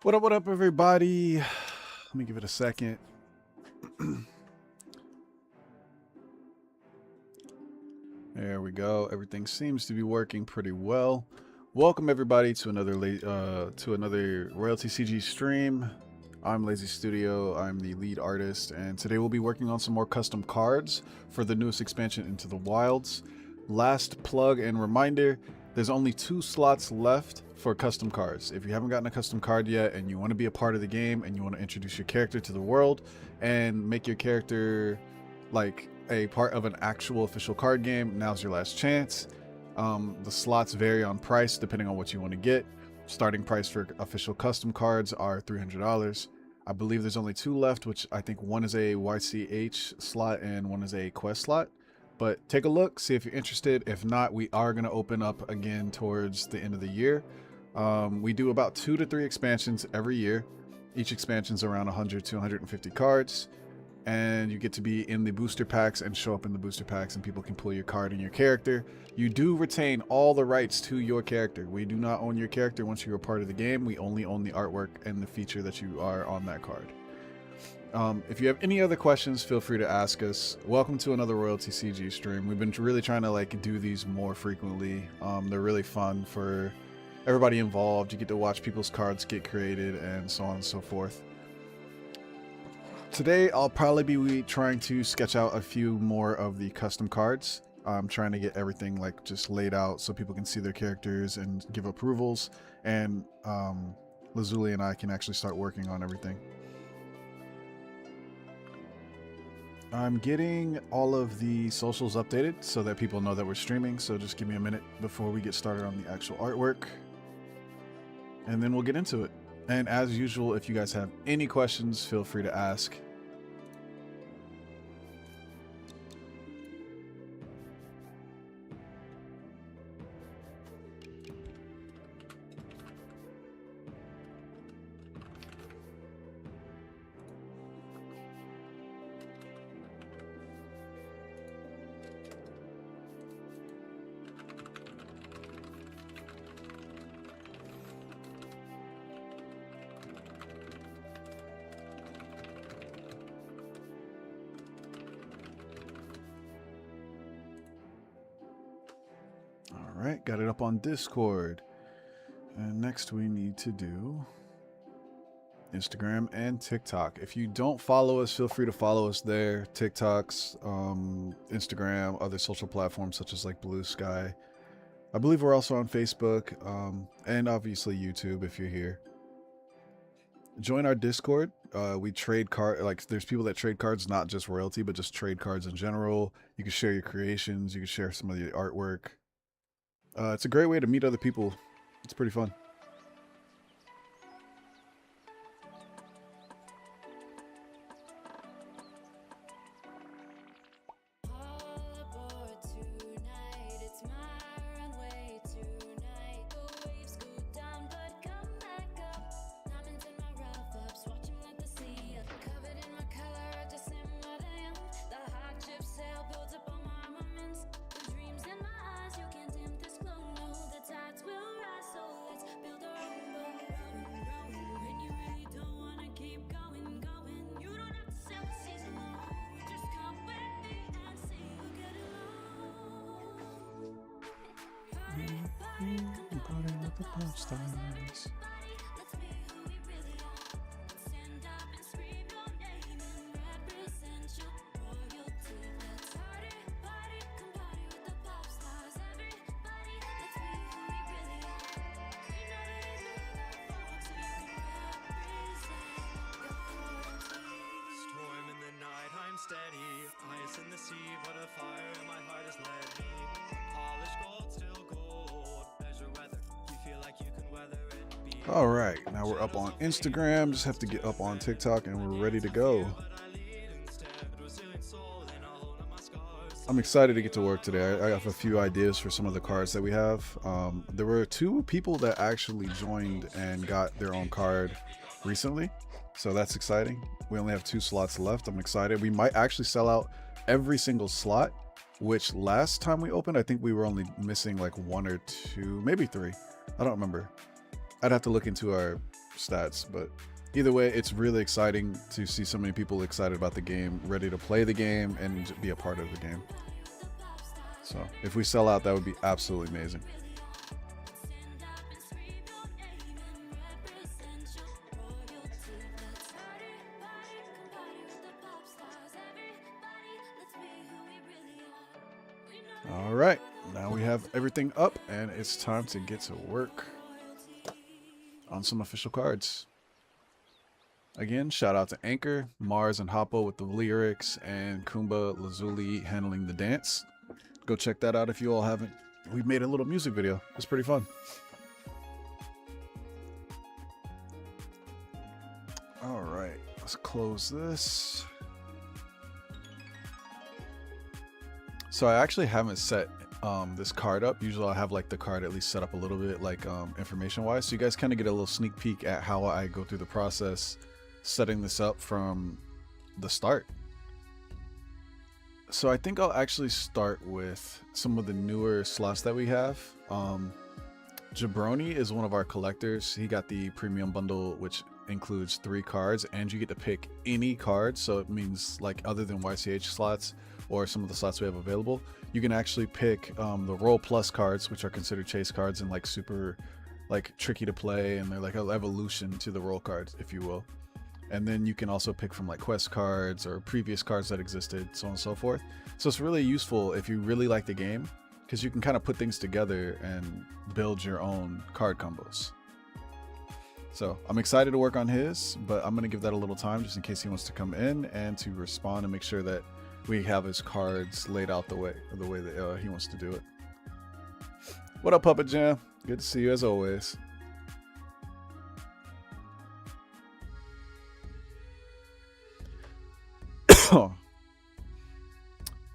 What up, everybody? Let me give it a second. There we go. Everything seems to be working pretty well. Welcome everybody to another Royalty CG stream. I'm Lazy Studio. I'm the lead artist, and today we'll be working on some more custom cards for the newest expansion Into the Wilds. Last plug and reminder, there's only 2 slots left for custom cards. If you haven't gotten a custom card yet and you want to be a part of the game and you want to introduce your character to the world and make your character like a part of an actual official card game, now's your last chance. The slots vary on price depending on what you want to get. Starting price for official custom cards are $300. I believe there's only 2 left, which I think one is a YCH slot and one is a quest slot. But take a look, see if you're interested. If not, we are going to open up again towards the end of the year. We do about 2 to 3 expansions every year. Each expansion's around 100 to 150 cards. And you get to be in the booster packs and show up in the booster packs, and people can pull your card and your character. You do retain all the rights to your character. We do not own your character once you're a part of the game. We only own the artwork and the feature that you are on that card. If you have any other questions, feel free to ask us. Welcome to another Royalty CG stream. We've been really trying to do these more frequently. They're really fun for everybody involved. You get to watch people's cards get created and so on and so forth. Today I'll probably be trying to sketch out a few more of the custom cards. I'm trying to get everything just laid out so people can see their characters and give approvals, and Lazuli and I can actually start working on everything. I'm getting all of the socials updated so that people know that we're streaming, so just give me a minute before we get started on the actual artwork, and then we'll get into it. And as usual, if you guys have any questions, feel free to ask. Alright, got it up on Discord. And next we need to do Instagram and TikTok. If you don't follow us, feel free to follow us there. TikToks, Instagram, other social platforms such as Blue Sky. I believe we're also on Facebook, and obviously YouTube if you're here. Join our Discord. We trade there's people that trade cards, not just royalty, but just trade cards in general. You can share your creations, you can share some of the artwork. It's a great way to meet other people. It's pretty fun. All right, now we're up on Instagram. Just have to get up on TikTok and we're ready to go. I'm excited to get to work today. I have a few ideas for some of the cards that we have. There were 2 people that actually joined and got their own card recently, so that's exciting. We only have 2 slots left. I'm excited. We might actually sell out every single slot, which last time we opened, I think we were only missing 1 or 2, maybe 3. I don't remember. I'd have to look into our stats, but either way, it's really exciting to see so many people excited about the game, ready to play the game and be a part of the game. So if we sell out, that would be absolutely amazing. All right, now we have everything up and it's time to get to work on some official cards. Again, shout out to Anchor, Mars and Hoppo with the lyrics, and Kumba Lazuli handling the dance. Go check that out if you all haven't. We made a little music video. It's pretty fun. All right, let's close this. So I actually haven't set this card up. Usually I have like the card at least set up a little bit, like information wise, so you guys kind of get a little sneak peek at how I go through the process setting this up from the start. So I think I'll actually start with some of the newer slots that we have. Jebrone is one of our collectors. He got the premium bundle, which includes 3 cards, and you get to pick any card. So it means, like, other than YCH slots or some of the slots we have available, you can actually pick the Roll Plus cards, which are considered chase cards and like super like tricky to play, and they're like an evolution to the roll cards, if you will. And then you can also pick from like quest cards or previous cards that existed, so on and so forth. So it's really useful if you really like the game, because you can kind of put things together and build your own card combos. So I'm excited to work on his, but I'm going to give that a little time just in case he wants to come in and to respond and make sure that we have his cards laid out the way that he wants to do it. What up, Puppet Jam? Good to see you as always.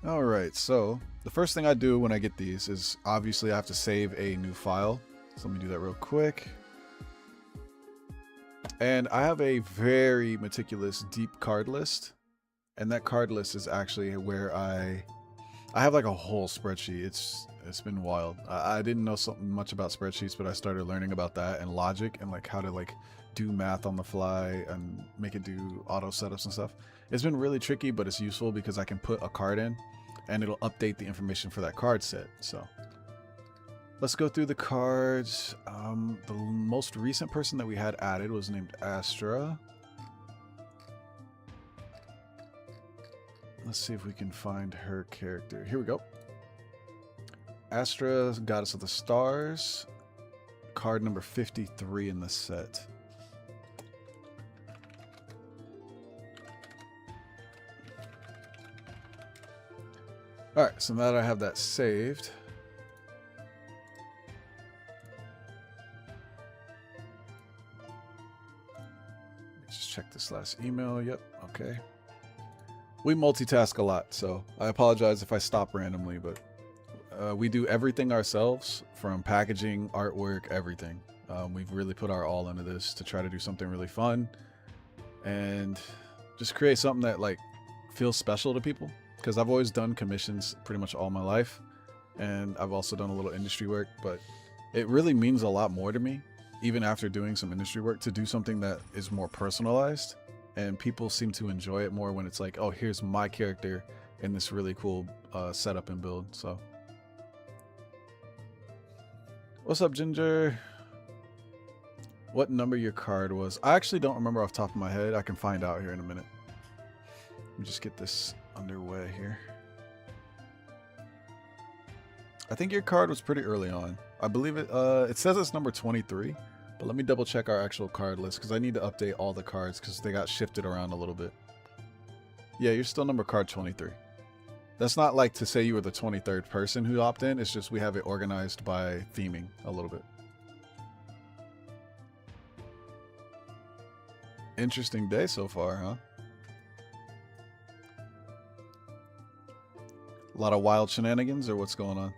All right, so the first thing I do when I get these is obviously I have to save a new file. So let me do that real quick. And I have a very meticulous deep card list, and that card list is actually where I have like a whole spreadsheet. It's been wild. I didn't know much about spreadsheets, but I started learning about that and logic and like how to like do math on the fly and make it do auto setups and stuff. It's been really tricky, but it's useful because I can put a card in and it'll update the information for that card set. So let's go through the cards. The most recent person that we had added was named Astra. Let's see if we can find her character. Here we go. Astra, Goddess of the Stars. Card number 53 in the set. Alright, so now that I have that saved, just check this last email. Yep, okay. We multitask a lot, so I apologize if I stop randomly, but we do everything ourselves, from packaging, artwork, everything. We've really put our all into this to try to do something really fun and just create something that like feels special to people. Because I've always done commissions pretty much all my life, and I've also done a little industry work, but it really means a lot more to me, even after doing some industry work, to do something that is more personalized, and people seem to enjoy it more when it's like, oh, here's my character in this really cool setup and build. So what's up, Ginger? What number your card was? I actually don't remember off the top of my head. I can find out here in a minute. Let me just get this underway here. I think your card was pretty early on. I believe it says it's number 23, but let me double check our actual card list because I need to update all the cards because they got shifted around a little bit. Yeah, you're still number card 23. That's not like to say you were the 23rd person who opted in. It's just we have it organized by theming a little bit. Interesting day so far, huh? A lot of wild shenanigans, or what's going on?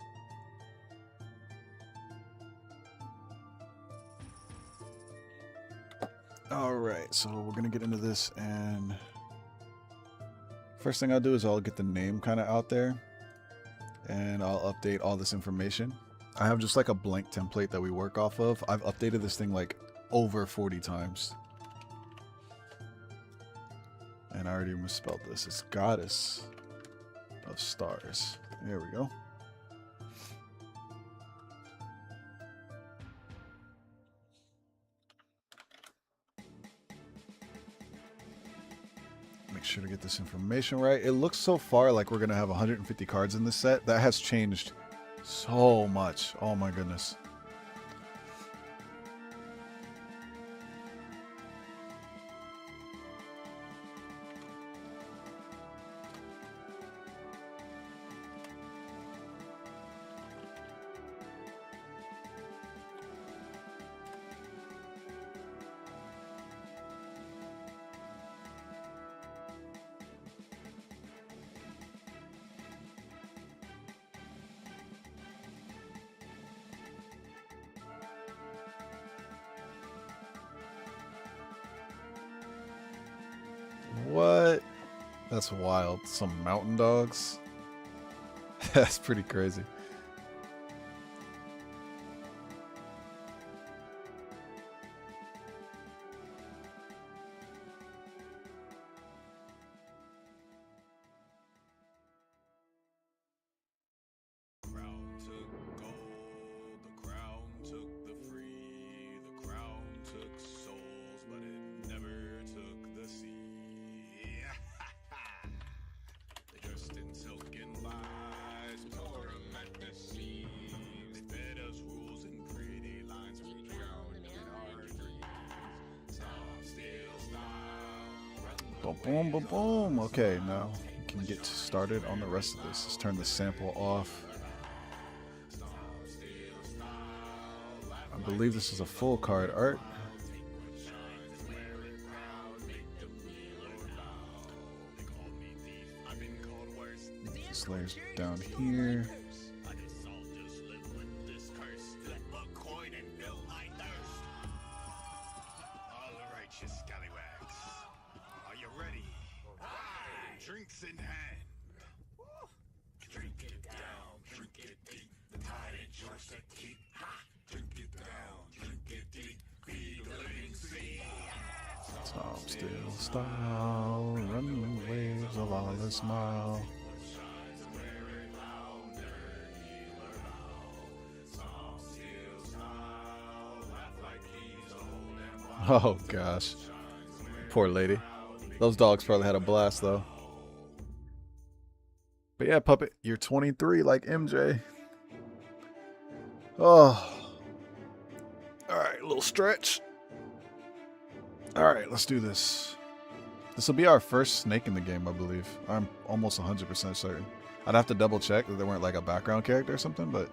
Alright, so we're going to get into this, and first thing I'll do is I'll get the name kind of out there, and I'll update all this information. I have just like a blank template that we work off of. I've updated this thing like over 40 times. And I already misspelled this. It's Goddess of Stars. There we go. Make sure to get this information right. It looks so far like we're going to have 150 cards in this set. That has changed so much. Oh my goodness. What? That's wild. Some mountain dogs? That's pretty crazy. Boom, boom, boom. Okay, now we can get started on the rest of this. Let's turn the sample off. I believe this is a full card art. This layers down here. Drinks in hand. Drink it down, drink it deep. The tide and joints that keep. Drink it down, drink it deep. Be the living sea. Stop still style, running waves of lawless smile. Oh gosh, poor lady. Those dogs probably had a blast though. But yeah, Puppet, you're 23 like MJ. Oh. Alright, a little stretch. Alright, let's do this. This will be our first snake in the game, I believe. I'm almost 100% certain. I'd have to double check that there weren't like a background character or something, but...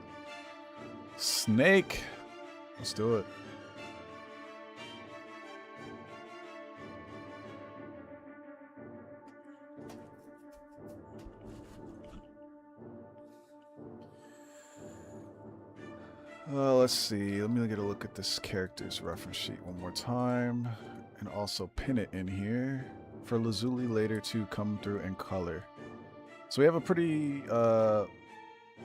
Snake! Let's do it. Let's see. Let me get a look at this character's reference sheet one more time. And also pin it in here for Lazuli later to come through in color. So we have a pretty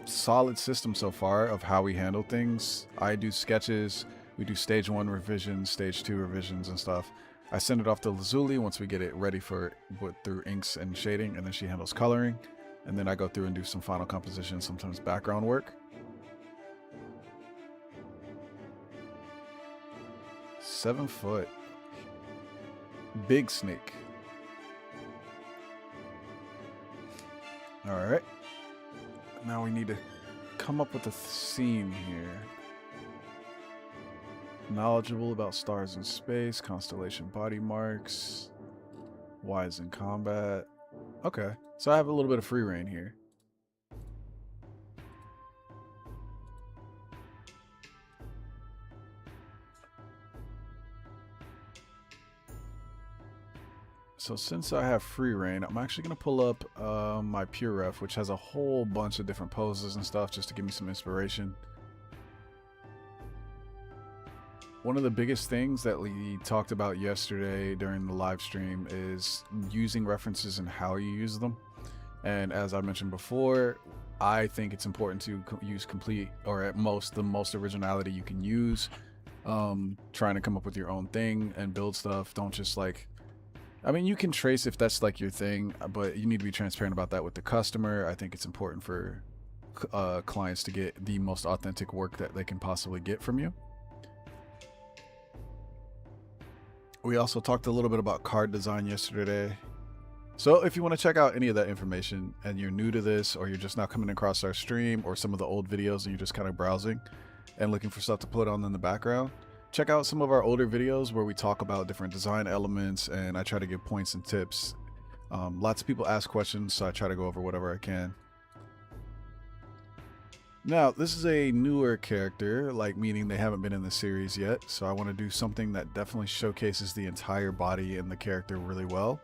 solid system so far of how we handle things. I do sketches. We do stage 1 revisions, stage 2 revisions and stuff. I send it off to Lazuli once we get it ready for through inks and shading, and then she handles coloring. And then I go through and do some final composition, sometimes background work. 7 foot. Big snake. Alright. Now we need to come up with a theme here. Knowledgeable about stars in space, constellation body marks, wise in combat. Okay, so I have a little bit of free reign here. So since I have free reign, I'm actually going to pull up my Pure Ref, which has a whole bunch of different poses and stuff just to give me some inspiration. One of the biggest things that we talked about yesterday during the live stream is using references and how you use them. And as I mentioned before, I think it's important to use complete, or at most, the most originality you can use. trying to come up with your own thing and build stuff. Don't just like, I mean, you can trace if that's like your thing, but you need to be transparent about that with the customer. I think it's important for clients to get the most authentic work that they can possibly get from you. We also talked a little bit about card design yesterday. So if you want to check out any of that information and you're new to this, or you're just now coming across our stream or some of the old videos and you're just kind of browsing and looking for stuff to put on in the background, check out some of our older videos where we talk about different design elements and I try to give points and tips. Lots of people ask questions, so I try to go over whatever I can. Now, this is a newer character, like meaning they haven't been in the series yet, so I want to do something that definitely showcases the entire body and the character really well.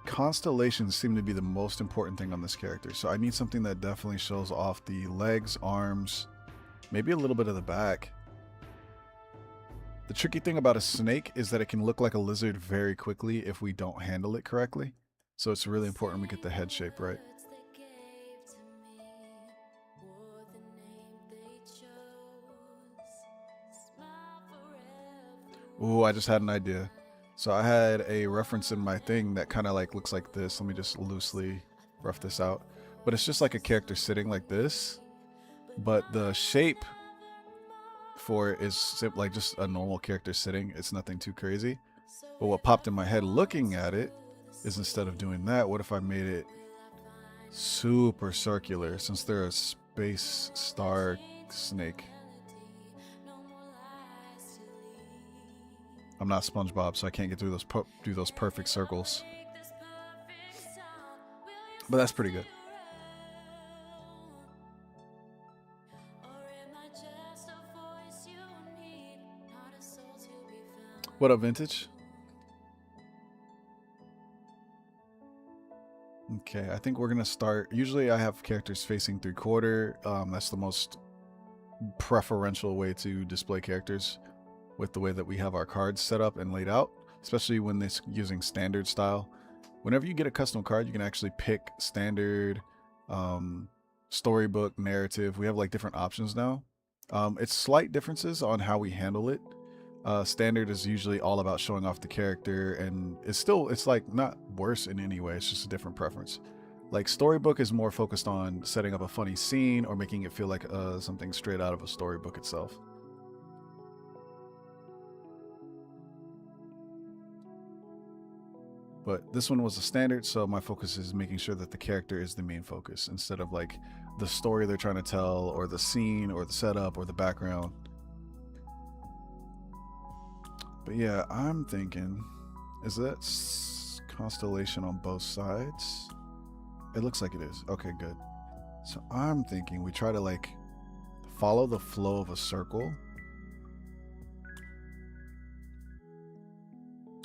Constellations seem to be the most important thing on this character, so I need something that definitely shows off the legs, arms, maybe a little bit of the back. The tricky thing about a snake is that it can look like a lizard very quickly if we don't handle it correctly. So it's really important we get the head shape right. Ooh, I just had an idea. So I had a reference in my thing that kind of like looks like this. Let me just loosely rough this out. But it's just like a character sitting like this. But the shape for it is like just a normal character sitting. It's nothing too crazy. But what popped in my head looking at it is, instead of doing that, what if I made it super circular, since they're a space star snake? I'm not SpongeBob, so I can't get through those do those perfect circles. But that's pretty good. What up, Vintage? Okay, I think we're gonna start. Usually I have characters facing 3/4. That's the most preferential way to display characters with the way that we have our cards set up and laid out, especially when this using standard style. Whenever you get a custom card, you can actually pick standard, storybook, narrative. We have like different options now. It's slight differences on how we handle it. Standard is usually all about showing off the character, and it's like not worse in any way. It's just a different preference. Like storybook is more focused on setting up a funny scene or making it feel like something straight out of a storybook itself. But this one was a standard, so my focus is making sure that the character is the main focus instead of like the story they're trying to tell or the scene or the setup or the background. But yeah, I'm thinking, is that constellation on both sides? It looks like it is. Okay, good. So I'm thinking we try to like follow the flow of a circle.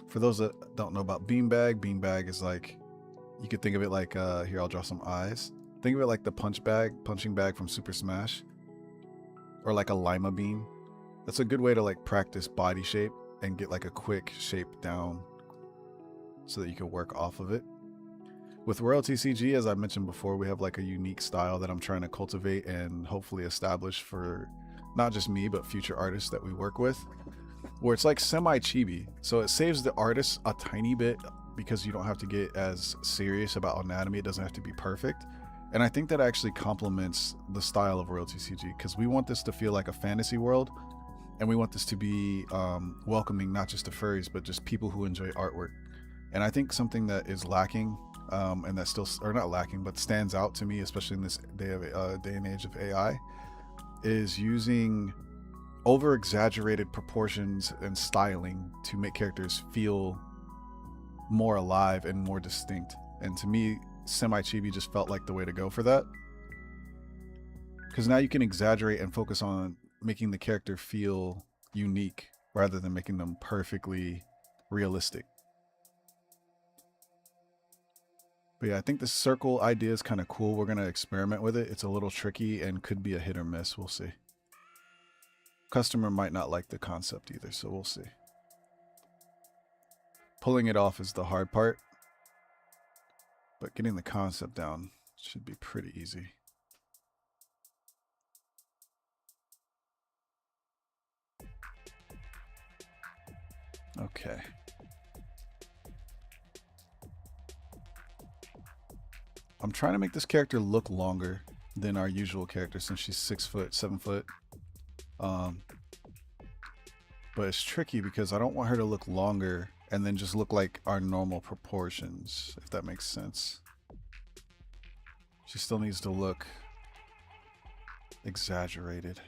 For those that don't know about beanbag is like, you could think of it like, here, I'll draw some eyes. Think of it like the punching bag from Super Smash, or like a lima bean. That's a good way to like practice body shape and get like a quick shape down so that you can work off of it. With Royalty CG, as I mentioned before, we have like a unique style that I'm trying to cultivate and hopefully establish for not just me, but future artists that we work with, where it's like semi-chibi. So it saves the artist a tiny bit because you don't have to get as serious about anatomy. It doesn't have to be perfect. And I think that actually complements the style of Royalty CG, because we want this to feel like a fantasy world, and we want this to be welcoming not just to furries, but just people who enjoy artwork. And I think something that is lacking, and that still, or not lacking, but stands out to me, especially in this day and age of AI, is using over exaggerated proportions and styling to make characters feel more alive and more distinct. And to me, semi-chibi just felt like the way to go for that, because now you can exaggerate and focus on making the character feel unique rather than making them perfectly realistic. But yeah, I think the circle idea is kind of cool. We're going to experiment with it. It's a little tricky and could be a hit or miss. We'll see. Customer might not like the concept either, so we'll see. Pulling it off is the hard part, but getting the concept down should be pretty easy. Okay. I'm trying to make this character look longer than our usual character since she's 6 foot, 7 foot. But it's tricky because I don't want her to look longer and then just look like our normal proportions, if that makes sense. She still needs to look exaggerated.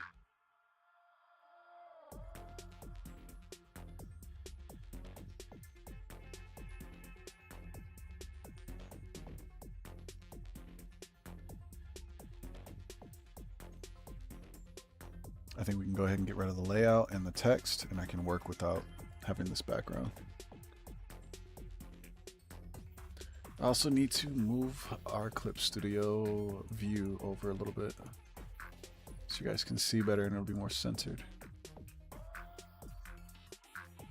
I think we can go ahead and get rid of the layout and the text, and I can work without having this background. I also need to move our Clip Studio view over a little bit so you guys can see better and it'll be more centered.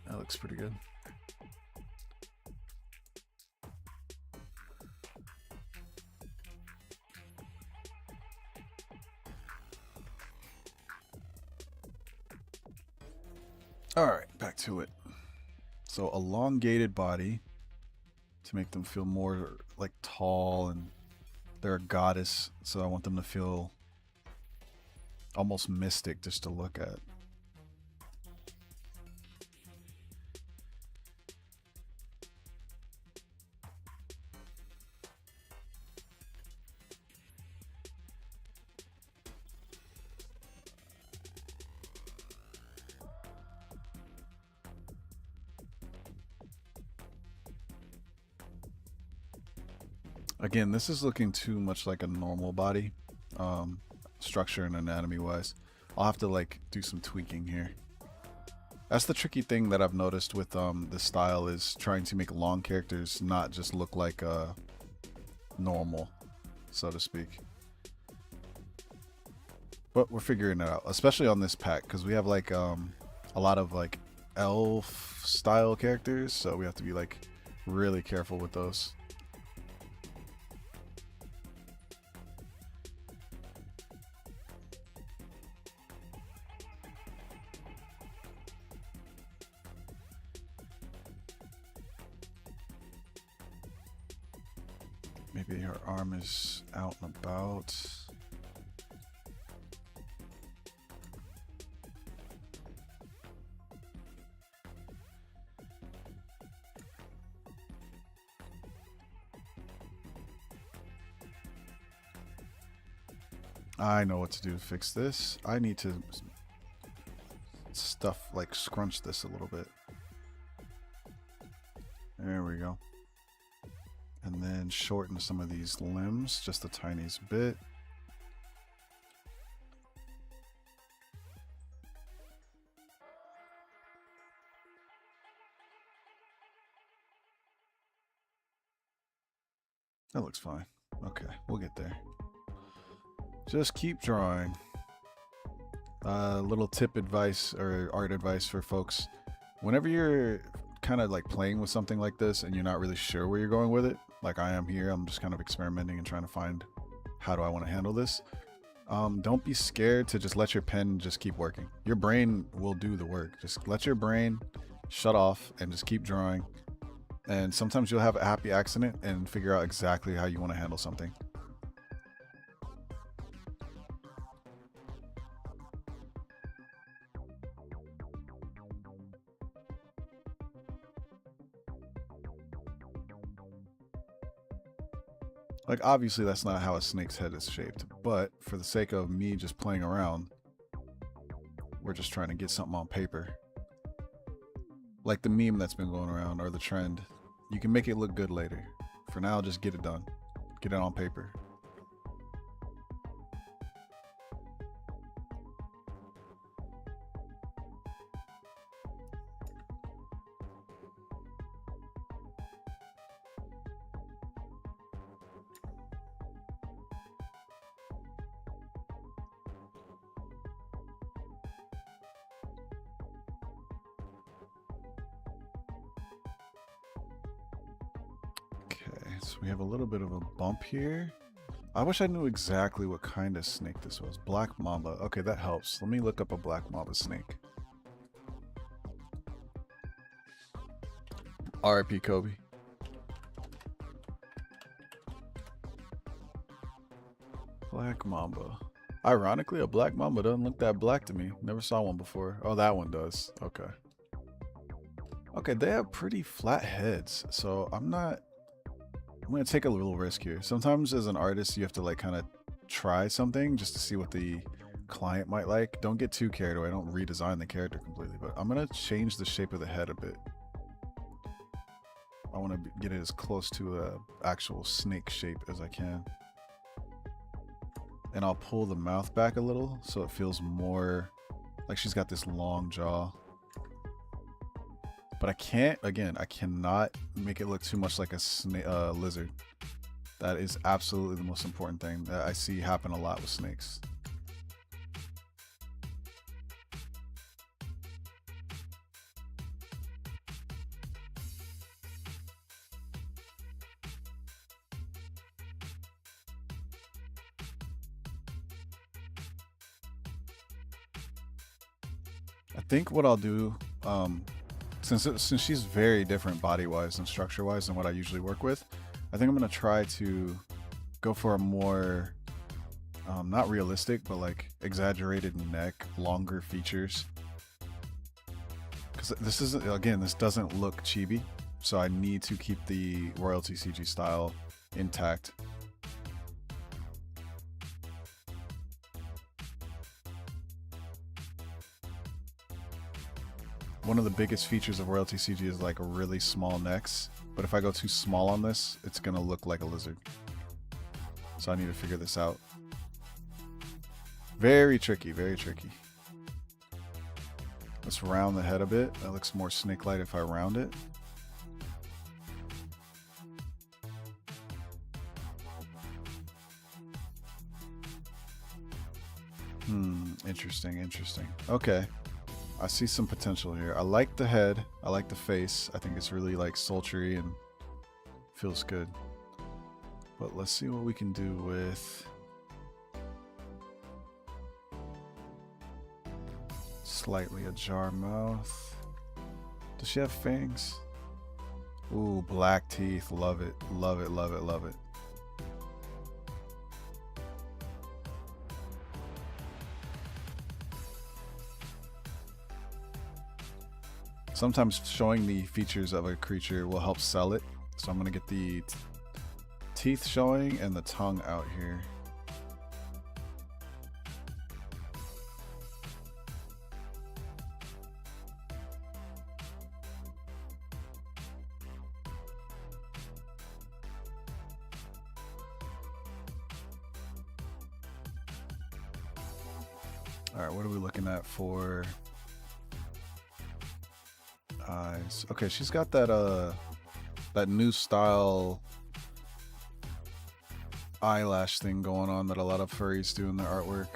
That looks pretty good. All right, back to it. So elongated body to make them feel more like tall, and they're a goddess, so I want them to feel almost mystic just to look at. Again, this is looking too much like a normal body, structure and anatomy wise. I'll have to like do some tweaking here. That's the tricky thing that I've noticed with this style, is trying to make long characters not just look like normal, so to speak. But we're figuring it out, especially on this pack, because we have like a lot of like elf style characters, so we have to be like really careful with those. Maybe her arm is out and about. I know what to do to fix this. I need to scrunch this a little bit. There we go. And then shorten some of these limbs just the tiniest bit. That looks fine. Okay, we'll get there. Just keep drawing. Little tip advice or art advice for folks. Whenever you're kind of like playing with something like this and you're not really sure where you're going with it, like I am here, I'm just kind of experimenting and trying to find how do I want to handle this. Don't be scared to just let your pen just keep working. Your brain will do the work. Just let your brain shut off and just keep drawing. And sometimes you'll have a happy accident and figure out exactly how you want to handle something. Like, obviously that's not how a snake's head is shaped, but for the sake of me just playing around, we're just trying to get something on paper. Like the meme that's been going around, or the trend. You can make it look good later. For now, just get it done. Get it on paper. So we have a little bit of a bump here. I wish I knew exactly what kind of snake this was. Black mamba. Okay, that helps. Let me look up a black mamba snake. R.I.P. Kobe. Black Mamba. Ironically, a black mamba doesn't look that black to me. Never saw one before. Oh, that one does. Okay. Okay, they have pretty flat heads, so I'm gonna take a little risk here. Sometimes as an artist, you have to like kind of try something just to see what the client might like. Don't get too carried away. Don't redesign the character completely, but I'm gonna change the shape of the head a bit. I want to get it as close to a actual snake shape as I can. And I'll pull the mouth back a little so it feels more like she's got this long jaw. But I cannot make it look too much like a lizard. That is absolutely the most important thing that I see happen a lot with snakes. I think what I'll do, since she's very different body-wise and structure-wise than what I usually work with, I think I'm gonna try to go for a more, not realistic, but like exaggerated neck, longer features. Because this doesn't look chibi, so I need to keep the royalty CG style intact. One of the biggest features of royalty CG is like really small necks, but if I go too small on this, it's gonna look like a lizard. So I need to figure this out. Very tricky, very tricky. Let's round the head a bit. That looks more snake-like if I round it. Interesting, interesting. Okay. I see some potential here. I like the head. I like the face. I think it's really like sultry and feels good. But let's see what we can do with slightly ajar mouth. Does she have fangs? Ooh, black teeth. Love it. Love it, love it, love it. Sometimes showing the features of a creature will help sell it. So I'm going to get the teeth showing and the tongue out here. All right, what are we looking at for eyes? Okay, she's got that that new style eyelash thing going on that a lot of furries do in their artwork.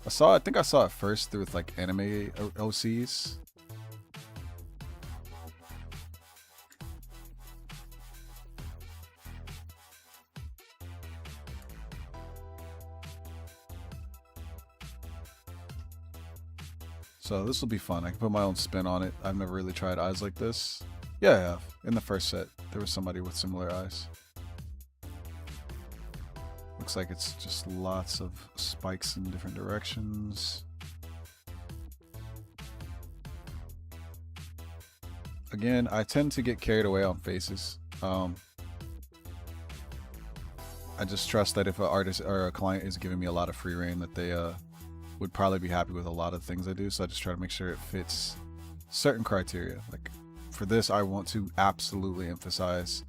I think I saw it first through with like anime OCs. So this will be fun. I can put my own spin on it. I've never really tried eyes like this. Yeah, I have. In the first set, there was somebody with similar eyes. Looks like it's just lots of spikes in different directions. Again, I tend to get carried away on faces. I just trust that if an artist or a client is giving me a lot of free reign, that they would probably be happy with a lot of things I do. So I just try to make sure it fits certain criteria. Like for this, I want to absolutely emphasize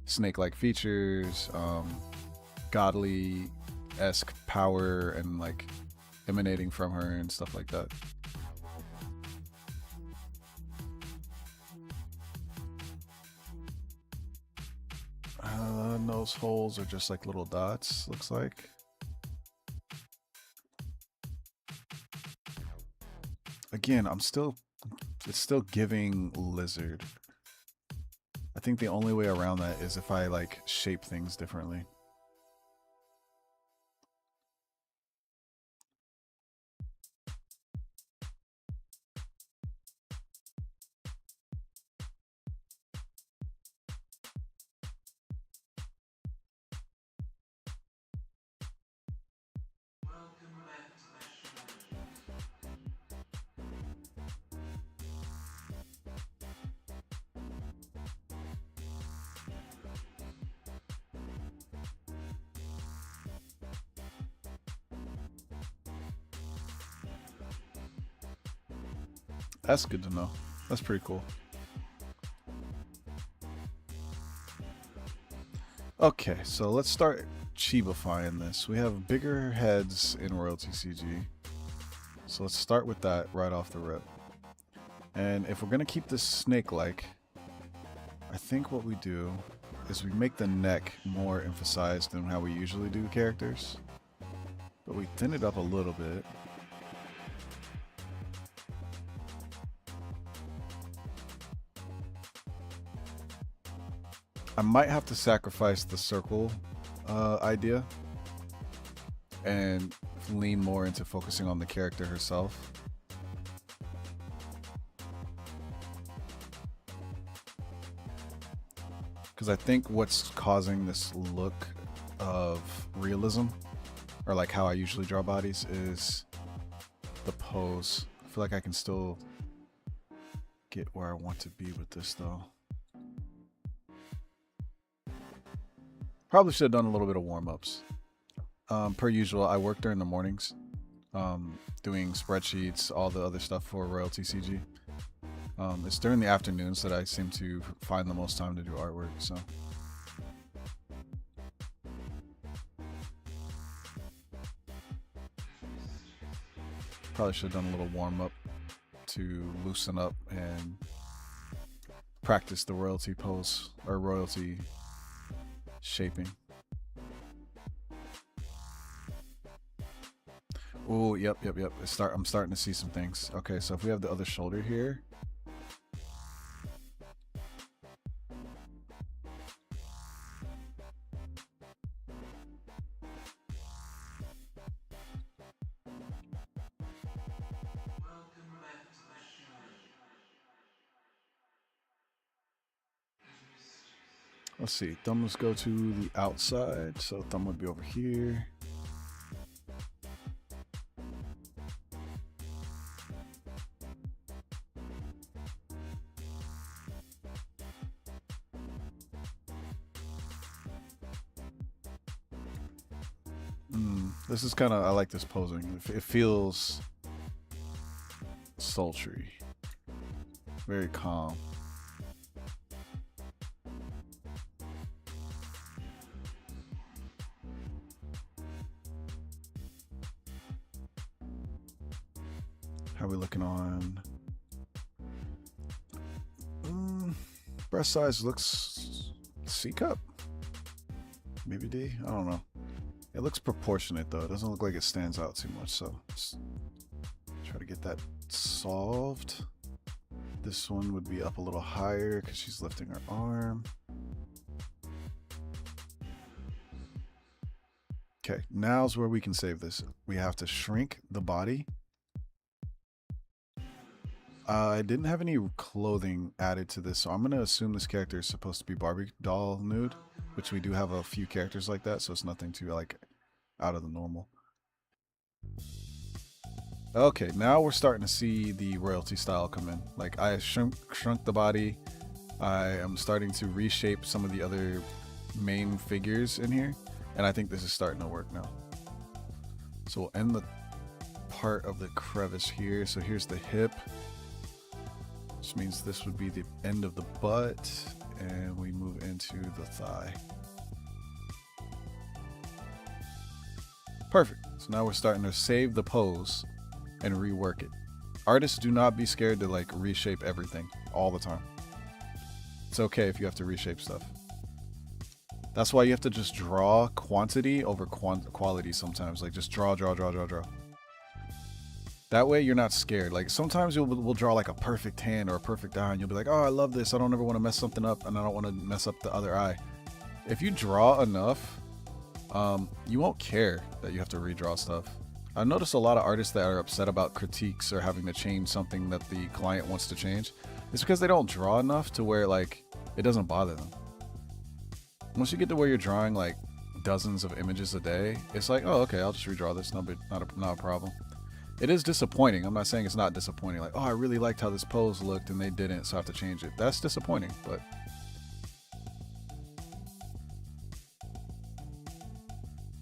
snake-like features, godly-esque power, and like emanating from her and stuff like that. Those holes are just like little dots, looks like. Again, it's still giving lizard. I think the only way around that is if I like shape things differently. That's good to know. That's pretty cool. Okay, so let's start Chibifying this. We have bigger heads in Royalty CG. So let's start with that right off the rip. And if we're going to keep this snake-like, I think what we do is we make the neck more emphasized than how we usually do characters. But we thin it up a little bit. I might have to sacrifice the circle idea and lean more into focusing on the character herself. Because I think what's causing this look of realism, or like how I usually draw bodies, is the pose. I feel like I can still get where I want to be with this though. Probably should have done a little bit of warm-ups. Per usual, I work during the mornings, doing spreadsheets, all the other stuff for Royalty CG. It's during the afternoons that I seem to find the most time to do artwork, so. Probably should have done a little warm-up to loosen up and practice the royalty pose, or royalty shaping. Oh, yep. I'm starting to see some things. Okay, so if we have the other shoulder here. Let's see, thumbs go to the outside, so thumb would be over here. This is kind of, I like this posing. It feels sultry, very calm. How are we looking on? Breast size looks C cup, maybe D. I don't know. It looks proportionate though. It doesn't look like it stands out too much. So let's try to get that solved. This one would be up a little higher because she's lifting her arm. Okay, now's where we can save this. We have to shrink the body. I didn't have any clothing added to this, so I'm going to assume this character is supposed to be Barbie doll nude, which we do have a few characters like that, so it's nothing too like out of the normal. Okay, now we're starting to see the royalty style come in. Like I shrunk the body. I am starting to reshape some of the other main figures in here, and I think this is starting to work now. So we'll end the part of the crevice here. So here's the hip, which means this would be the end of the butt, and we move into the thigh. Perfect. So now we're starting to save the pose and rework it. Artists, do not be scared to like reshape everything all the time. It's okay if you have to reshape stuff. That's why you have to just draw quantity over quality sometimes. Like just draw. That way you're not scared. Like sometimes we'll draw like a perfect hand or a perfect eye and you'll be like, oh, I love this. I don't ever want to mess something up and I don't want to mess up the other eye. If you draw enough, you won't care that you have to redraw stuff. I noticed a lot of artists that are upset about critiques or having to change something that the client wants to change. It's because they don't draw enough to where like it doesn't bother them. Once you get to where you're drawing like dozens of images a day, it's like, oh, okay, I'll just redraw this. Not a problem. It is disappointing. I'm not saying it's not disappointing. Like, oh, I really liked how this pose looked and they didn't, so I have to change it. That's disappointing, but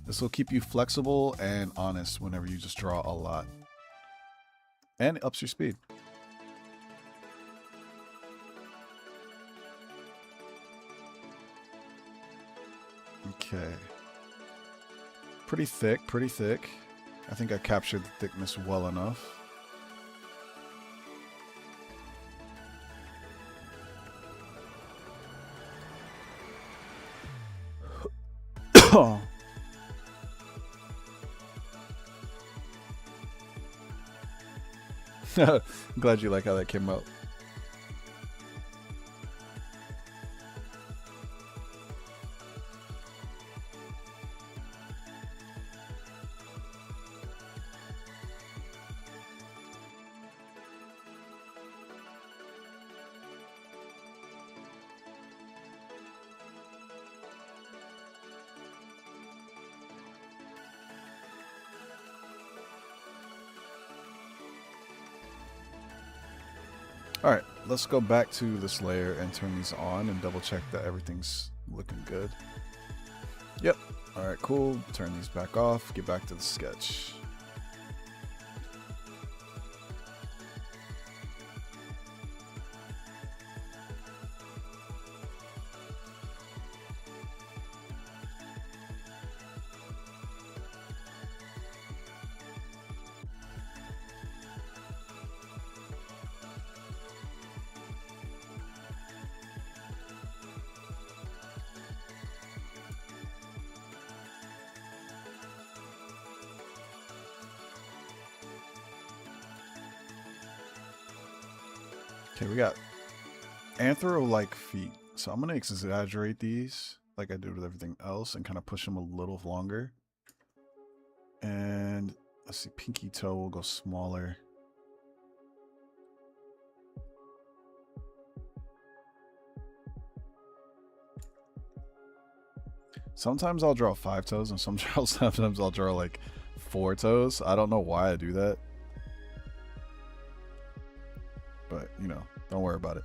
this will keep you flexible and honest whenever you just draw a lot. And it ups your speed. Okay. Pretty thick, pretty thick. I think I captured the thickness well enough. I'm glad you like how that came out. Alright, let's go back to this layer and turn these on and double check that everything's looking good. Yep. Alright, cool. Turn these back off. Get back to the sketch. Okay, we got anthro-like feet. So I'm going to exaggerate these like I did with everything else and kind of push them a little longer. And let's see, pinky toe will go smaller. Sometimes I'll draw 5 toes and sometimes I'll draw like 4 toes. I don't know why I do that. But, you know, don't worry about it.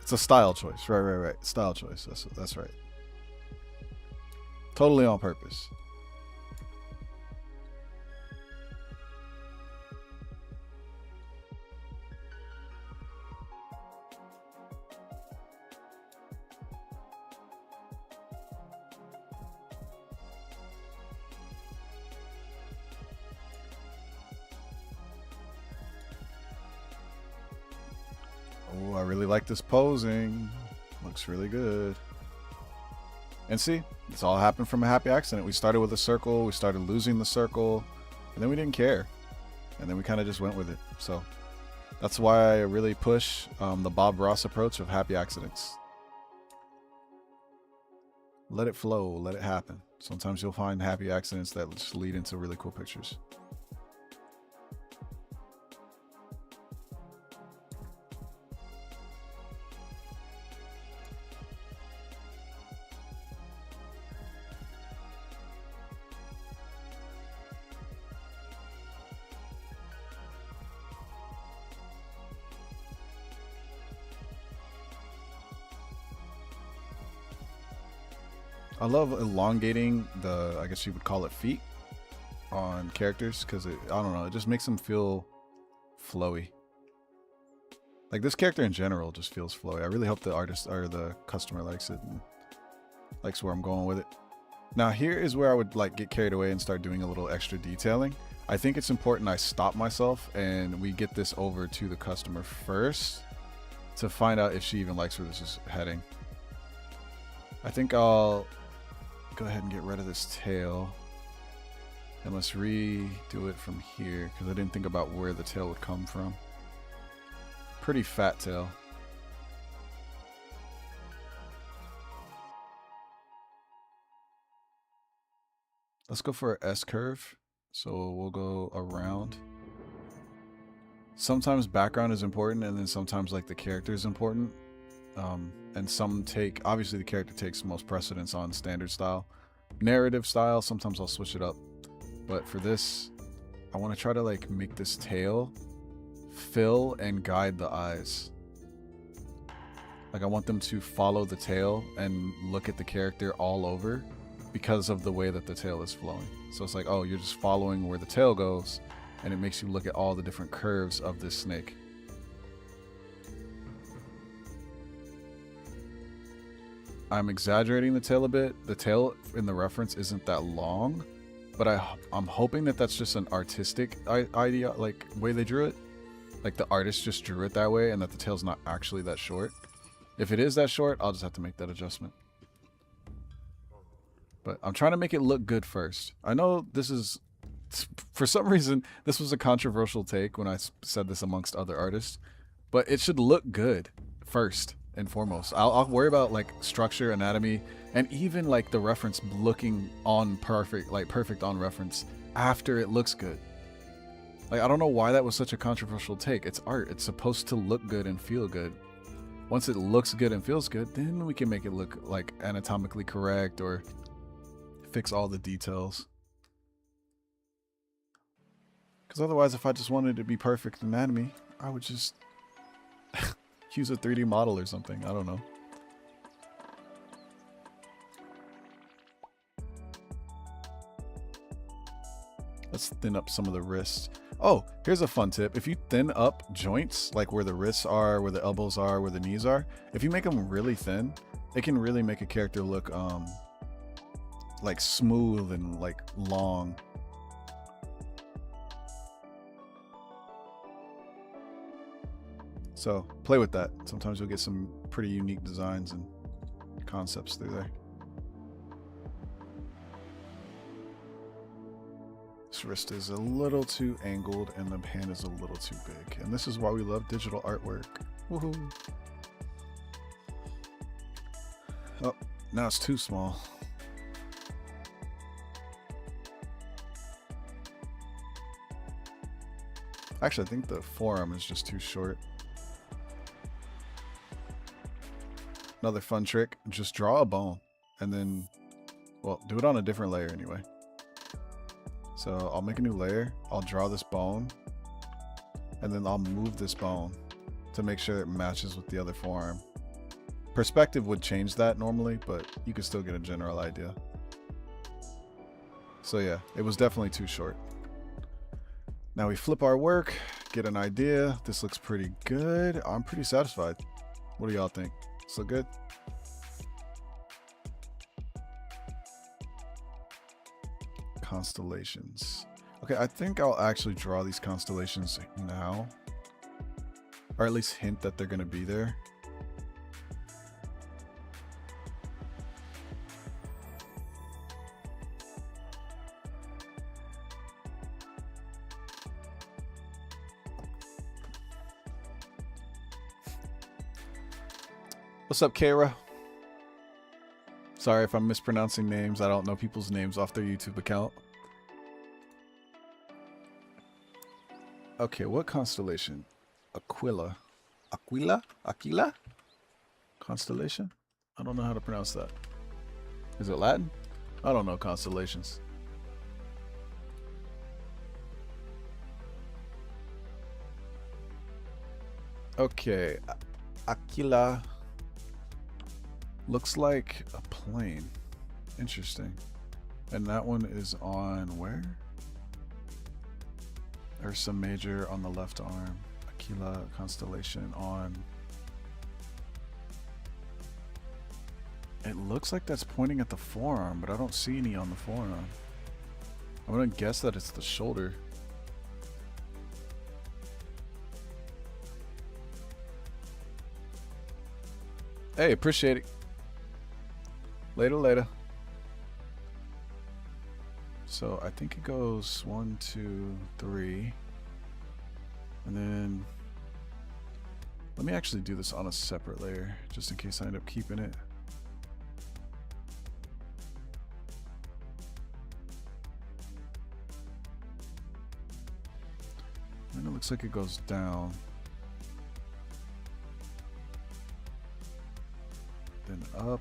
It's a style choice. Right. Style choice. That's right. Totally on purpose. Oh, I really like this posing. Looks really good. And see, this all happened from a happy accident. We started with a circle, we started losing the circle, and then we didn't care. And then we kind of just went with it. So that's why I really push the Bob Ross approach of happy accidents. Let it flow, let it happen. Sometimes you'll find happy accidents that just lead into really cool pictures. I love elongating the, I guess you would call it, feet on characters because I don't know, it just makes them feel flowy. Like this character in general just feels flowy. I really hope the artist or the customer likes it and likes where I'm going with it. Now here is where I would like get carried away and start doing a little extra detailing. I think it's important I stop myself and we get this over to the customer first to find out if she even likes where this is heading. I think I'll go ahead and get rid of this tail and let's redo it from here because I didn't think about where the tail would come from. Pretty fat tail. Let's go for an S curve. So we'll go around. Sometimes background is important and then sometimes like the character is important. And some take, obviously the character takes most precedence on standard style. Narrative style, sometimes I'll switch it up. But for this, I want to try to like make this tail fill and guide the eyes. Like I want them to follow the tail and look at the character all over because of the way that the tail is flowing. So it's like, oh, you're just following where the tail goes and it makes you look at all the different curves of this snake. I'm exaggerating the tail a bit. The tail in the reference isn't that long, but I'm hoping that that's just an artistic idea, like way they drew it. Like the artist just drew it that way and that the tail's not actually that short. If it is that short, I'll just have to make that adjustment. But I'm trying to make it look good first. I know this is, for some reason, this was a controversial take when I said this amongst other artists, but it should look good first and foremost. I'll worry about like structure, anatomy, and even like the reference looking on perfect, like perfect on reference after it looks good. Like, I don't know why that was such a controversial take. It's art. It's supposed to look good and feel good. Once it looks good and feels good, then we can make it look like anatomically correct or fix all the details. Because otherwise, if I just wanted it to be perfect anatomy, I would just use a 3D model or something. I don't know. Let's thin up some of the wrists. Oh, here's a fun tip. If you thin up joints, like where the wrists are, where the elbows are, where the knees are, if you make them really thin, it can really make a character look like smooth and like long. So play with that. Sometimes you'll get some pretty unique designs and concepts through there. This wrist is a little too angled and the hand is a little too big. And this is why we love digital artwork. Woohoo! Oh, now it's too small. Actually, I think the forearm is just too short. Another fun trick, just draw a bone and then, well, do it on a different layer anyway. So I'll make a new layer, I'll draw this bone, and then I'll move this bone to make sure it matches with the other forearm. Perspective would change that normally, but you can still get a general idea. So yeah, it was definitely too short. Now we flip our work, get an idea. This looks pretty good. I'm pretty satisfied. What do y'all think? This look good? Constellations. Okay, I think I'll actually draw these constellations now. Or at least hint that they're going to be there. What's up, Kara? Sorry if I'm mispronouncing names. I don't know people's names off their YouTube account. Okay, what constellation? Aquila. Aquila? Constellation? I don't know how to pronounce that. Is it Latin? I don't know constellations. Okay, Aquila looks like a plane. Interesting. And that one is on where? Ursa Major on the left arm. Aquila constellation on. It looks like that's pointing at the forearm, but I don't see any on the forearm. I'm gonna guess that it's the shoulder. Hey, appreciate it. Later. So I think it goes 1, 2, 3. And then let me actually do this on a separate layer just in case I end up keeping it. And it looks like it goes down. Then up.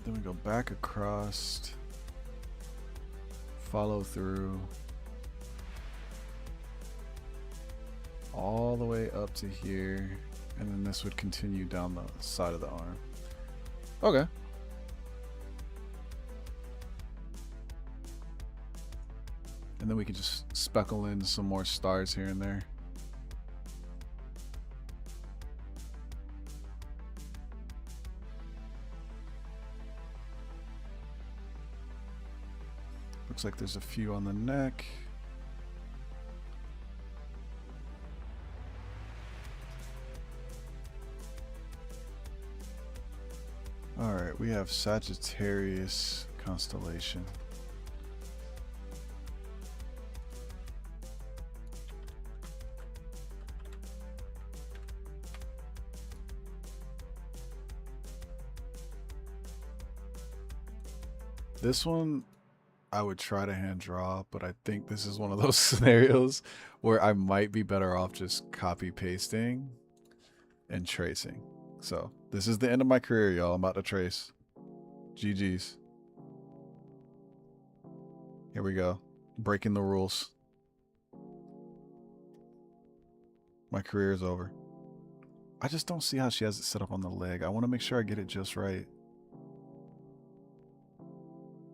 Then we go back across, follow through, all the way up to here, and then this would continue down the side of the arm. Okay. And then we can just speckle in some more stars here and there. Looks like there's a few on the neck. All right, we have Sagittarius constellation. This one I would try to hand draw, but I think this is one of those scenarios where I might be better off just copy pasting and tracing. So this is the end of my career, y'all. I'm about to trace. GG's. Here we go. Breaking the rules. My career is over. I just don't see how she has it set up on the leg. I want to make sure I get it just right.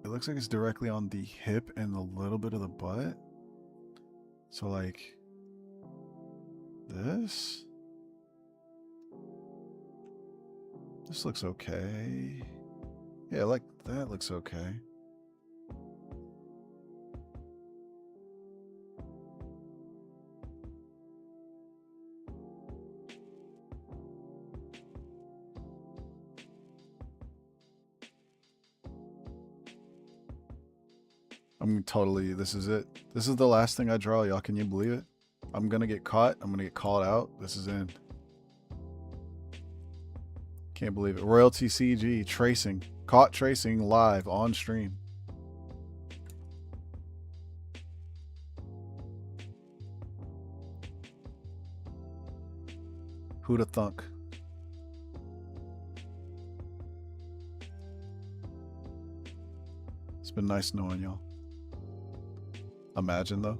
It looks like it's directly on the hip and a little bit of the butt. So like this. This looks okay. Yeah, like that looks okay. I'm totally, this is it. This is the last thing I draw, y'all. Can you believe it? I'm gonna get caught. I'm gonna get called out. This is in. Can't believe it. Royalty CG tracing. Caught tracing live on stream. Who'da thunk? It's been nice knowing y'all. Imagine though.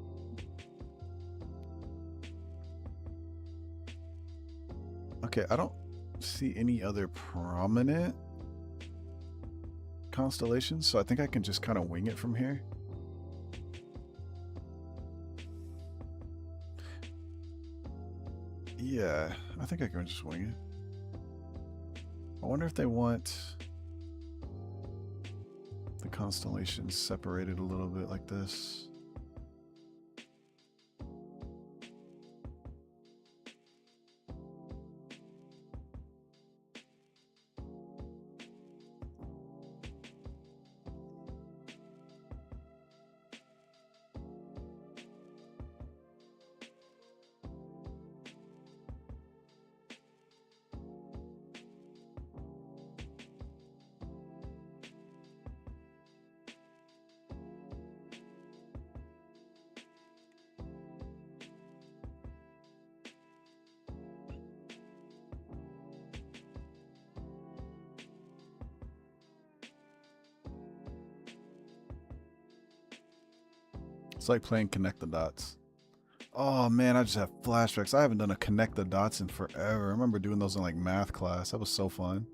Okay, I don't see any other prominent constellations, so I think I can just kind of wing it from here. Yeah, I think I can just wing it. I wonder if they want the constellations separated a little bit like this. It's like playing connect the dots. Oh man, I just have flashbacks. I haven't done a connect the dots in forever. I remember doing those in like math class. That was so fun.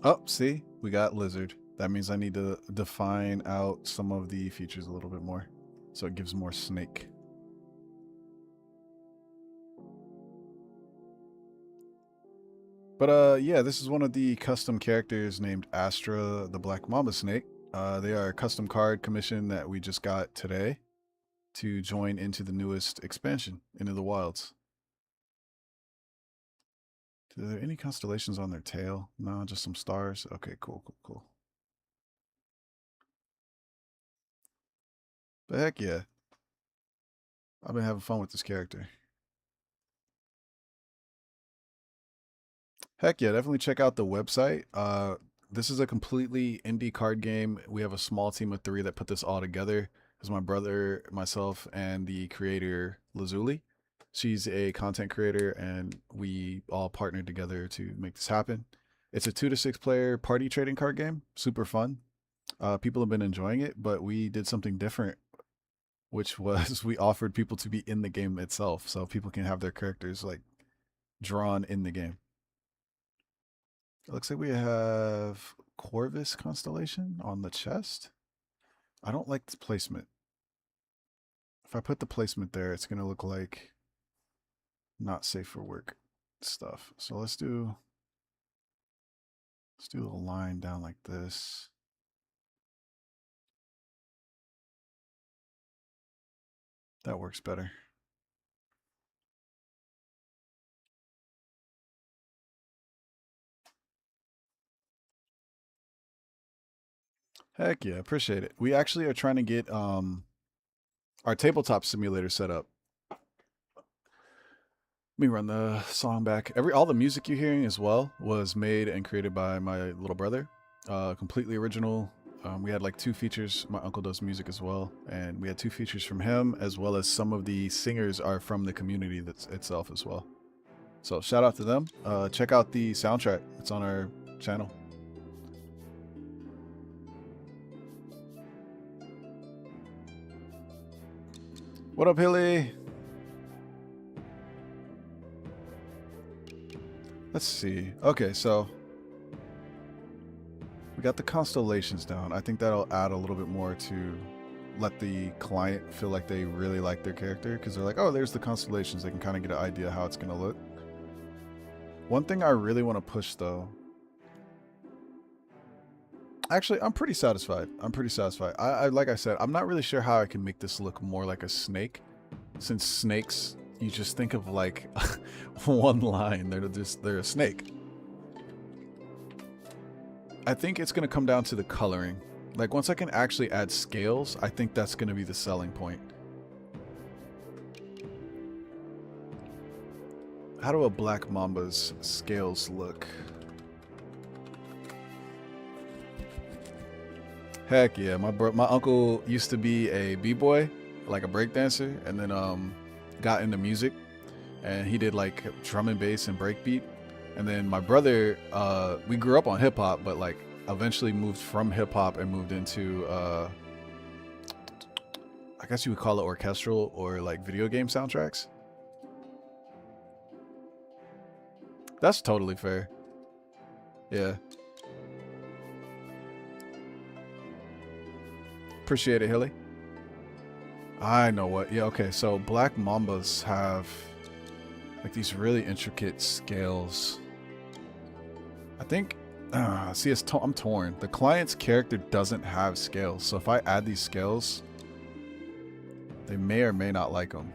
Oh, see, we got lizard. That means I need to define out some of the features a little bit more, so it gives more snake. But yeah, this is one of the custom characters named Astra, the Black Mamba Snake. They are a custom card commission that we just got today to join into the newest expansion, Into the Wilds. Are there any constellations on their tail? No, just some stars. Okay, cool, cool, cool. But heck yeah. I've been having fun with this character. Heck yeah, definitely check out the website. This is a completely indie card game. We have a small team of 3 that put this all together. It's my brother, myself, and the creator, Lazuli. She's a content creator, and we all partnered together to make this happen. It's a 2 to 6 player party trading card game. Super fun. People have been enjoying it, but we did something different, which was we offered people to be in the game itself, so people can have their characters like drawn in the game. It looks like we have Corvus constellation on the chest. I don't like the placement. If I put the placement there, it's gonna look like not safe for work stuff. So let's do a line down like this. That works better. Heck yeah, appreciate it. We actually are trying to get our tabletop simulator set up. Let me run the song back. All the music you're hearing as well was made and created by my little brother. Completely original. We had like 2 features. My uncle does music as well, and we had 2 features from him, as well as some of the singers are from the community itself as well. So shout out to them. Check out the soundtrack. It's on our channel. What up, Hilly? Let's see. Okay, so we got the constellations down. I think that'll add a little bit more to let the client feel like they really like their character, because they're like, oh, there's the constellations. They can kind of get an idea how it's going to look. One thing I really want to push, though. Actually, I'm pretty satisfied. I like I said, I'm not really sure how I can make this look more like a snake, since snakes, you just think of like one line. They're a snake. I think it's going to come down to the coloring. Like, once I can actually add scales, I think that's going to be the selling point. How do a black mamba's scales look? Heck yeah, my uncle used to be a b-boy, like a breakdancer, and then got into music, and he did like drum and bass and breakbeat. And then my brother, we grew up on hip hop, but like eventually moved from hip hop and moved into I guess you would call it orchestral or like video game soundtracks. That's totally fair. Yeah. Appreciate it, Hilly. I know what. Yeah, okay. So black mambas have like these really intricate scales. I think, see, I'm torn. The client's character doesn't have scales. So if I add these scales, they may or may not like them.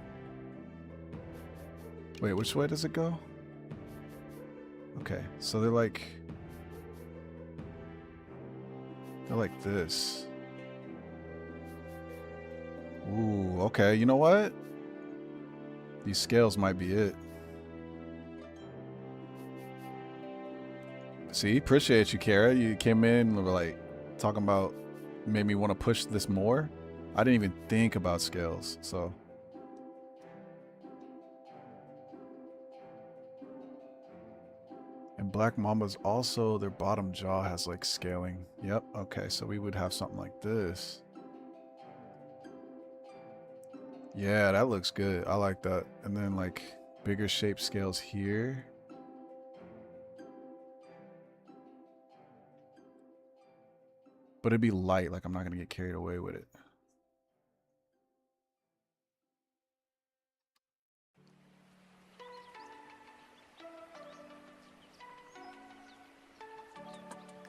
Wait, which way does it go? Okay, so they're like this. Ooh, okay. You know what? These scales might be it. See, appreciate you, Kara. You came in and were like talking about, made me want to push this more. I didn't even think about scales, so. And black mambas also, their bottom jaw has like scaling. Yep, okay, so we would have something like this. Yeah, that looks good. I like that. And then like bigger shape scales here. But it'd be light, like I'm not gonna get carried away with it.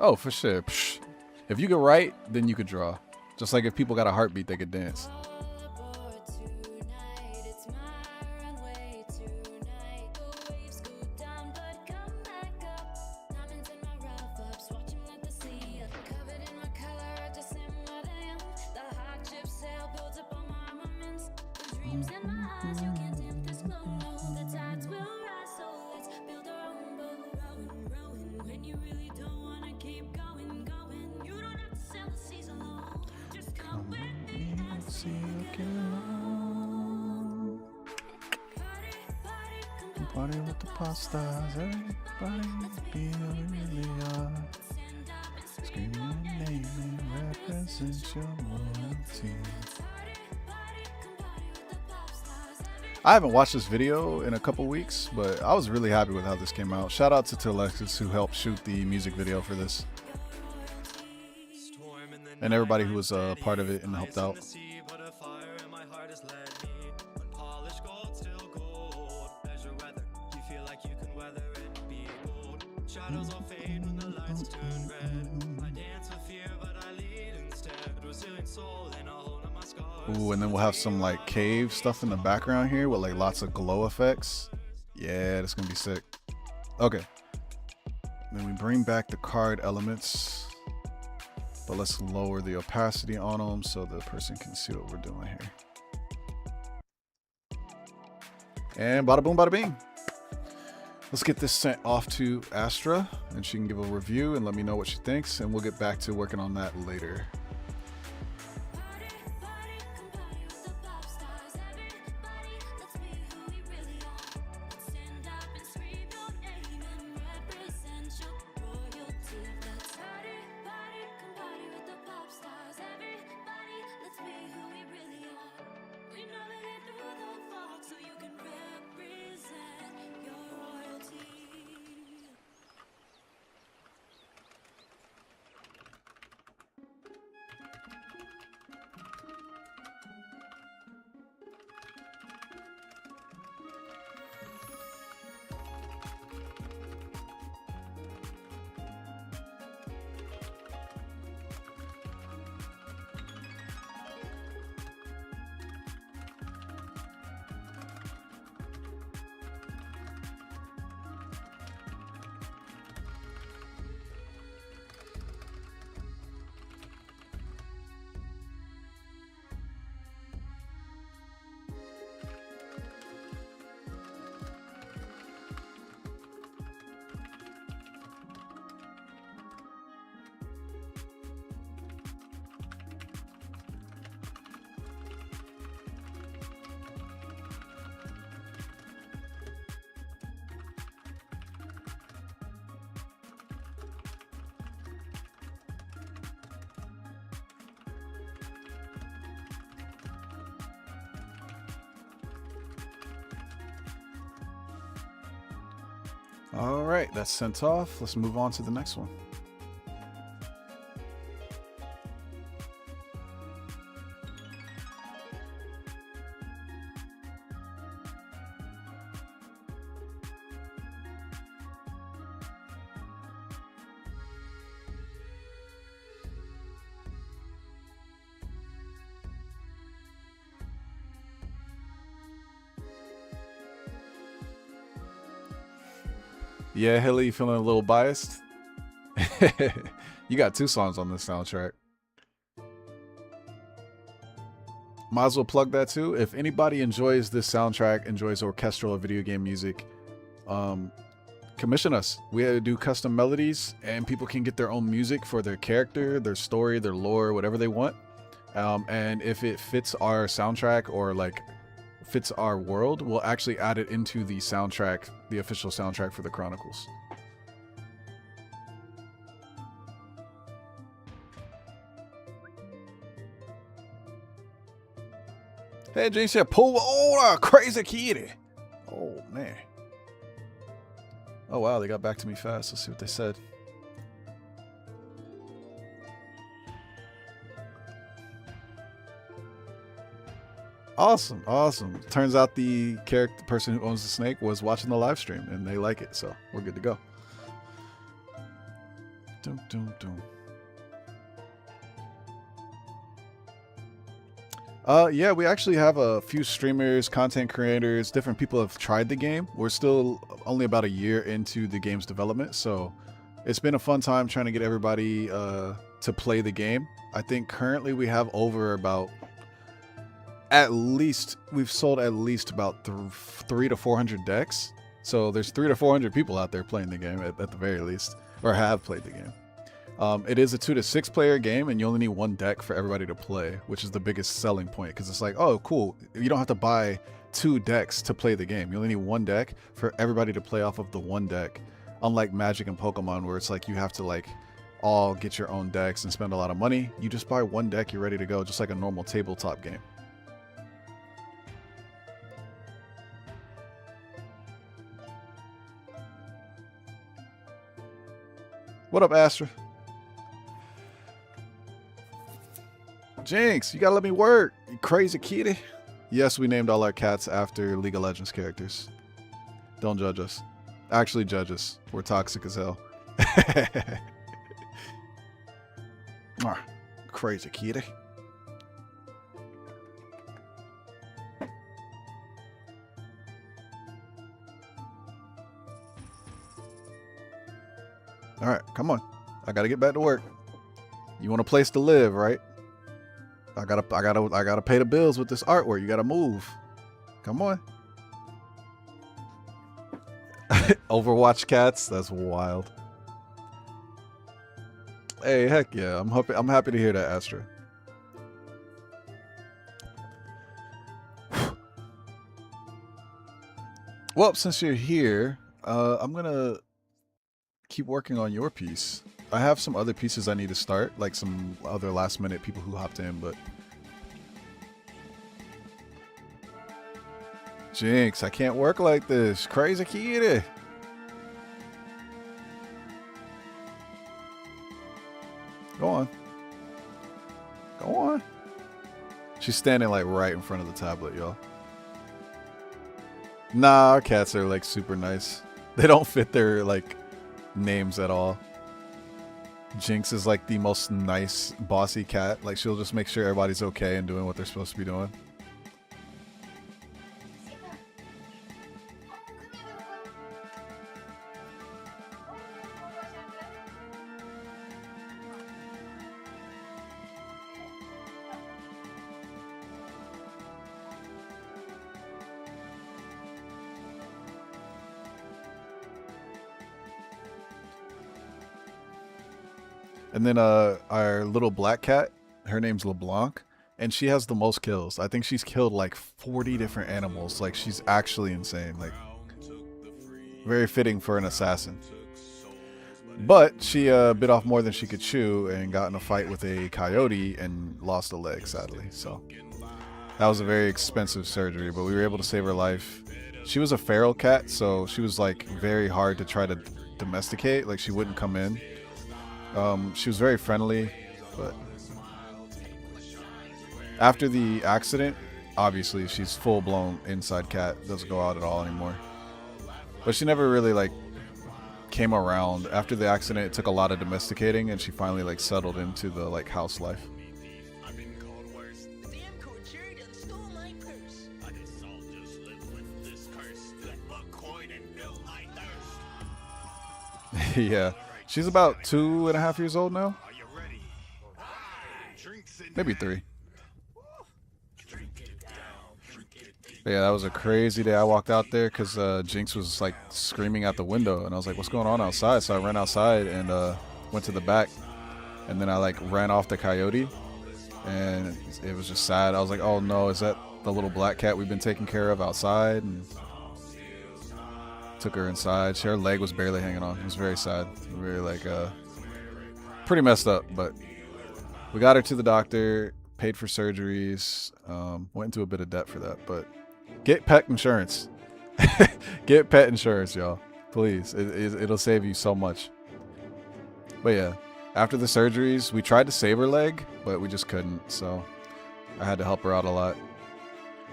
Oh, for sure. Psh. If you could write, then you could draw. Just like if people got a heartbeat, they could dance. Party with the pop stars, everybody be who you really are. Screaming your name in red Represent your loyalty. I haven't watched this video in a couple weeks, but I was really happy with how this came out. Shout out to Alexis who helped shoot the music video for this, and everybody who was a part of it and helped out. Ooh, and then we'll have some like cave stuff in the background here with like lots of glow effects. Yeah, that's gonna be sick. Okay. Then we bring back the card elements, but let's lower the opacity on them so the person can see what we're doing here. And bada boom, bada bing. Let's get this sent off to Astra and she can give a review and let me know what she thinks, and we'll get back to working on that later. All right, that's sent off. Let's move on to the next one. Yeah, Hilly, you feeling a little biased? You got 2 songs on this soundtrack. Might as well plug that too. If anybody enjoys this soundtrack, enjoys orchestral or video game music, commission us. We do custom melodies, and people can get their own music for their character, their story, their lore, whatever they want. And if it fits our soundtrack or like fits our world, we'll actually add it into the soundtrack, the official soundtrack for the Chronicles. Hey, James said, pull crazy kitty. Oh, man. Oh, wow, they got back to me fast. Let's see what they said. Awesome, awesome. Turns out the person who owns the snake was watching the live stream and they like it, so we're good to go. Dum, dum, dum. Yeah, we actually have a few streamers, content creators, different people have tried the game. We're still only about a year into the game's development, so it's been a fun time trying to get everybody to play the game. I think currently we have over about we've sold at least about 300 to 400 decks. So there's 300 to 400 people out there playing the game at the very least, or have played the game. It is a 2 to 6 player game, and you only need 1 deck for everybody to play, which is the biggest selling point, because it's like, oh, cool. You don't have to buy 2 decks to play the game. You only need 1 deck for everybody to play off of the 1 deck. Unlike Magic and Pokemon, where it's like you have to like all get your own decks and spend a lot of money. You just buy one deck, you're ready to go, just like a normal tabletop game. What up, Astra? Jinx, you gotta let me work, you crazy kitty. Yes, we named all our cats after League of Legends characters. Don't judge us. Actually judge us. We're toxic as hell. Crazy kitty. All right, come on. I gotta get back to work. You want a place to live, right? I gotta pay the bills with this artwork. You gotta move. Come on. Overwatch cats. That's wild. Hey, heck yeah! I'm happy to hear that, Astra. Well, since you're here, I'm gonna keep working on your piece. I have some other pieces I need to start, like some other last minute people who hopped in, but Jinx, I can't work like this. Crazy kitty. Go on. Go on. She's standing like right in front of the tablet, y'all. Nah, our cats are like super nice. They don't fit their like names at all. Jinx is like the most nice, bossy cat. Like she'll just make sure everybody's okay and doing what they're supposed to be doing. And then our little black cat, her name's LeBlanc, and she has the most kills. I think she's killed like 40 different animals. Like she's actually insane. Like very fitting for an assassin. But she bit off more than she could chew and got in a fight with a coyote and lost a leg, sadly. So that was a very expensive surgery, but we were able to save her life. She was a feral cat, so she was like very hard to try to domesticate. Like she wouldn't come in. She was very friendly, but after the accident, obviously she's full-blown inside cat, doesn't go out at all anymore. But she never really like came around. After the accident, it took a lot of domesticating, and she finally like settled into the like house life. Yeah. She's about 2.5 years old now. Maybe 3. But yeah, that was a crazy day. I walked out there because Jinx was like screaming out the window, and I was like, "What's going on outside?" So I ran outside and went to the back, and then I like ran off the coyote, and it was just sad. I was like, "Oh no, is that the little black cat we've been taking care of outside?" And took her inside. Her leg was barely hanging on. It was very sad. Very like pretty messed up, but we got her to the doctor, paid for surgeries, went into a bit of debt for that, but get pet insurance. Get pet insurance, y'all. Please. It'll save you so much. But yeah, after the surgeries, we tried to save her leg, but we just couldn't, so I had to help her out a lot.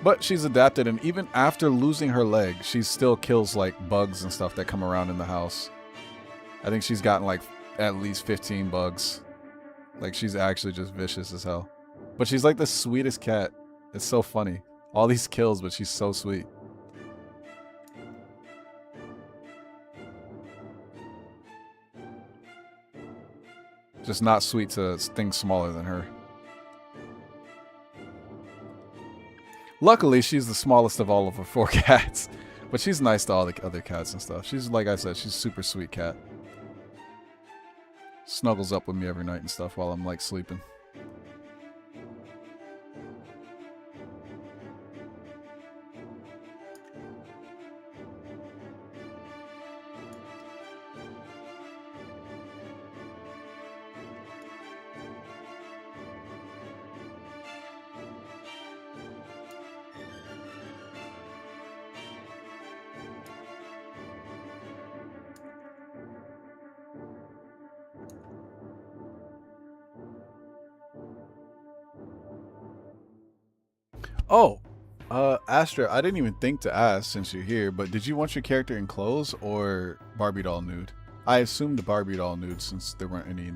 But she's adapted, and even after losing her leg, she still kills like bugs and stuff that come around in the house. I think she's gotten like at least 15 bugs. Like she's actually just vicious as hell. But she's like the sweetest cat. It's so funny. All these kills, but she's so sweet. Just not sweet to things smaller than her. Luckily, she's the smallest of all of her 4 cats. But she's nice to all the other cats and stuff. She's, like I said, she's a super sweet cat. Snuggles up with me every night and stuff while I'm, like, sleeping. Oh, Astra, I didn't even think to ask since you're here, but did you want your character in clothes or Barbie doll nude? I assumed the Barbie doll nude since there weren't any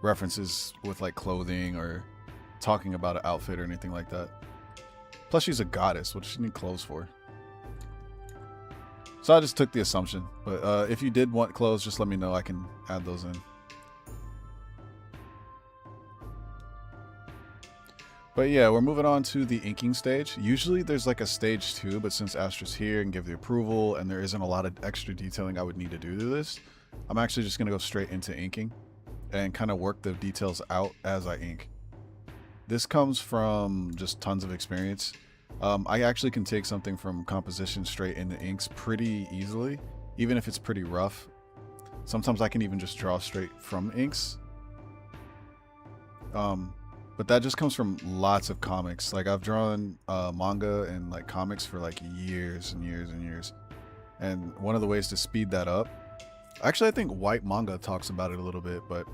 references with like clothing or talking about an outfit or anything like that. Plus, she's a goddess. What does she need clothes for? So I just took the assumption. But if you did want clothes, just let me know. I can add those in. But yeah, we're moving on to the inking stage. Usually there's like a stage 2, but since Astra's here and give the approval and there isn't a lot of extra detailing I would need to do to this, I'm actually just going to go straight into inking and kind of work the details out as I ink. This comes from just tons of experience. I actually can take something from composition straight into inks pretty easily, even if it's pretty rough. Sometimes I can even just draw straight from inks. But that just comes from lots of comics. Like I've drawn manga and like comics for like years and years and years. And one of the ways to speed that up, actually I think White Manga talks about it a little bit, but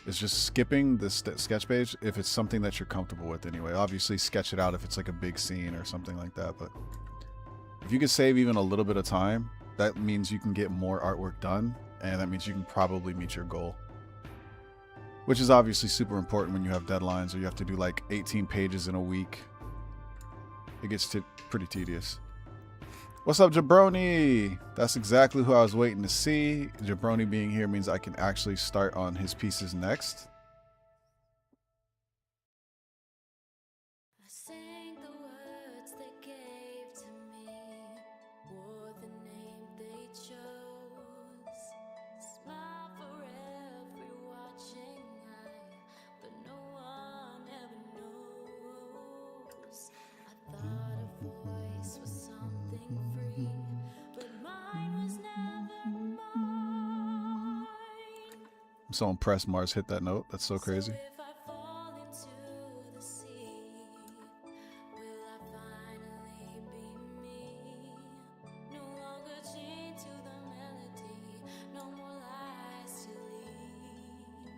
it's just skipping the sketch page if it's something that you're comfortable with anyway. Obviously sketch it out if it's like a big scene or something like that, but if you could save even a little bit of time, that means you can get more artwork done, and that means you can probably meet your goal. Which is obviously super important when you have deadlines or you have to do like 18 pages in a week. It gets pretty tedious. What's up, Jebrone? That's exactly who I was waiting to see. Jebrone being here means I can actually start on his pieces next. I sang the words they gave to me, wore the name they chose, smile for every watching eye, but no one ever knows. I thought a voice was something free, but mine was never mine. I'm so impressed Mars hit that note. That's so crazy. So if I fall into the sea, will I finally be me? No longer chained to the melody, no more lies to leave.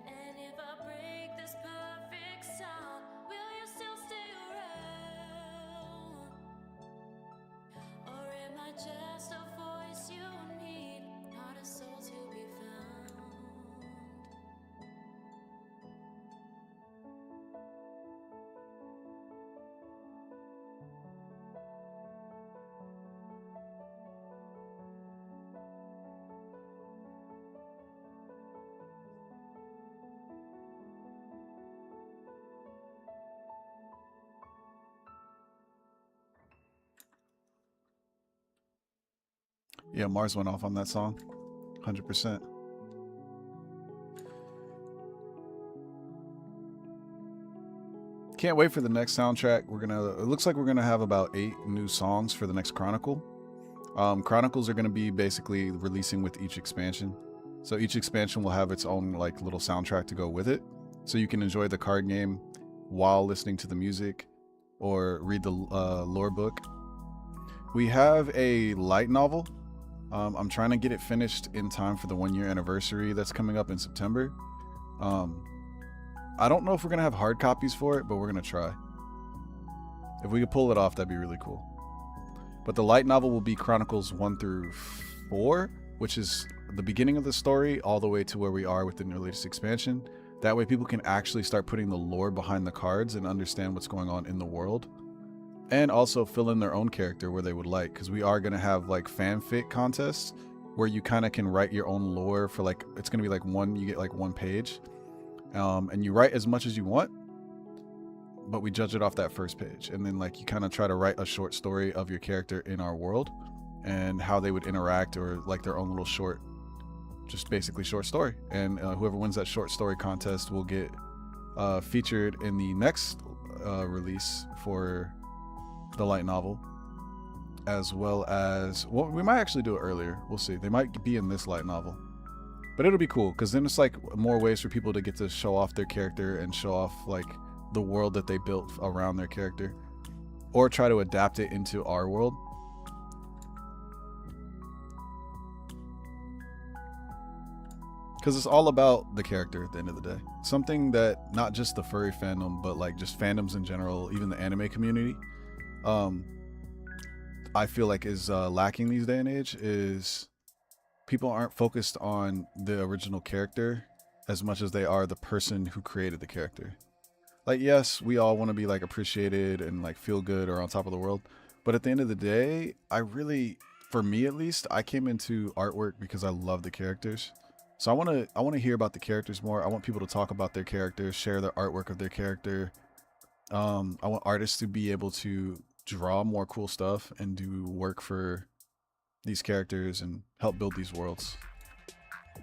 And if I break this perfect sound, will you still stay around? Or am I just a voice you need, not a soul to be found? Yeah, Mars went off on that song. 100%. Can't wait for the next soundtrack. It looks like we're gonna have about 8 new songs for the next Chronicle. Chronicles are gonna be basically releasing with each expansion. So each expansion will have its own like little soundtrack to go with it. So you can enjoy the card game while listening to the music or read the lore book. We have a light novel. I'm trying to get it finished in time for the 1-year anniversary that's coming up in September. I don't know if we're going to have hard copies for it, but we're going to try. If we could pull it off, that'd be really cool. But the light novel will be Chronicles 1 through 4, which is the beginning of the story all the way to where we are within the latest expansion. That way people can actually start putting the lore behind the cards and understand what's going on in the world. And also fill in their own character where they would like, because we are going to have like fanfic contests where you kind of can write your own lore for like, it's going to be like you get like 1 page, and you write as much as you want, but we judge it off that first page. And then like you kind of try to write a short story of your character in our world and how they would interact, or like their own little short, just basically short story. And whoever wins that short story contest will get featured in the next release for the light novel, as well as, well, we might actually do it earlier. We'll see. They might be in this light novel, but it'll be cool because then it's like more ways for people to get to show off their character and show off like the world that they built around their character, or try to adapt it into our world. because it's all about the character at the end of the day. Something that not just the furry fandom, but like just fandoms in general, even the anime community, I feel like is lacking these day and age is people aren't focused on the original character as much as they are the person who created the character. Like, yes, we all want to be like appreciated and like feel good or on top of the world, but at the end of the day, for me at least, I came into artwork because I love the characters. So I want to hear about the characters more. I want people to talk about their characters, share their artwork of their character. I want artists to be able to draw more cool stuff and do work for these characters and help build these worlds.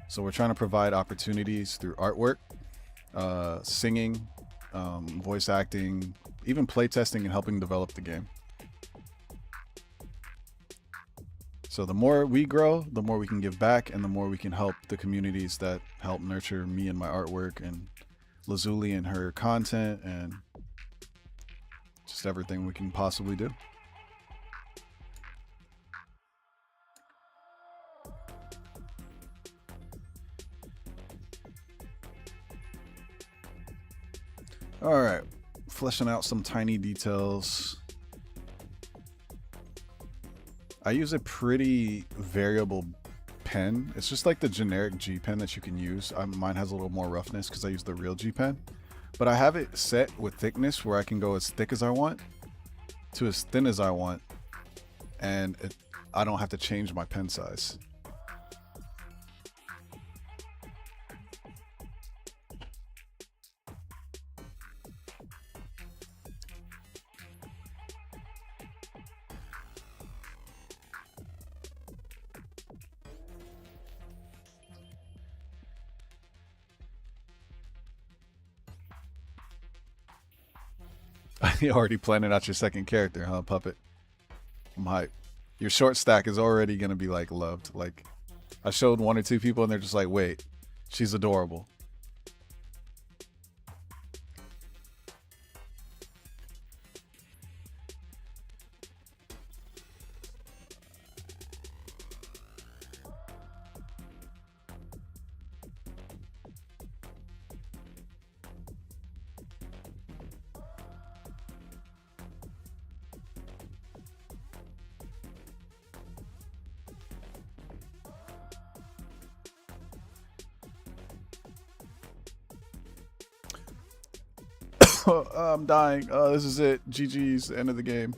So we're trying to provide opportunities through artwork, singing, voice acting, even playtesting and helping develop the game. So the more we grow, the more we can give back, and the more we can help the communities that help nurture me and my artwork, and Lazuli and her content, and just everything we can possibly do. All right, fleshing out some tiny details. I use a pretty variable pen. It's just like the generic G pen that you can use. Mine has a little more roughness because I use the real G pen, but I have it set with thickness where I can go as thick as I want to as thin as I want, and I don't have to change my pen size. You already planning out your second character, huh, Puppet? I'm hyped. Your short stack is already gonna be like loved. Like, I showed 1 or 2 people and they're just like, wait, she's adorable. I'm dying. This is it. GG's, end of the game.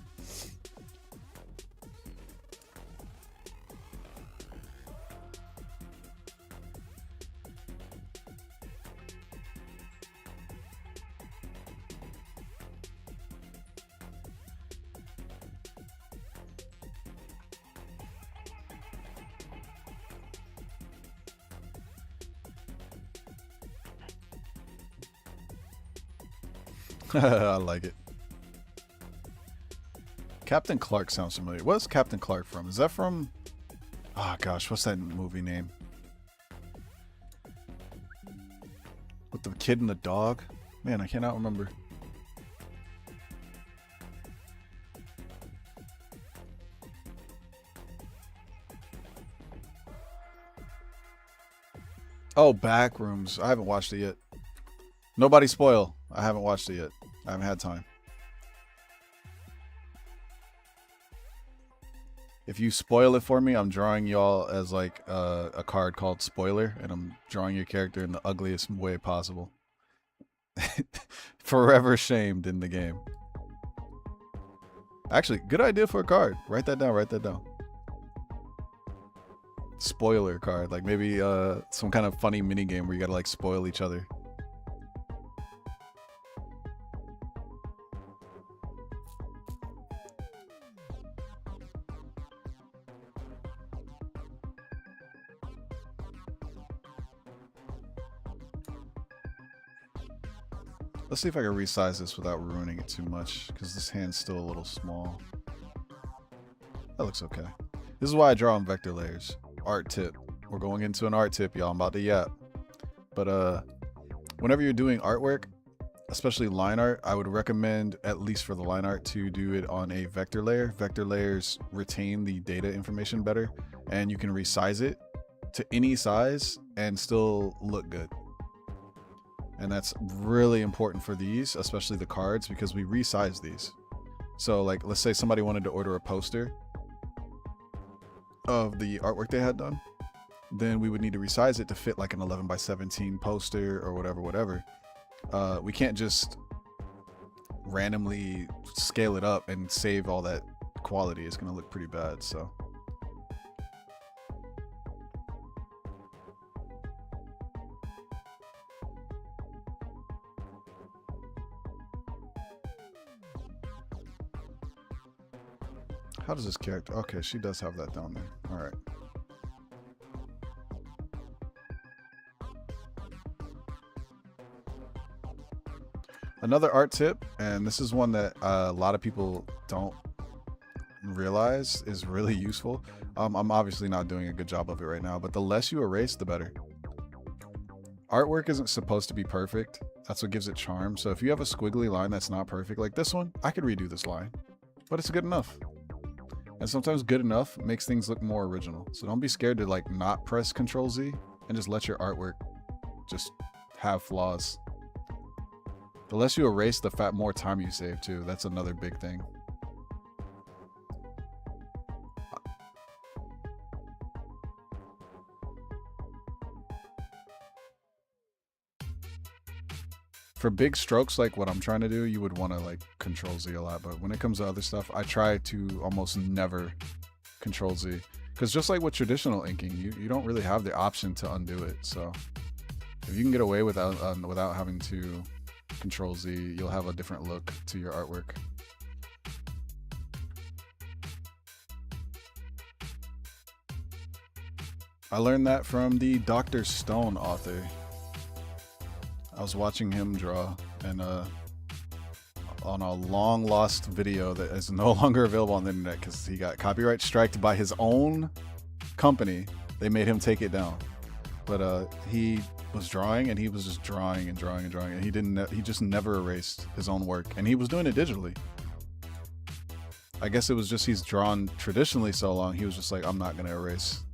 I like it. Captain Clark sounds familiar. What's Captain Clark from? Is that from... Oh gosh, what's that movie name? With the kid and the dog? Man, I cannot remember. Oh, Backrooms. I haven't watched it yet. Nobody spoil. I haven't watched it yet. I haven't had time. If you spoil it for me, I'm drawing y'all as like a card called Spoiler, and I'm drawing your character in the ugliest way possible. Forever shamed in the game. Actually, good idea for a card. Write that down, write that down. Spoiler card. Like maybe some kind of funny mini game where you gotta like spoil each other. Let's see if I can resize this without ruining it too much, because this hand's still a little small. That looks okay. This is why I draw in vector layers. Art tip. We're going into an art tip, y'all. I'm about to yap. But whenever you're doing artwork, especially line art, I would recommend, at least for the line art, to do it on a vector layer. Vector layers retain the data information better, and you can resize it to any size and still look good. And that's really important for these, especially the cards, because we resize these. So like, let's say somebody wanted to order a poster of the artwork they had done, then we would need to resize it to fit like an 11x17 poster or whatever. We can't just randomly scale it up and save all that quality. It's gonna look pretty bad. So how does this character? Okay, she does have that down there. All right. Another art tip, and this is one that a lot of people don't realize is really useful. I'm obviously not doing a good job of it right now, but the less you erase, the better. Artwork isn't supposed to be perfect. That's what gives it charm. So if you have a squiggly line that's not perfect, like this one, I could redo this line, but it's good enough. And sometimes good enough makes things look more original. So don't be scared to like not press Ctrl Z and just let your artwork just have flaws. The less you erase, the more time you save too. That's another big thing. For big strokes like what I'm trying to do, you would want to like Ctrl Z a lot. But when it comes to other stuff, I try to almost never Ctrl Z. Because just like with traditional inking, you don't really have the option to undo it. So if you can get away without having to Ctrl Z, you'll have a different look to your artwork. I learned that from the Dr. Stone author. I was watching him draw, and on a long lost video that is no longer available on the internet because he got copyright striked by his own company. They made him take it down. But he was drawing, and he was just drawing and drawing and drawing, and he just never erased his own work, and he was doing it digitally. I guess it was just he's drawn traditionally so long, he was just like, I'm not gonna erase.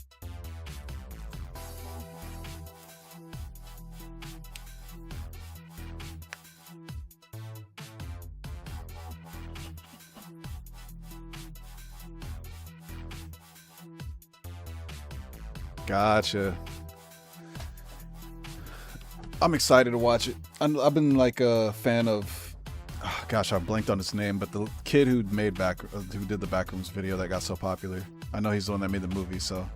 Gotcha. I'm excited to watch it. I've been like a fan of, oh gosh, I blanked on his name, but the kid who did the Backrooms video that got so popular. I know he's the one that made the movie, so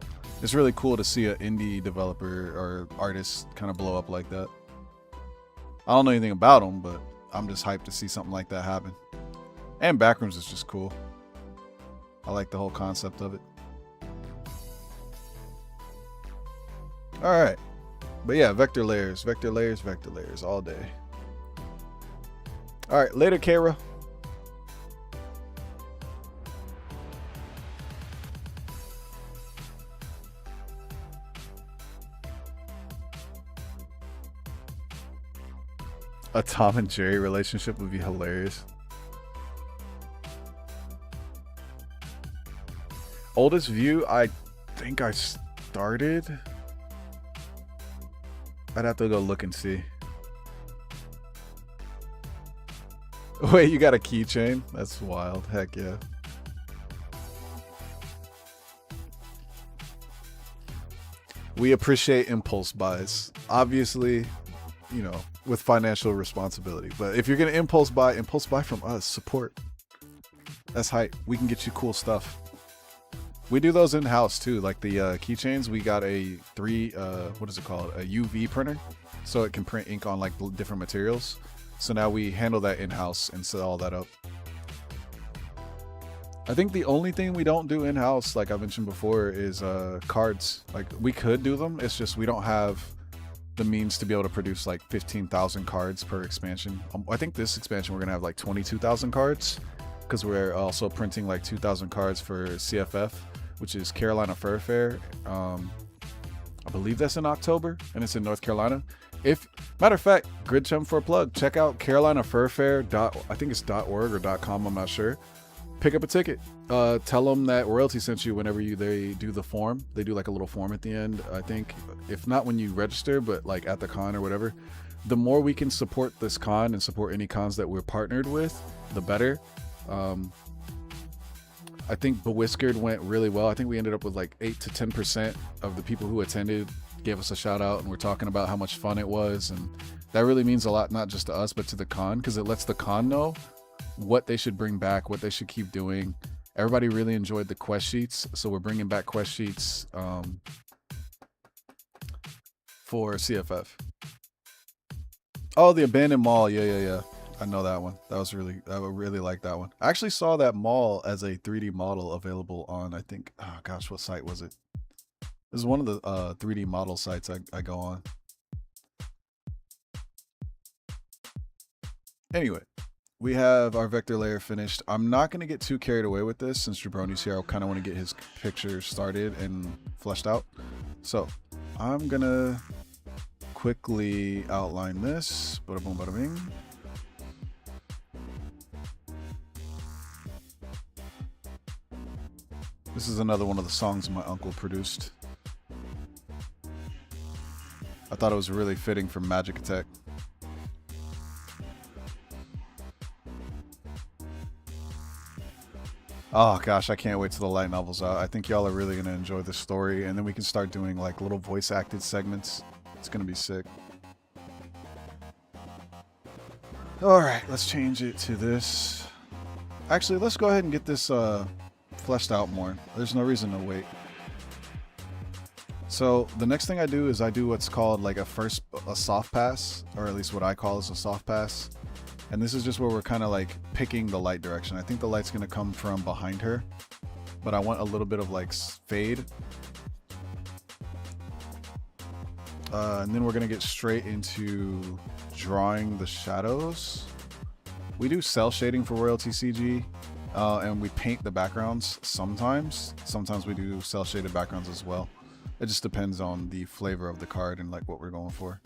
it's really cool to see an indie developer or artist kind of blow up like that. I don't know anything about him, but I'm just hyped to see something like that happen. And Backrooms is just cool. I like the whole concept of it. All right. But yeah, vector layers all day. All right, later, Kara. A Tom and Jerry relationship would be hilarious. Oldest view, I think I started. I'd have to go look and see. Wait, you got a keychain? That's wild. Heck yeah. We appreciate impulse buys. Obviously, you know, with financial responsibility. But if you're going to impulse buy from us. Support. That's hype. We can get you cool stuff. We do those in-house too, like the keychains. We got a what is it called? A UV printer, so it can print ink on like different materials. So now we handle that in-house and set all that up. I think the only thing we don't do in-house, like I mentioned before, is cards. Like we could do them, it's just we don't have the means to be able to produce like 15,000 cards per expansion. I think this expansion we're gonna have like 22,000 cards, because we're also printing like 2,000 cards for CFF, which is Carolina Fur Fair. I believe that's in October, and it's in North Carolina. If matter of fact, GridChum for a plug, check out Carolina Fur Fair. I think it's .org or .com. I'm not sure. pick up a ticket. Tell them that royalty sent you whenever they do the form. They do like a little form at the end, I think. If not when you register, but like at the con or whatever. The more we can support this con and support any cons that we're partnered with, the better. I think Bewhiskered went really well. I think we ended up with like 8 to 10% of the people who attended gave us a shout out, and we're talking about how much fun it was. And that really means a lot, not just to us, but to the con, because it lets the con know what they should bring back, what they should keep doing. Everybody really enjoyed the quest sheets, so we're bringing back quest sheets for CFF. Oh, the abandoned mall. Yeah. I know that one. I really like that one. I actually saw that mall as a 3D model available on, I think, oh gosh, what site was it? This is one of the 3D model sites I go on. Anyway, we have our vector layer finished. I'm not going to get too carried away with this since Jebrone's here. I kind of want to get his picture started and fleshed out. So I'm going to quickly outline this. Bada boom, bada bing. This is another one of the songs my uncle produced. I thought it was really fitting for Magic Attack. Oh gosh, I can't wait till the light novel's out. I think y'all are really gonna enjoy the story, and then we can start doing like little voice acted segments. It's gonna be sick. Alright, let's change it to this. Actually, let's go ahead and get this fleshed out more. There's no reason to wait. So the next thing I do is I do what's called like a soft pass, or at least what I call as a soft pass. And this is just where we're kind of like picking the light direction. I think the light's going to come from behind her, but I want a little bit of like fade. And then we're going to get straight into drawing the shadows. We do cell shading for Royalty CG. And we paint the backgrounds sometimes. Sometimes we do cell shaded backgrounds as well. It just depends on the flavor of the card and like what we're going for.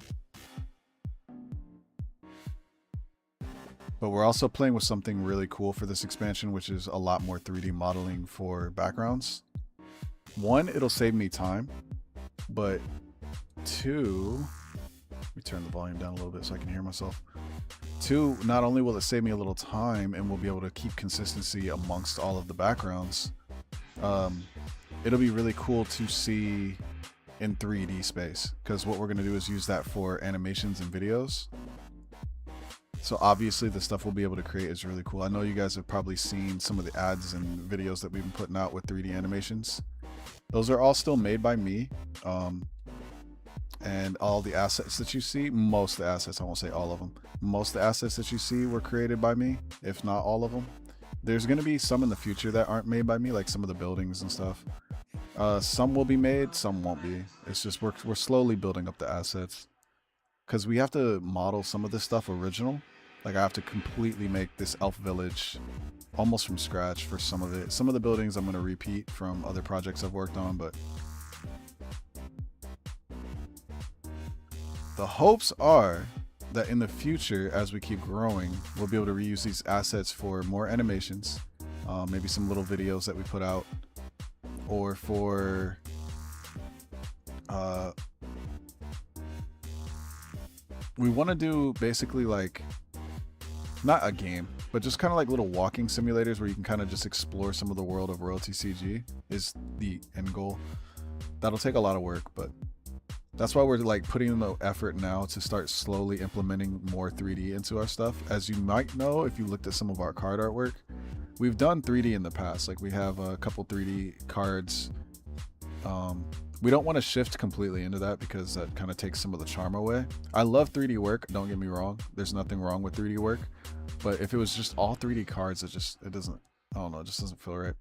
But we're also playing with something really cool for this expansion, which is a lot more 3D modeling for backgrounds. One, it'll save me time, but two, let me turn the volume down a little bit so I can hear myself. Two, not only will it save me a little time and we'll be able to keep consistency amongst all of the backgrounds, it'll be really cool to see in 3D space, because what we're going to do is use that for animations and videos. So obviously the stuff we'll be able to create is really cool. I know you guys have probably seen some of the ads and videos that we've been putting out with 3D animations. Those are all still made by me. And all the assets that you see, most of the assets, I won't say all of them, most of the assets that you see were created by me, if not all of them. There's going to be some in the future that aren't made by me, like some of the buildings and stuff. Some will be made, some won't be. It's just we're slowly building up the assets, because we have to model some of this stuff original. Like I have to completely make this elf village almost from scratch for some of it. Some of the buildings I'm going to repeat from other projects I've worked on, but the hopes are that in the future, as we keep growing, we'll be able to reuse these assets for more animations, maybe some little videos that we put out, or for we want to do basically like not a game, but just kind of like little walking simulators where you can kind of just explore some of the world of Royalty CG is the end goal. That'll take a lot of work, but that's why we're like putting in the effort now to start slowly implementing more 3D into our stuff. As you might know, if you looked at some of our card artwork, we've done 3D in the past. Like we have a couple 3D cards. We don't want to shift completely into that because that kind of takes some of the charm away. I love 3D work, don't get me wrong. There's nothing wrong with 3D work. But if it was just all 3D cards, it doesn't, I don't know, it just doesn't feel right.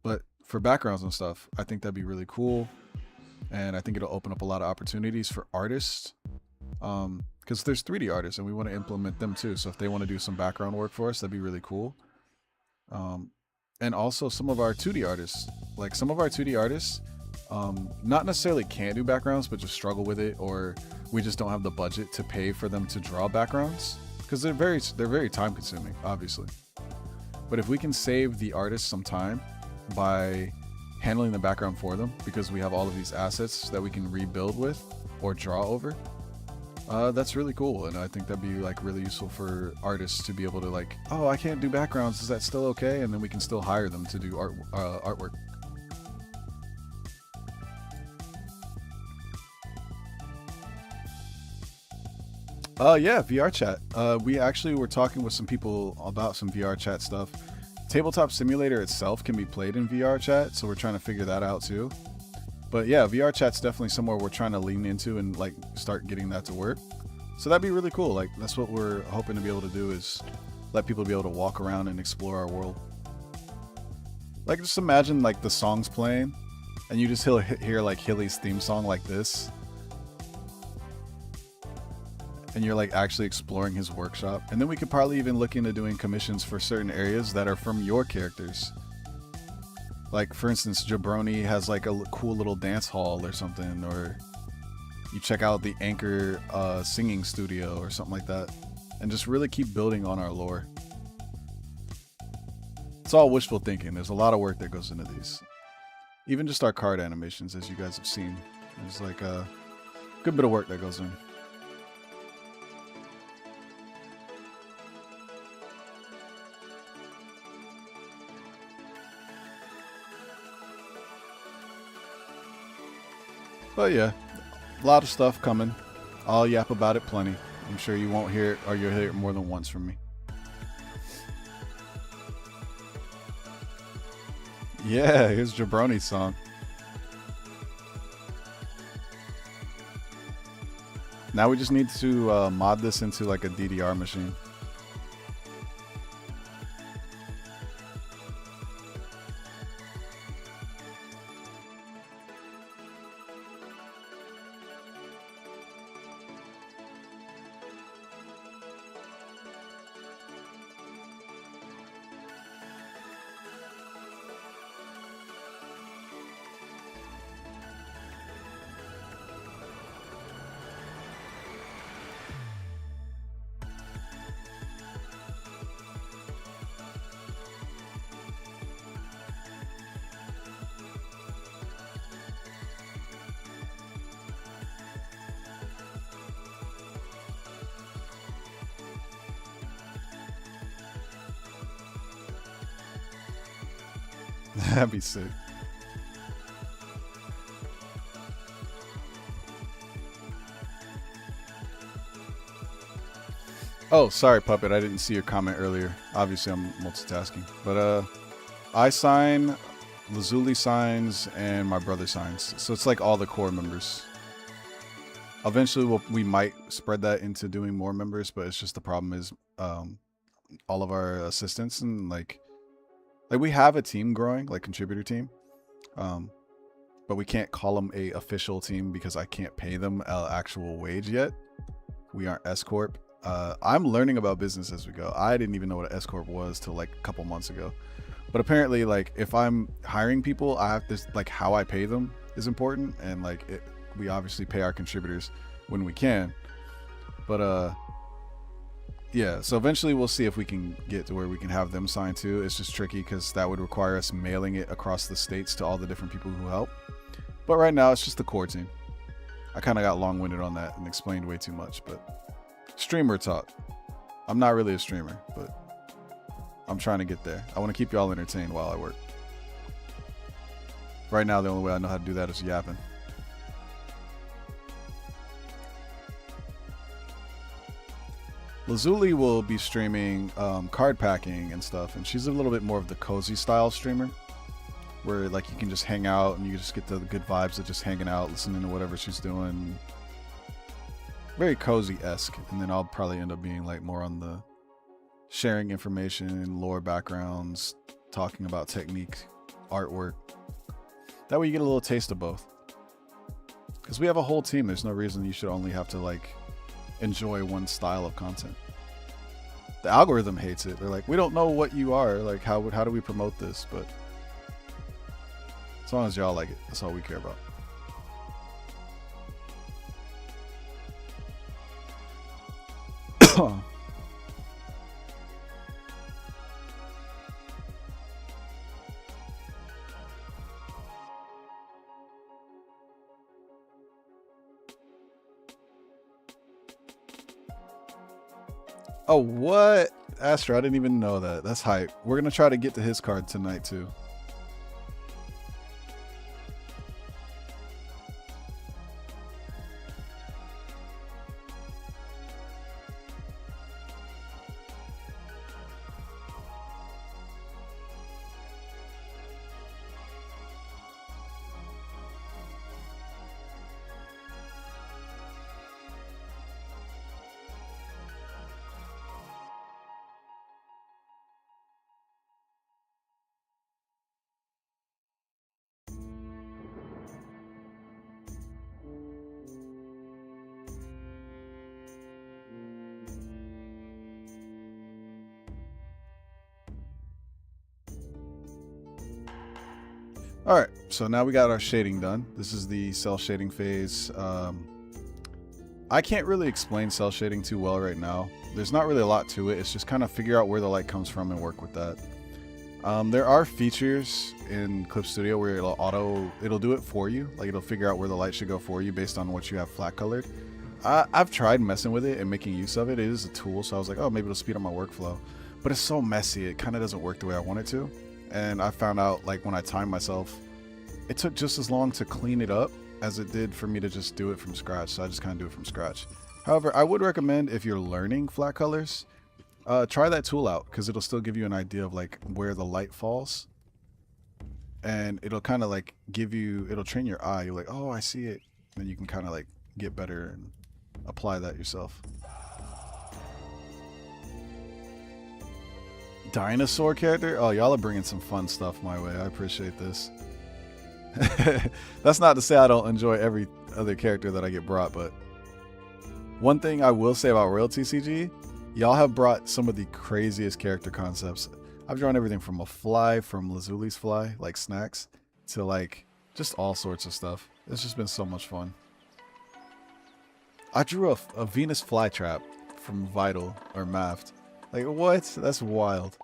But for backgrounds and stuff, I think that'd be really cool. And I think it'll open up a lot of opportunities for artists. Because there's 3D artists and we want to implement them too. So if they want to do some background work for us, that'd be really cool. And also some of our 2D artists, like some of our 2D artists, not necessarily can't do backgrounds, but just struggle with it, or we just don't have the budget to pay for them to draw backgrounds because they're very time consuming, obviously. But if we can save the artists some time by handling the background for them, because we have all of these assets that we can rebuild with or draw over, that's really cool. And I think that'd be like really useful for artists to be able to like, oh, I can't do backgrounds, is that still okay? And then we can still hire them to do artwork. Yeah, VR chat. We actually were talking with some people about some VR chat stuff. Tabletop Simulator itself can be played in VR chat, so we're trying to figure that out too. But yeah, VR chat's definitely somewhere we're trying to lean into and like start getting that to work. So that'd be really cool. Like that's what we're hoping to be able to do, is let people be able to walk around and explore our world. Like just imagine like the songs playing and you just hear like Hilly's theme song like this. And you're like actually exploring his workshop. And then we could probably even look into doing commissions for certain areas that are from your characters. Like for instance, Jebrone has like a cool little dance hall or something, or you check out the Anchor singing studio or something like that, and just really keep building on our lore. It's all wishful thinking. There's a lot of work that goes into these. Even just our card animations, as you guys have seen. There's like a good bit of work that goes in. But yeah, a lot of stuff coming. I'll yap about it plenty. I'm sure you won't hear it, or you'll hear it more than once from me. Yeah, here's Jebrone's song. Now we just need to mod this into like a DDR machine. That'd be sick. Oh, sorry, Puppet. I didn't see your comment earlier. Obviously, I'm multitasking. But I sign, Lazuli signs, and my brother signs. So it's like all the core members. Eventually, we might spread that into doing more members, but it's just the problem is all of our assistants and like we have a team growing, like contributor team, but we can't call them a official team because I can't pay them an actual wage yet. We aren't S Corp. I'm learning about business as we go. I didn't even know what an S Corp was till like a couple months ago. But apparently, like if I'm hiring people, I have to like how I pay them is important, and like we obviously pay our contributors when we can. But yeah, so eventually we'll see if we can get to where we can have them signed too. It's just tricky because that would require us mailing it across the states to all the different people who help. But right now it's just the core team. I kind of got long-winded on that and explained way too much, but streamer talk. I'm not really a streamer, but I'm trying to get there. I want to keep y'all entertained while I work. Right now the only way I know how to do that is yapping. Lazuli will be streaming card packing and stuff, and she's a little bit more of the cozy style streamer, where like you can just hang out and you just get the good vibes of just hanging out, listening to whatever she's doing. Very cozy-esque, and then I'll probably end up being like more on the sharing information, lore backgrounds, talking about technique, artwork. That way you get a little taste of both. Because we have a whole team, there's no reason you should only have to like enjoy one style of content. The algorithm hates it. They're like, we don't know what you are. Like, how do we promote this? But as long as y'all like it, that's all we care about. Oh, what? Astro, I didn't even know that. That's hype. We're going to try to get to his card tonight, too. All right, so now we got our shading done. This is the cell shading phase. I can't really explain cell shading too well right now. There's not really a lot to it. It's just kind of figure out where the light comes from and work with that. There are features in Clip Studio where it'll do it for you. Like it'll figure out where the light should go for you based on what you have flat colored. I've tried messing with it and making use of it. It is a tool, so I was like, oh, maybe it'll speed up my workflow. But it's so messy, it kind of doesn't work the way I want it to. And I found out, like, when I timed myself, it took just as long to clean it up as it did for me to just do it from scratch. So I just kind of do it from scratch. However, I would recommend, if you're learning flat colors, try that tool out, because it'll still give you an idea of like where the light falls, and it'll kind of like it'll train your eye. You're like, oh, I see it. Then you can kind of like get better and apply that yourself. Dinosaur character? Oh, y'all are bringing some fun stuff my way. I appreciate this. That's not to say I don't enjoy every other character that I get brought, but one thing I will say about Royalty CG, y'all have brought some of the craziest character concepts. I've drawn everything from a fly, from Lazuli's fly, like Snacks, to like just all sorts of stuff. It's just been so much fun. I drew a Venus flytrap from Vital or Maft. Like, what? That's wild.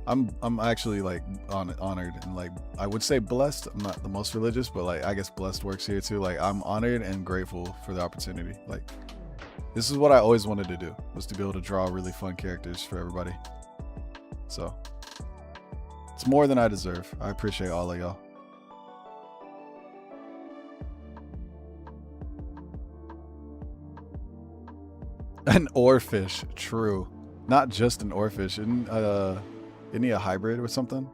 I'm actually like honored and like I would say blessed. I'm not the most religious, but like I guess blessed works here too. Like I'm honored and grateful for the opportunity. Like this is what I always wanted to do, was to be able to draw really fun characters for everybody. So it's more than I deserve. I appreciate all of y'all. An oarfish, true. Not just an oarfish. Isn't he a hybrid or something?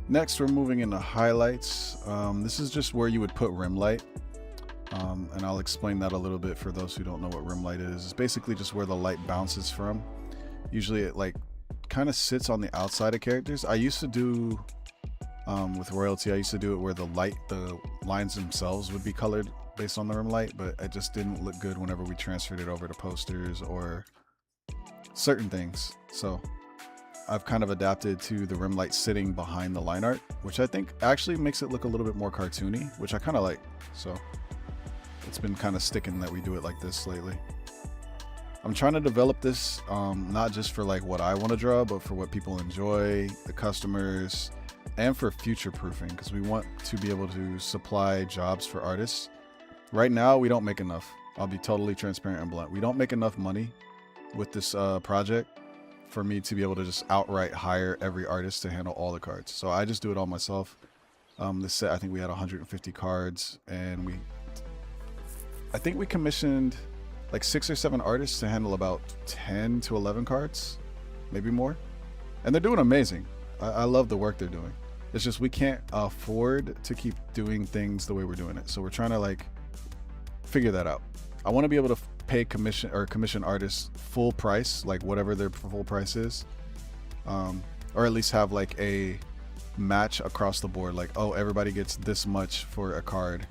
Next, we're moving into highlights. This is just where you would put rim light. And I'll explain that a little bit for those who don't know what rim light is. It's basically just where the light bounces from. Usually it like kind of sits on the outside of characters. I used to do, with Royalty, I used to do it where the lines themselves would be colored based on the rim light, but it just didn't look good whenever we transferred it over to posters or certain things. So I've kind of adapted to the rim light sitting behind the line art, which I think actually makes it look a little bit more cartoony, which I kind of like. So it's been kind of sticking that we do it like this lately. I'm trying to develop this not just for like what I want to draw, but for what people enjoy, the customers, and for future proofing, because we want to be able to supply jobs for artists. Right now, we don't make enough. I'll be totally transparent and blunt. We don't make enough money with this project for me to be able to just outright hire every artist to handle all the cards. So I just do it all myself. This set, I think we had 150 cards, and I think we commissioned like 6 or 7 artists to handle about 10 to 11 cards, maybe more. And they're doing amazing. I love the work they're doing. It's just we can't afford to keep doing things the way we're doing it. So we're trying to like figure that out. I want to be able to pay commission artists full price, like whatever their full price is, or at least have like a match across the board, like, oh, everybody gets this much for a card,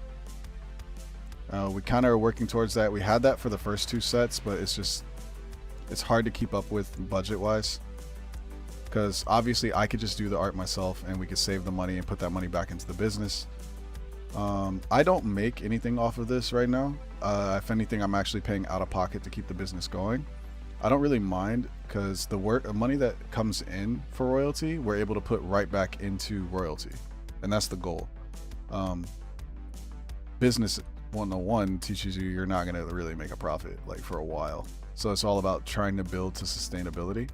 We kind of are working towards that. We had that for the first 2 sets, but it's hard to keep up with budget wise, because obviously I could just do the art myself and we could save the money and put that money back into the business. I don't make anything off of this right now. If anything, I'm actually paying out of pocket to keep the business going. I don't really mind, because the money that comes in for royalty, we're able to put right back into royalty, and that's the goal. Business 101 teaches you you're not going to really make a profit like for a while, so it's all about trying to build to sustainability.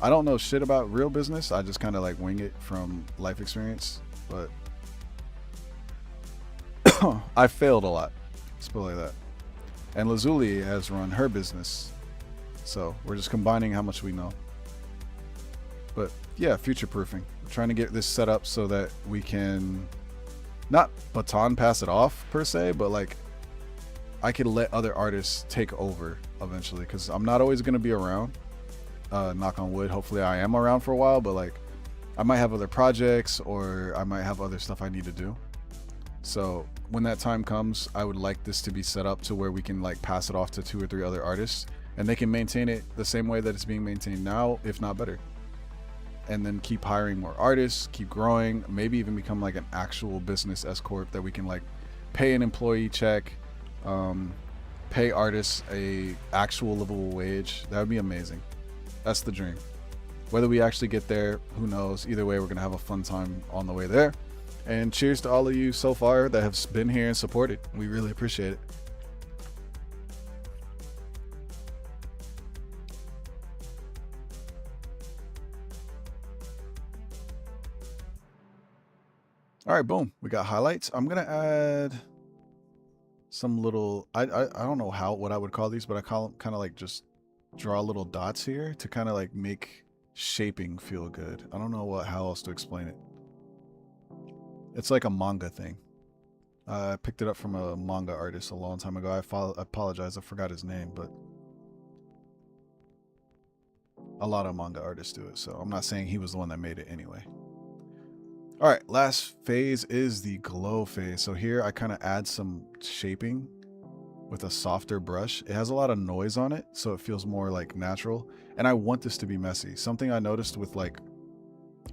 I don't know shit about real business. I just kind of like wing it from life experience, but I failed a lot. Let's put it like that. And Lazuli has run her business, so we're just combining how much we know. But yeah, future proofing. We're trying to get this set up so that we can not baton pass it off per se, but like I could let other artists take over eventually, because I'm not always going to be around. Knock on wood. Hopefully I am around for a while, but like I might have other projects, or I might have other stuff I need to do. So when that time comes, I would like this to be set up to where we can like pass it off to 2 or 3 other artists, and they can maintain it the same way that it's being maintained now, if not better. And then keep hiring more artists, keep growing, maybe even become like an actual business S corp that we can like pay an employee check, pay artists a actual livable wage. That would be amazing. That's the dream. Whether we actually get there, who knows? Either way, we're gonna have a fun time on the way there. And cheers to all of you so far that have been here and supported. We really appreciate it. All right, boom. We got highlights. I'm gonna add some little. I don't know what I would call these, but I call them kind of like just draw little dots here to kind of like make shaping feel good. I don't know how else to explain it. It's like a manga thing. I picked it up from a manga artist a long time ago. I apologize, I forgot his name, but a lot of manga artists do it, so I'm not saying he was the one that made it anyway. All right, last phase is the glow phase. So here I kind of add some shaping with a softer brush. It has a lot of noise on it, so it feels more like natural. And I want this to be messy. Something I noticed with like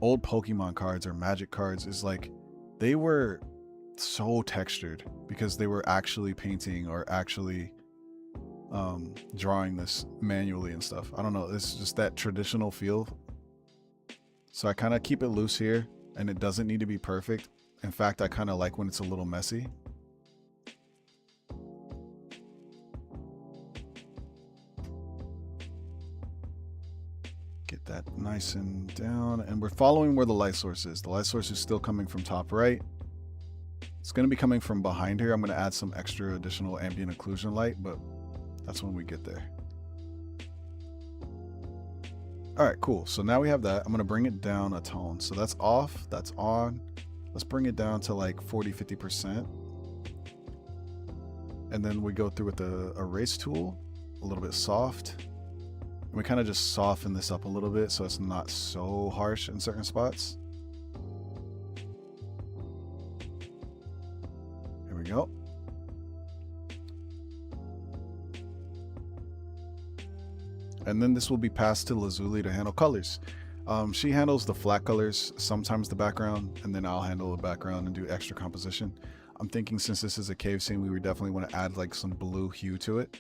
old Pokemon cards or Magic cards is like they were so textured because they were actually painting or actually drawing this manually and stuff. I don't know, it's just that traditional feel. So I kind of keep it loose here, and it doesn't need to be perfect. In fact, I kind of like when it's a little messy. Get that nice and down, and we're following where the light source is. The light source is still coming from top right. It's going to be coming from behind here. I'm going to add some extra additional ambient occlusion light, but that's when we get there. All right, cool. So now we have that. I'm going to bring it down a tone. So that's off, that's on. Let's bring it down to like 40-50%. And then we go through with the erase tool, a little bit soft. And we kind of just soften this up a little bit so it's not so harsh in certain spots. Here we go. And then this will be passed to Lazuli to handle colors. She handles the flat colors, sometimes the background, and then I'll handle the background and do extra composition. I'm thinking since this is a cave scene, we would definitely want to add like some blue hue to it.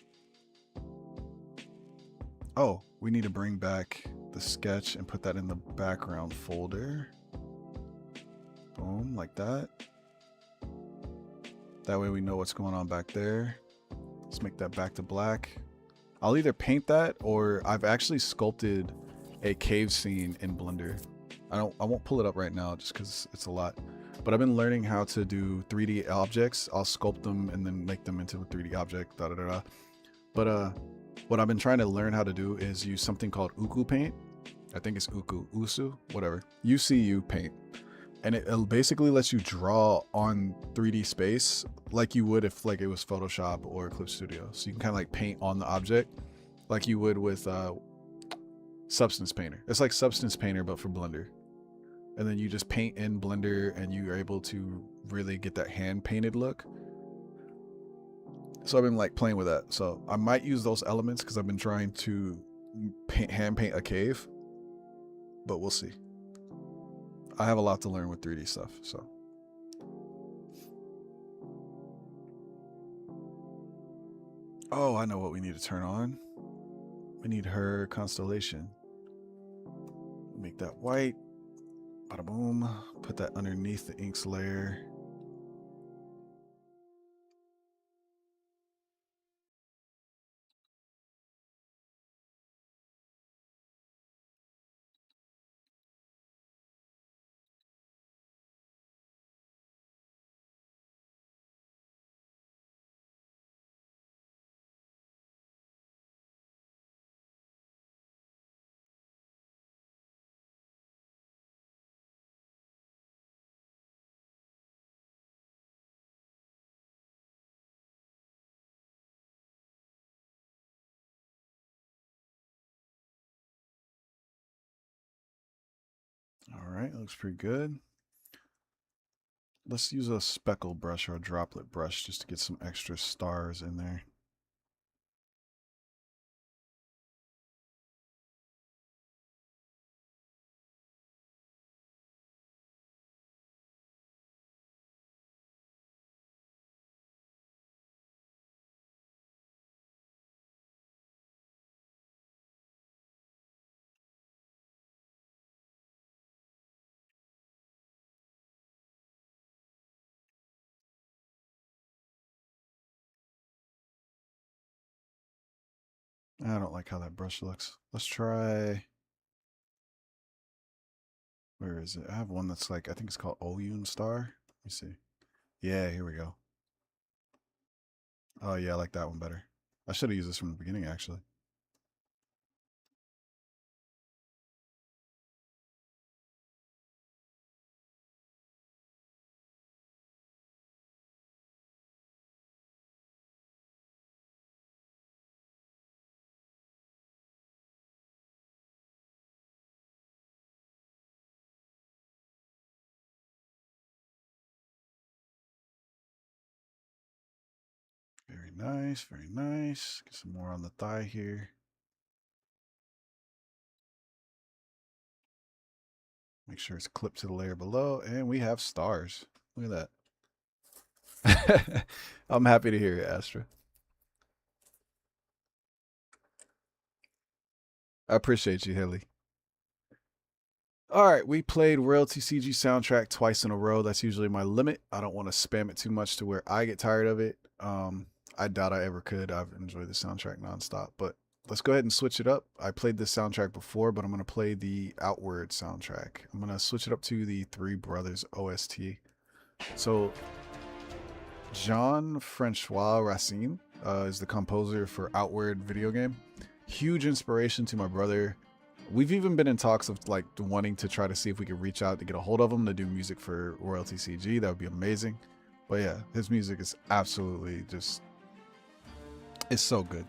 Oh, we need to bring back the sketch and put that in the background folder. Boom, like that. That way we know what's going on back there. Let's make that back to black. I'll either paint that, or I've actually sculpted a cave scene in Blender. I won't pull it up right now just because it's a lot. But I've been learning how to do 3D objects. I'll sculpt them and then make them into a 3D object. But what I've been trying to learn how to do is use something called Uku Paint. I think it's Usu, whatever. UCU Paint. And it basically lets you draw on 3D space like you would if like it was Photoshop or Clip Studio. So you can kind of like paint on the object like you would with Substance Painter. It's like Substance Painter but for Blender. And then you just paint in Blender and you're able to really get that hand painted look. So I've been like playing with that. So I might use those elements because I've been trying to hand paint a cave, but we'll see. I have a lot to learn with 3D stuff, so. Oh, I know what we need to turn on. We need her constellation. Make that white. Bada boom. Put that underneath the inks layer. All right, looks pretty good. Let's use a speckle brush or a droplet brush just to get some extra stars in there. I don't like how that brush looks. Let's try. Where is it? I have one that's like, I think it's called Oyun Star. Let me see. Yeah, here we go. Oh, yeah, I like that one better. I should have used this from the beginning, actually. Very nice, very nice. Get some more on the thigh here. Make sure it's clipped to the layer below, and we have stars. Look at that. I'm happy to hear it, Astra. I appreciate you, Hilly. All right, we played Royalty CG soundtrack twice in a row. That's usually my limit. I don't want to spam it too much to where I get tired of it. I doubt I ever could. I've enjoyed the soundtrack nonstop, but let's go ahead and switch it up. I played this soundtrack before, but I'm going to play the Outward soundtrack. I'm going to switch it up to the Three Brothers OST. So, Jean-Francois Racine is the composer for Outward video game. Huge inspiration to my brother. We've even been in talks of like wanting to try to see if we could reach out to get a hold of him to do music for Royalty CG. That would be amazing. But yeah, his music is absolutely just, it's so good.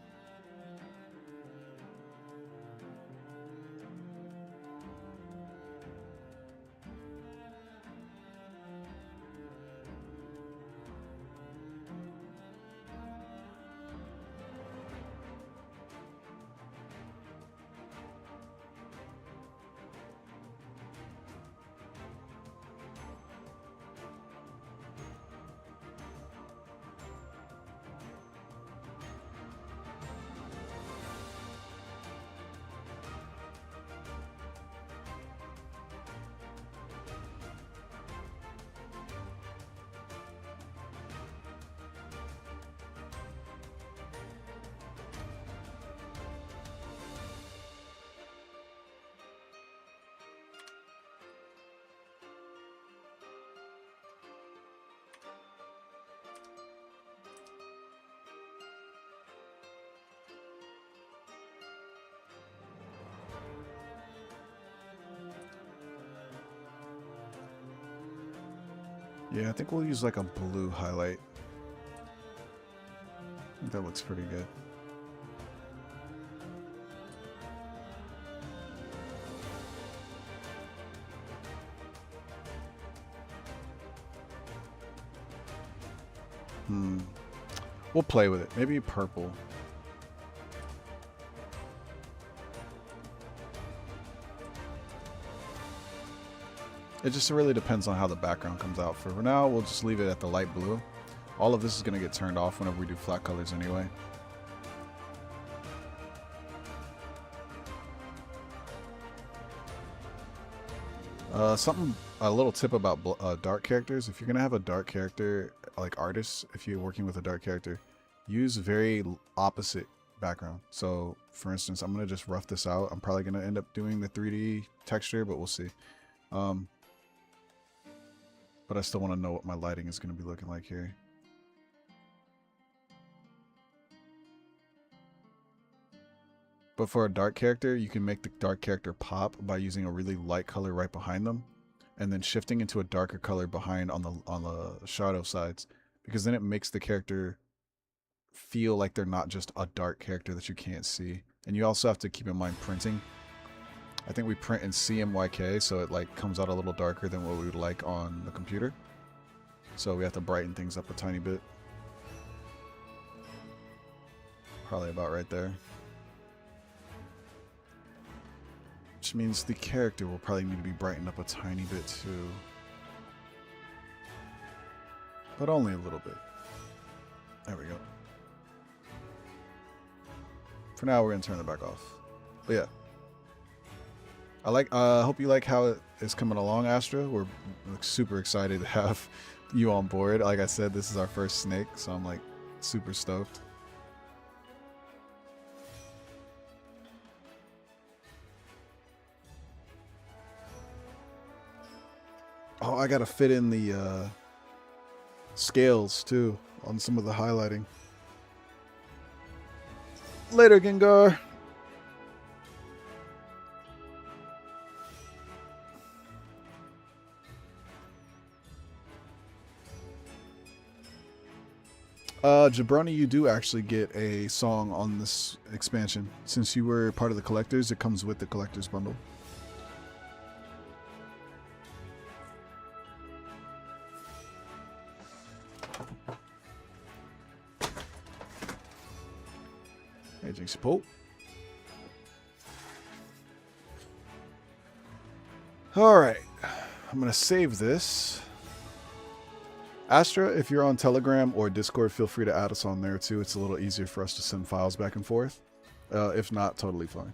Yeah, I think we'll use like a blue highlight. I think that looks pretty good. We'll play with it. Maybe purple. It just really depends on how the background comes out. For now, we'll just leave it at the light blue. All of this is going to get turned off whenever we do flat colors anyway. A little tip about dark characters. If you're going to have a dark character, like artists, if you're working with a dark character, use very opposite background. So, for instance, I'm going to just rough this out. I'm probably going to end up doing the 3D texture, but we'll see. But I still want to know what my lighting is going to be looking like here. But for a dark character, you can make the dark character pop by using a really light color right behind them, and then shifting into a darker color behind on the shadow sides, because then it makes the character feel like they're not just a dark character that you can't see. And you also have to keep in mind printing. I think we print in CMYK, so it like comes out a little darker than what we would like on the computer. So we have to brighten things up a tiny bit. Probably about right there. Which means the character will probably need to be brightened up a tiny bit too. But only a little bit. There we go. For now, we're going to turn it back off. But yeah. I hope you like how it is coming along, Astra. We're super excited to have you on board. Like I said, this is our first snake, so I'm like super stoked. Oh, I gotta fit in the scales too on some of the highlighting. Later, Gengar. Jebrone, you do actually get a song on this expansion. Since you were part of the collectors, it comes with the collector's bundle. Hey, Jinxie Pope. Alright, I'm going to save this. Astra, if you're on Telegram or Discord, feel free to add us on there too. It's a little easier for us to send files back and forth. If not, totally fine.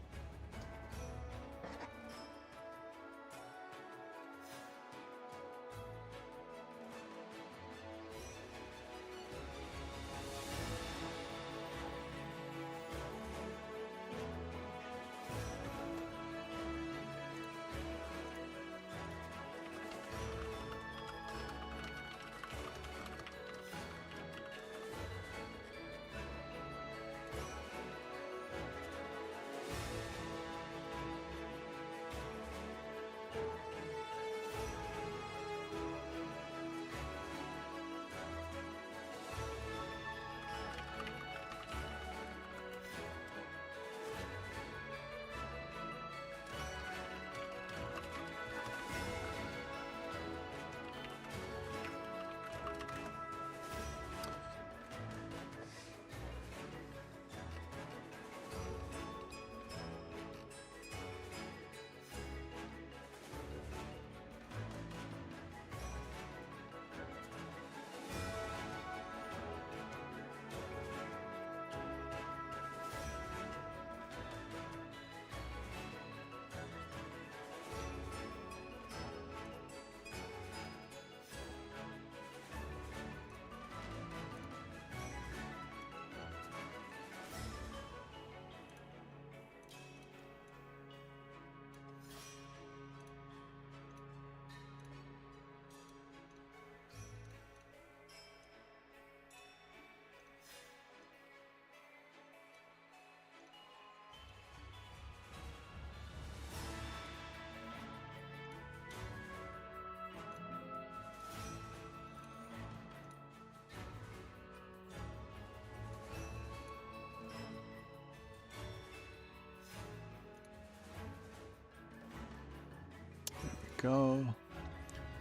Go.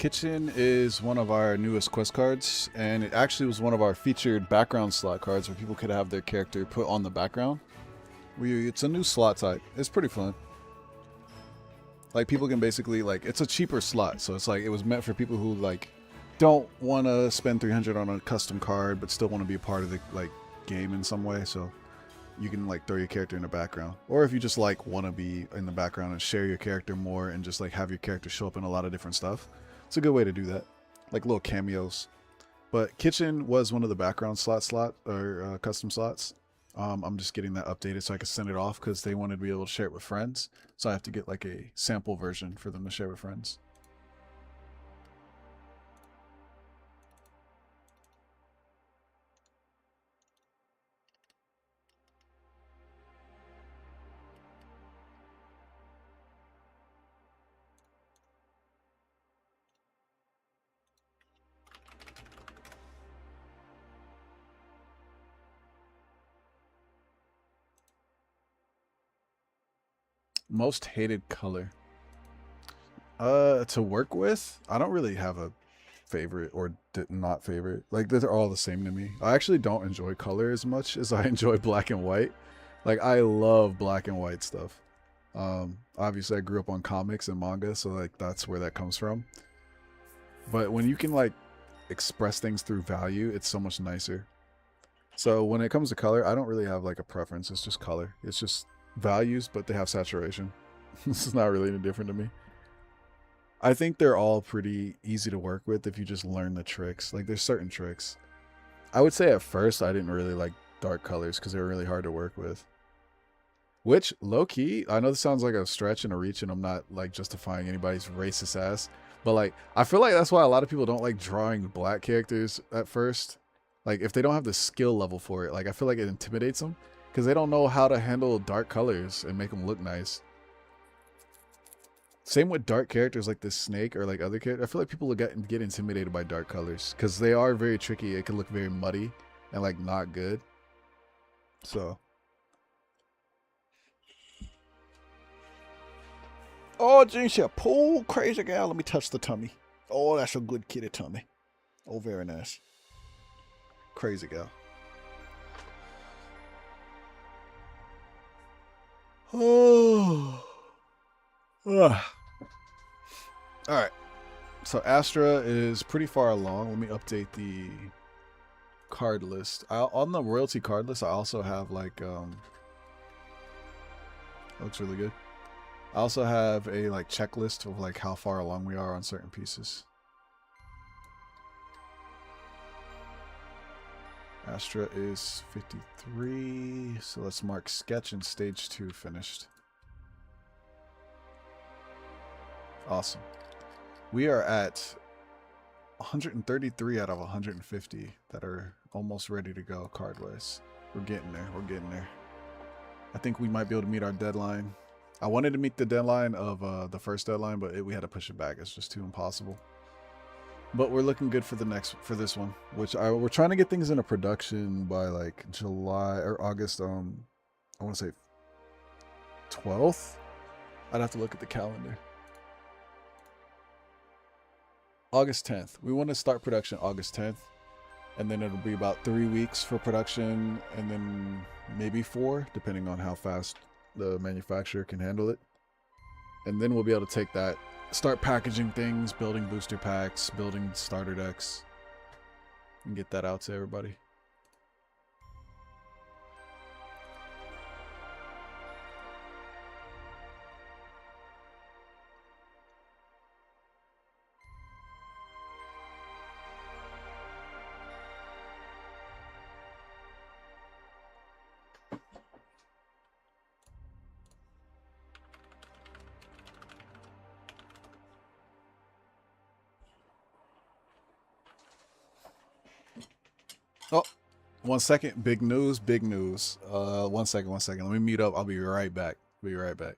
Kitchen is one of our newest quest cards, and it actually was one of our featured background slot cards where people could have their character put on the background. It's a new slot type. It's pretty fun. Like, people can basically, like, it's a cheaper slot, so it's like it was meant for people who like don't want to spend 300 on a custom card but still want to be a part of the like game in some way. So you can like throw your character in the background, or if you just like want to be in the background and share your character more and just like have your character show up in a lot of different stuff, it's a good way to do that, like little cameos. But Kitchen was one of the background custom slots. I'm just getting that updated so I can send it off because they wanted to be able to share it with friends, so I have to get like a sample version for them to share with friends. Most hated color. To work with, I don't really have a favorite or not favorite. Like, they're all the same to me. I actually don't enjoy color as much as I enjoy black and white. Like, I love black and white stuff. Obviously I grew up on comics and manga, so like that's where that comes from. But when you can like express things through value, it's so much nicer. So when it comes to color, I don't really have like a preference. It's just color. It's just values, but they have saturation. This is not really any different to me. I think they're all pretty easy to work with if you just learn the tricks. Like, there's certain tricks. I would say at first I didn't really like dark colors because they were really hard to work with. Which, low-key, I know this sounds like a stretch and a reach, and I'm not like justifying anybody's racist ass, but like I feel like that's why a lot of people don't like drawing black characters at first. Like, if they don't have the skill level for it, like I feel like it intimidates them because they don't know how to handle dark colors and make them look nice. Same with dark characters like this snake or like other characters. I feel like people get intimidated by dark colors because they are very tricky. It can look very muddy and like not good. So. Oh, Jinxia, pull, crazy gal. Let me touch the tummy. Oh, that's a good kitty tummy. Oh, very nice. Crazy gal. Oh. Alright. So Astra is pretty far along. Let me update the card list. On the royalty card list, I also have like looks really good. I also have a like checklist of like how far along we are on certain pieces. Astra is 53, so let's mark sketch and stage 2 finished. Awesome. We are at 133 out of 150 that are almost ready to go card-wise. We're getting there. We're getting there. I think we might be able to meet our deadline. I wanted to meet the deadline of the first deadline, but we had to push it back. It's just too impossible. But we're looking good for this one, which we're trying to get things into production by like July or August. I want to say 12th. I'd have to look at the calendar. August 10th. We want to start production August 10th, and then it'll be about 3 weeks for production, and then maybe 4, depending on how fast the manufacturer can handle it. And then we'll be able to take that, start packaging things, building booster packs, building starter decks, and get that out to everybody. Oh, 1 second. Big news, big news. 1 second, 1 second. Let me mute up. I'll be right back. Be right back.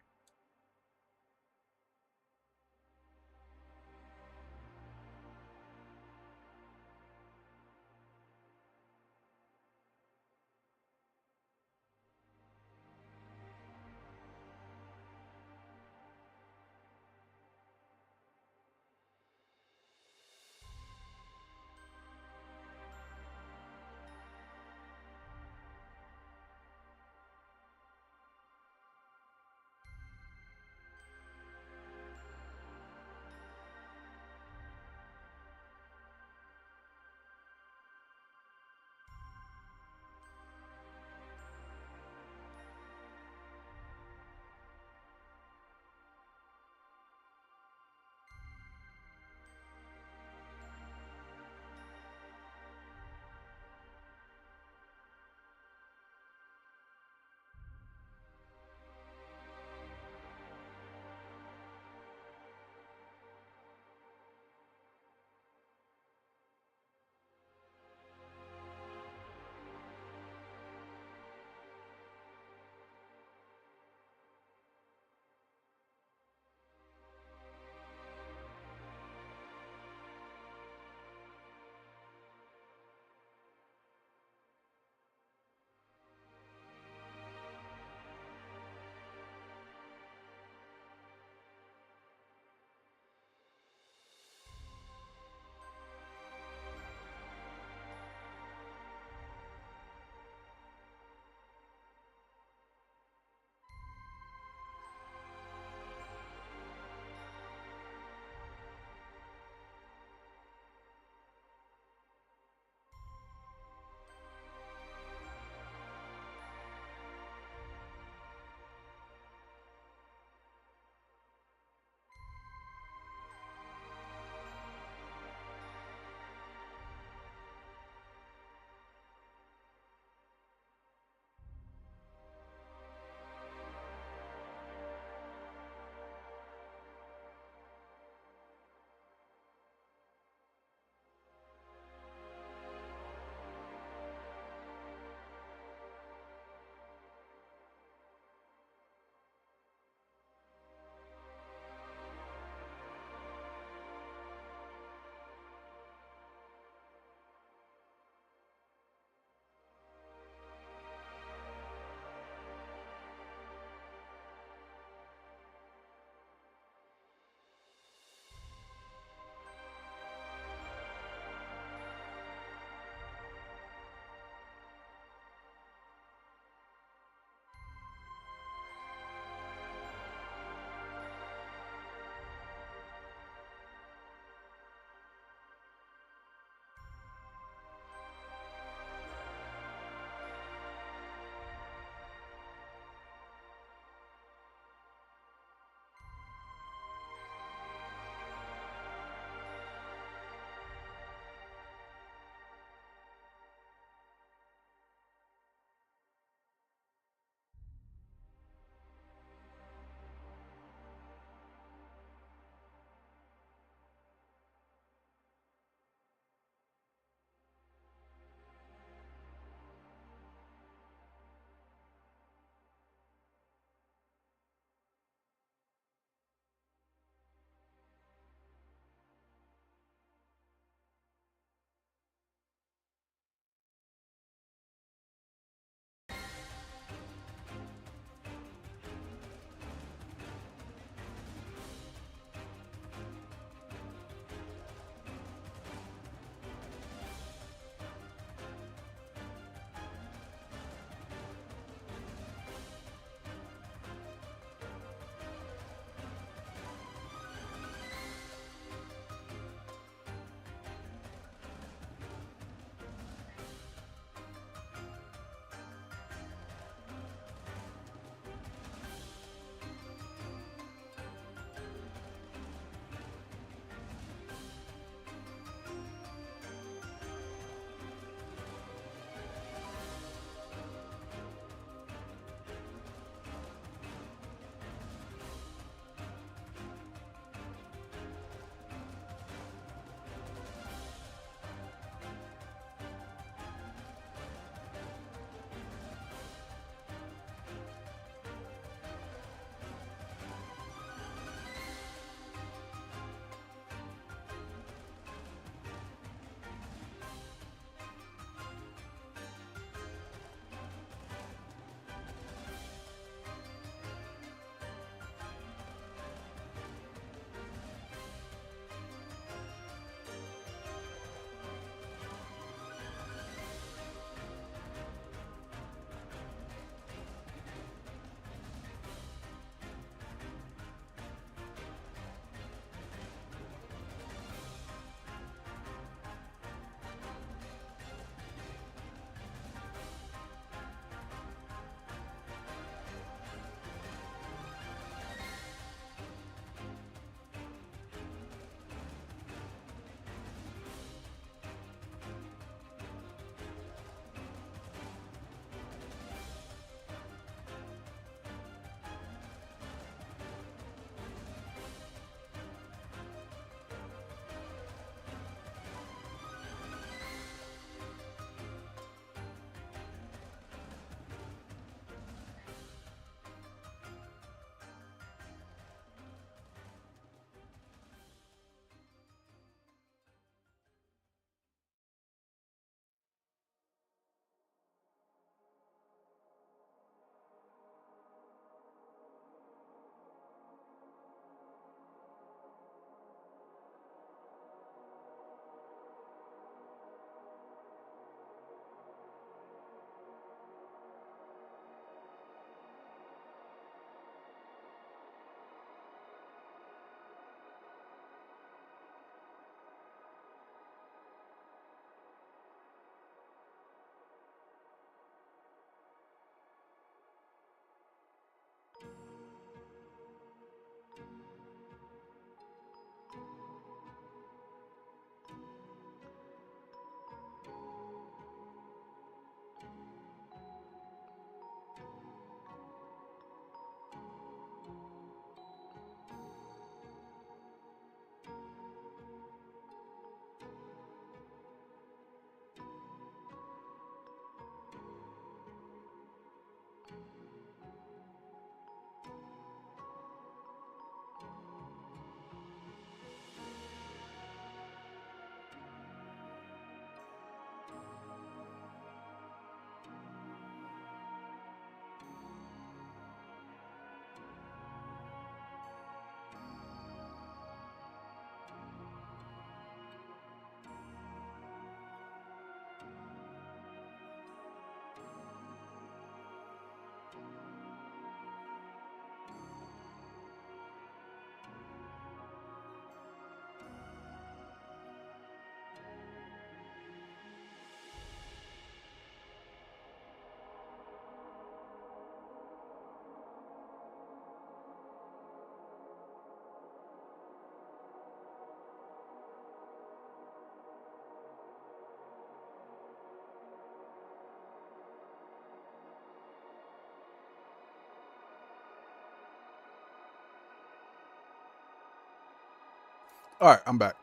All right, I'm back.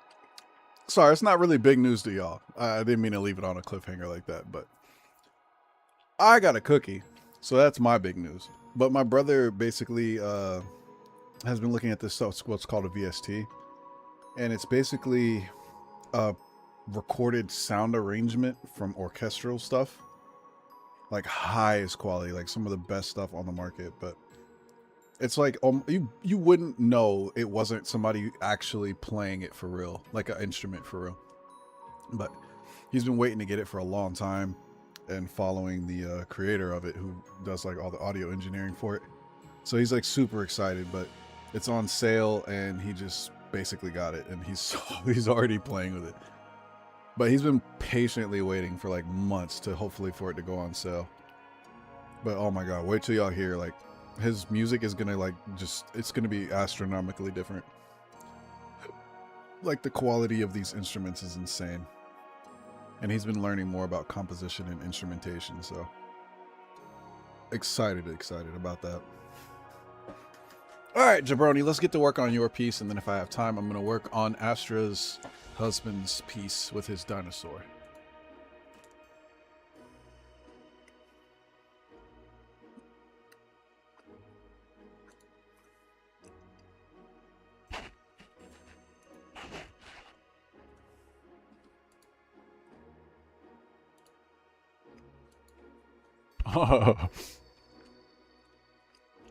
Sorry, it's not really big news to y'all. I didn't mean to leave it on a cliffhanger like that, but I got a cookie, so that's my big news. But my brother basically has been looking at this stuff, what's called a VST, and it's basically a recorded sound arrangement from orchestral stuff, like highest quality, like some of the best stuff on the market. But it's like you wouldn't know it wasn't somebody actually playing it for real, like an instrument for real. But he's been waiting to get it for a long time, and following the creator of it, who does like all the audio engineering for it. So he's like super excited, but it's on sale, and he just basically got it, and he's already playing with it. But he's been patiently waiting for like months to hopefully for it to go on sale. But oh my god, wait till y'all hear, like, his music is gonna like it's gonna be astronomically different. Like the quality of these instruments is insane. And he's been learning more about composition and instrumentation, so excited about that. All right, Jebrone, let's get to work on your piece, and then if I have time, I'm going to work on Astra's husband's piece with his dinosaur.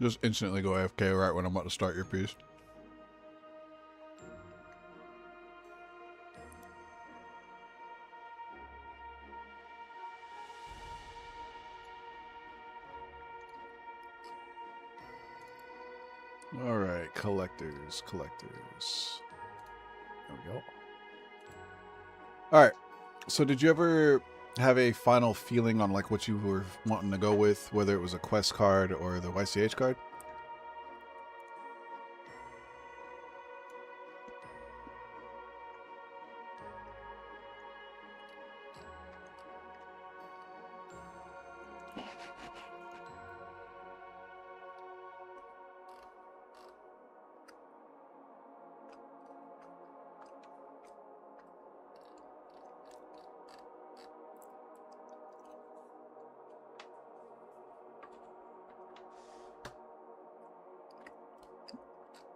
Just instantly go AFK right when I'm about to start your piece. All right, collectors. There we go. All right. So did you ever have a final feeling on like what you were wanting to go with, whether it was a quest card or the YCH card?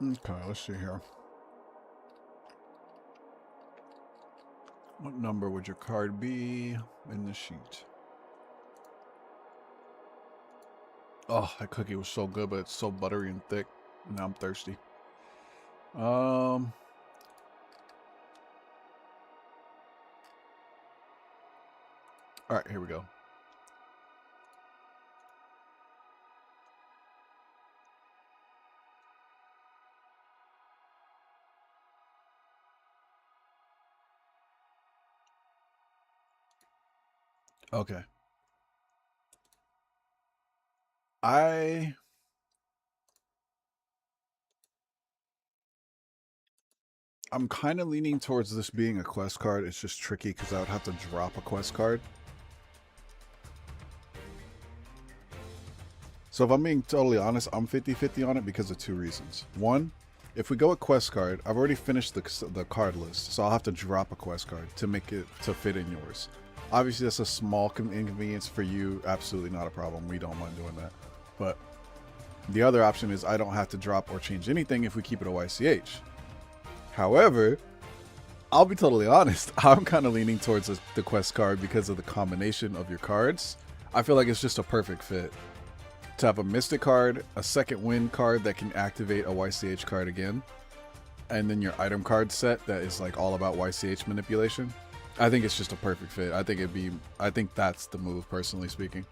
Okay, let's see here. What number would your card be in the sheet? Oh, that cookie was so good, but it's so buttery and thick. Now I'm thirsty. All right, here we go. Okay. I'm kind of leaning towards this being a quest card. It's just tricky because I would have to drop a quest card. So if I'm being totally honest, I'm 50-50 on it because of two reasons. One, if we go with quest card, I've already finished the card list, so I'll have to drop a quest card to make it to fit in yours. Obviously, that's a small inconvenience for you. Absolutely not a problem. We don't mind doing that. But the other option is I don't have to drop or change anything if we keep it a YCH. However, I'll be totally honest. I'm kind of leaning towards the quest card because of the combination of your cards. I feel like it's just a perfect fit. To have a Mystic card, a second wind card that can activate a YCH card again, and then your item card set that is like all about YCH manipulation. I think it's just a perfect fit. I think that's the move, personally speaking.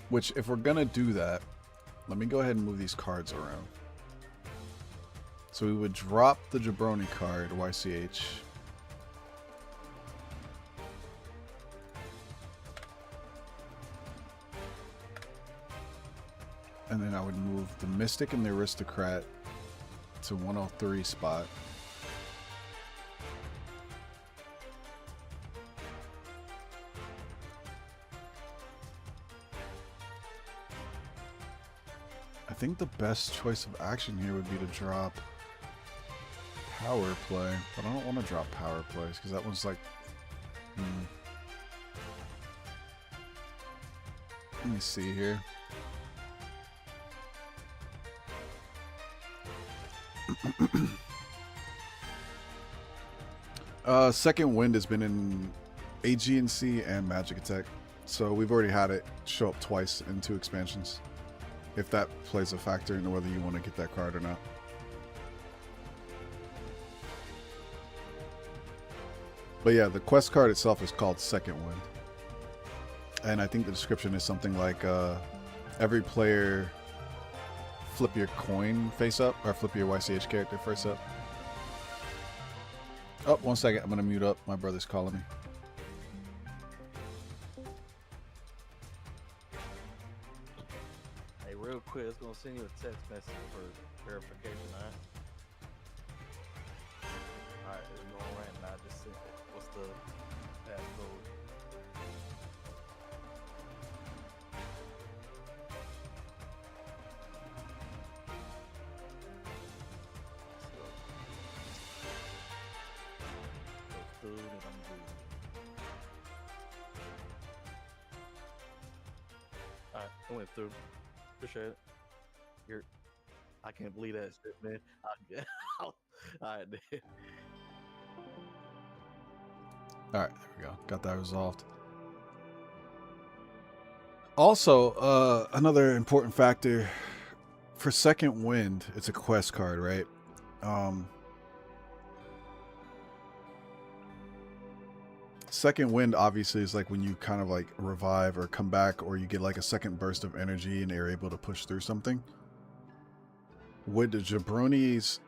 Which, if we're gonna do that, let me go ahead and move these cards around. So we would drop the Jebrone card, YCH. And then I would move the Mystic and the Aristocrat to 103 spot. think the best choice of action here would be to drop power play, but I don't want to drop power plays because that one's like, let me see here. Second Wind has been in AG&C and Magic Attack, so we've already had it show up twice in 2 expansions. If that plays a factor into whether you want to get that card or not. But yeah, the quest card itself is called Second Wind. And I think the description is something like every player flip your coin face up, or flip your YCH character face up. Oh, 1 second. I'm going to mute up. My brother's calling me. Hey, real quick, it's going to send you a text message for verification, alright? Alright, it's going right now. Just send it. What's the passcode? Alright, I went through. Appreciate it. I can't believe that shit, man. Alright, then. Alright, there we go. Got that resolved. Also, another important factor for Second Wind, it's a quest card, right? Second Wind obviously is like when you kind of like revive or come back, or you get like a second burst of energy and you're able to push through something. Would the Jebrone's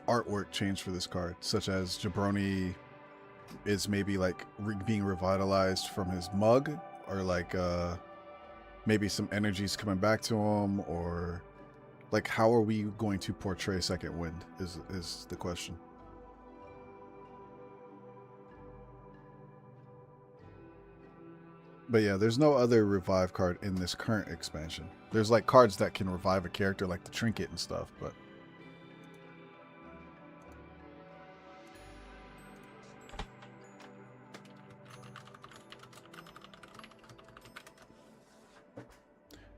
artwork change for this card, such as Jebrone is maybe like being revitalized from his mug, or like maybe some energy's coming back to him, or like how are we going to portray Second Wind is the question. But yeah, there's no other revive card in this current expansion. There's like cards that can revive a character like the Trinket and stuff, but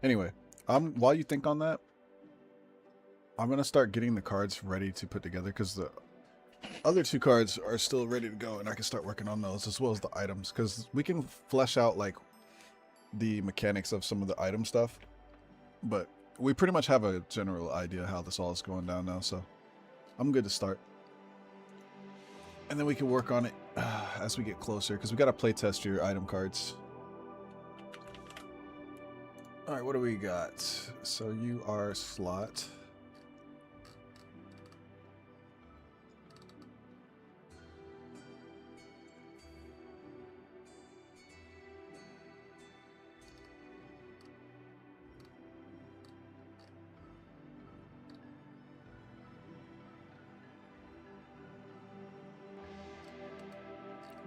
anyway, while you think on that, I'm gonna start getting the cards ready to put together because the other 2 cards are still ready to go, and I can start working on those as well as the items, because we can flesh out like the mechanics of some of the item stuff, but we pretty much have a general idea how this all is going down now, so I'm good to start. And then we can work on it as we get closer, because we got to play test your item cards. All right, what do we got? So you are slot.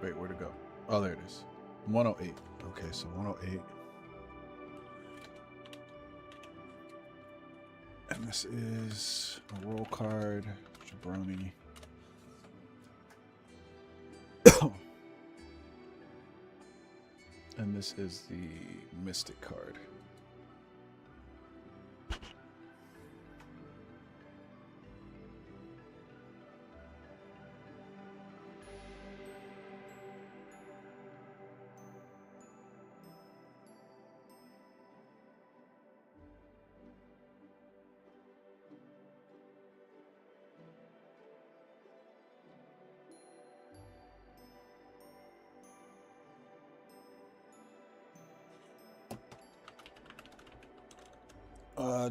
Wait, where to go? Oh, there it is. 108. Okay, so 108. And this is a roll card, Jebrone. And this is the Mystic card.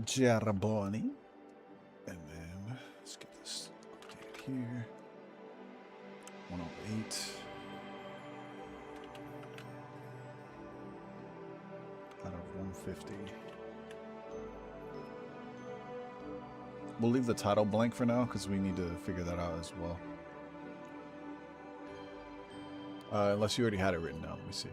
Jebrone. And then let's get this updated here. 108. Out of 150. We'll leave the title blank for now because we need to figure that out as well. Unless you already had it written down. Let me see.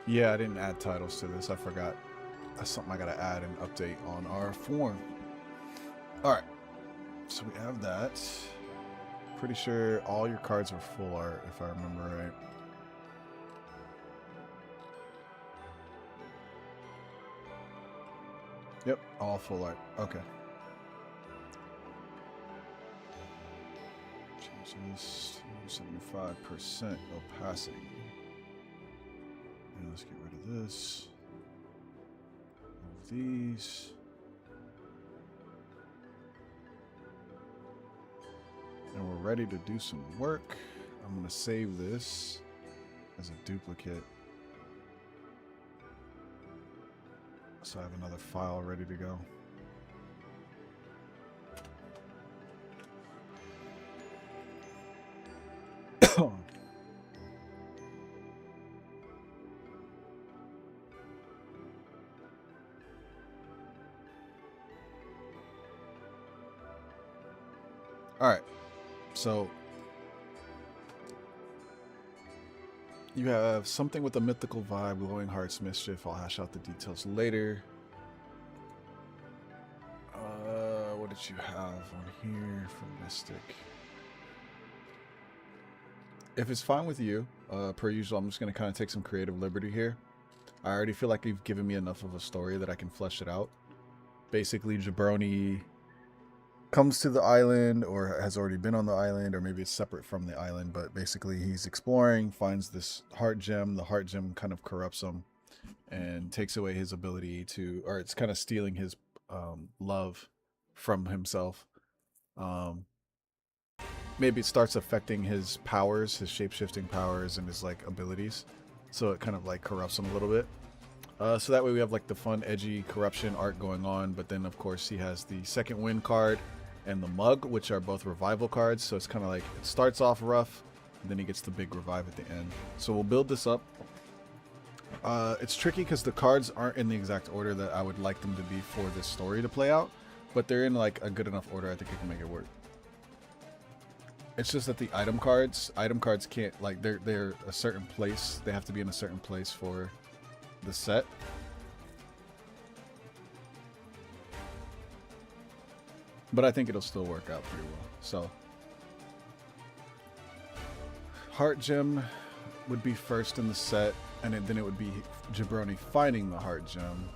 Yeah, I didn't add titles to this. I forgot. That's something I gotta add and update on our form. Alright. So we have that. Pretty sure all your cards are full art, if I remember right. Yep, all full art. Okay. Change this to 75% opacity. And let's get rid of this. Of these. And we're ready to do some work. I'm going to save this as a duplicate. So I have another file ready to go. All right. So you have something with a mythical vibe, glowing hearts, mischief. I'll hash out the details later. What did you have on here for Mystic? If it's fine with you, per usual, I'm just going to kind of take some creative liberty here. I already feel like you've given me enough of a story that I can flesh it out. Basically, Jebrone comes to the island, or has already been on the island, or maybe it's separate from the island, but basically he's exploring, finds this heart gem. The heart gem kind of corrupts him and takes away his ability to, or it's kind of stealing his love from himself. Maybe it starts affecting his powers, his shape-shifting powers and his like abilities, so it kind of like corrupts him a little bit. So that way we have like the fun, edgy corruption art going on, but then of course he has the second wind card and the mug, which are both revival cards. So it's kind of like it starts off rough, and then he gets the big revive at the end. So we'll build this up. It's tricky because the cards aren't in the exact order that I would like them to be for this story to play out, but they're in like a good enough order. I think I can make it work. It's just that the item cards can't, like, they're a certain place. They have to be in a certain place for the set. But I think it'll still work out pretty well. So Heart Gem would be first in the set, and then it would be Jebrone finding the Heart Gem.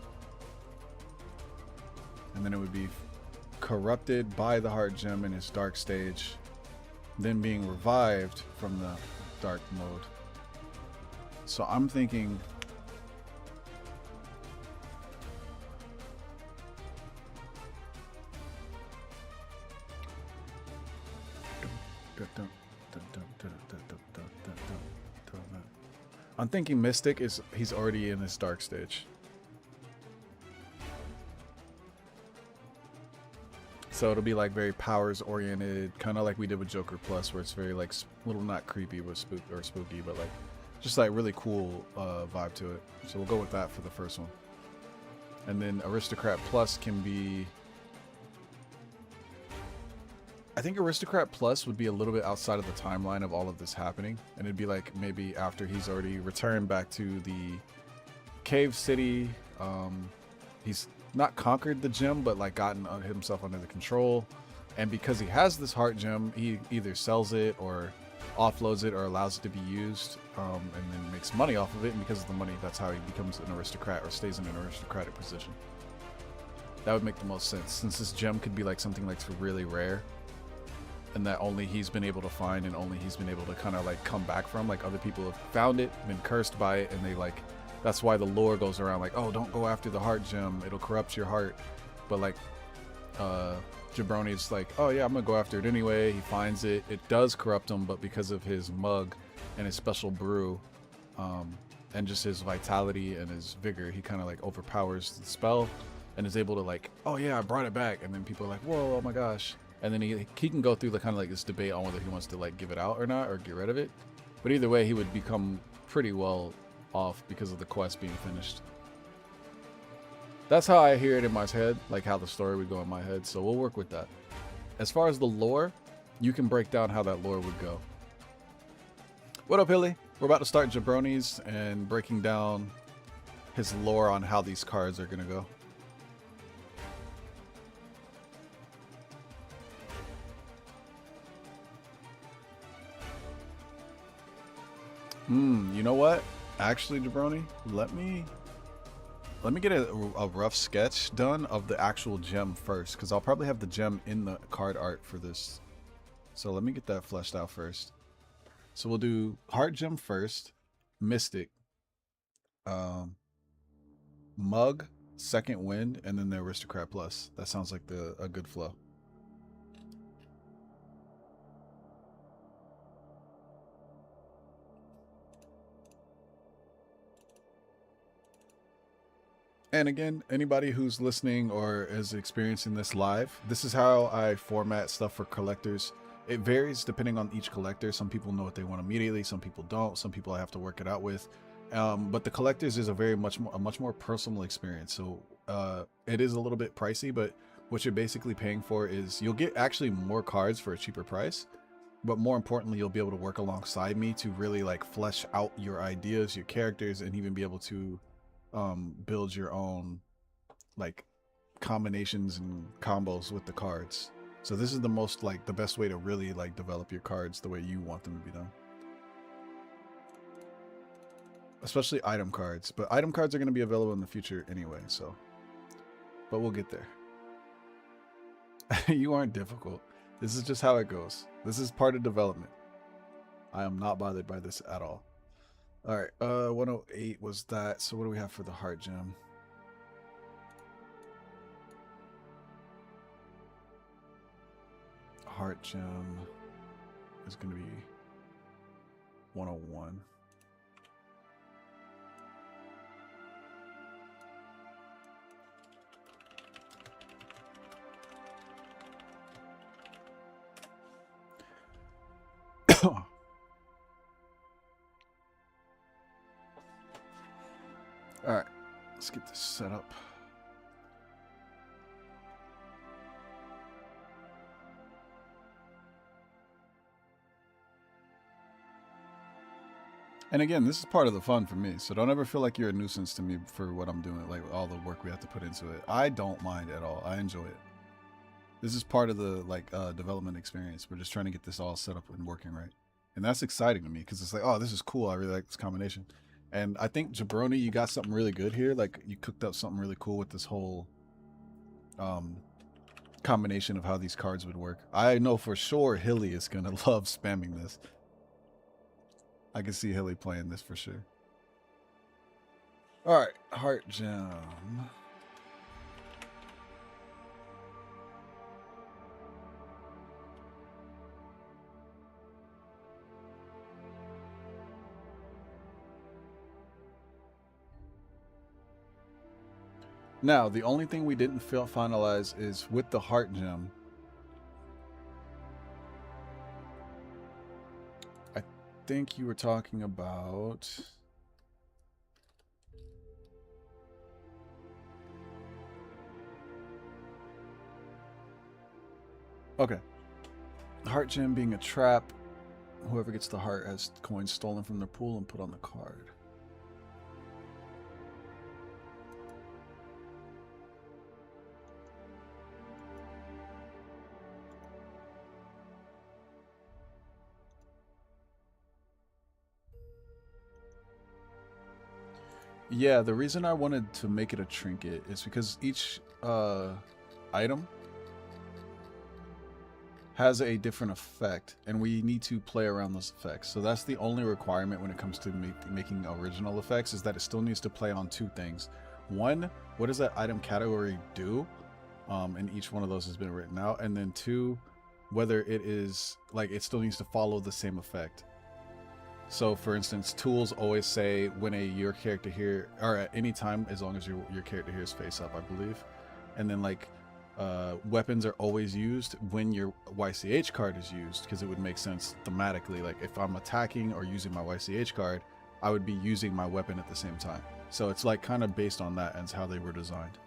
And then it would be corrupted by the Heart Gem in his dark stage, then being revived from the dark mode. So I'm thinking Mystic is, he's already in his dark stage. So it'll be like very powers oriented, kind of like we did with Joker Plus, where it's very like little, not creepy but spooky, but like just like really cool vibe to it. So we'll go with that for the first one. And then Aristocrat Plus can be, I think Aristocrat Plus would be a little bit outside of the timeline of all of this happening, and it'd be like maybe after he's already returned back to the cave city. He's not conquered the gem, but like gotten himself under the control, and because he has this heart gem, he either sells it or offloads it or allows it to be used, and then makes money off of it, and because of the money, that's how he becomes an aristocrat or stays in an aristocratic position. That would make the most sense, since this gem could be like something like really rare, and that only he's been able to find, and only he's been able to kind of like come back from. Like other people have found it, been cursed by it, and they like, that's why the lore goes around like, oh, don't go after the heart gem, it'll corrupt your heart. But like Jebrone's like, oh yeah, I'm gonna go after it anyway. He finds it, it does corrupt him, but because of his mug and his special brew, and just his vitality and his vigor, he kind of like overpowers the spell and is able to like, oh yeah, I brought it back. And then people are like, whoa, oh my gosh. And then he can go through the kind of like this debate on whether he wants to like give it out or not, or get rid of it. But either way, he would become pretty well off because of the quest being finished. That's how I hear it in my head, like how the story would go in my head. So we'll work with that. As far as the lore, you can break down how that lore would go. What up, Hilly? We're about to start Jabrone's and breaking down his lore on how these cards are gonna go. You know what? Actually, Jebrone, let me get a rough sketch done of the actual gem first, because I'll probably have the gem in the card art for this. So let me get that fleshed out first. So we'll do Heart Gem first, Mystic, Mug, Second Wind, and then the Aristocrat Plus. That sounds like a good flow. And again, anybody who's listening or is experiencing this live, this is how I format stuff for collectors. It varies depending on each collector. Some people know what they want immediately. Some people don't. Some people I have to work it out with. But the collectors is a much more personal experience. So it is a little bit pricey, but what you're basically paying for is you'll get actually more cards for a cheaper price. But more importantly, you'll be able to work alongside me to really like flesh out your ideas, your characters, and even be able to build your own like combinations and combos with the cards. So this is the most like the best way to really like develop your cards the way you want them to be done. Especially item cards, but item cards are going to be available in the future anyway, so but we'll get there. You aren't difficult. This is just how it goes. This is part of development. I am not bothered by this at all. All right, 108 was that. So what do we have for the Heart Gem? Heart Gem is going to be 101. All right, let's get this set up. And again, this is part of the fun for me, so don't ever feel like you're a nuisance to me for what I'm doing, like all the work we have to put into it. I don't mind at all. I enjoy it. This is part of the like development experience. We're just trying to get this all set up and working right. And that's exciting to me because it's like, oh, this is cool. I really like this combination. And I think Jebrone, you got something really good here. Like you cooked up something really cool with this whole combination of how these cards would work. I know for sure Hilly is gonna love spamming this. I can see Hilly playing this for sure. All right, Heart Gem. Now, the only thing we didn't finalize is with the Heart Gem. I think you were talking about... Okay. Heart Gem being a trap. Whoever gets the heart has coins stolen from their pool and put on the card. Yeah, the reason I wanted to make it a trinket is because each item has a different effect, and we need to play around those effects. So that's the only requirement when it comes to making original effects, is that it still needs to play on two things. One, what does that item category do? And each one of those has been written out. And then two, whether it is, like, it still needs to follow the same effect. So for instance, tools always say when your character here, or at any time, as long as your character here is face up, I believe. And then like weapons are always used when your YCH card is used, because it would make sense thematically. Like if I'm attacking or using my YCH card, I would be using my weapon at the same time. So it's like kind of based on that and how they were designed.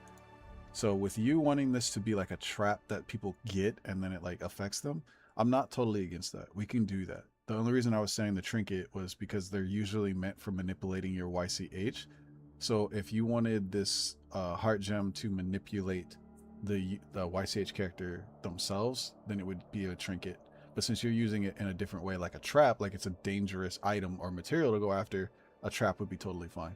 So with you wanting this to be like a trap that people get and then it like affects them, I'm not totally against that. We can do that. The only reason I was saying the trinket was because they're usually meant for manipulating your YCH. So if you wanted this heart gem to manipulate the YCH character themselves, then it would be a trinket. But since you're using it in a different way, like a trap, like it's a dangerous item or material to go after, a trap would be totally fine.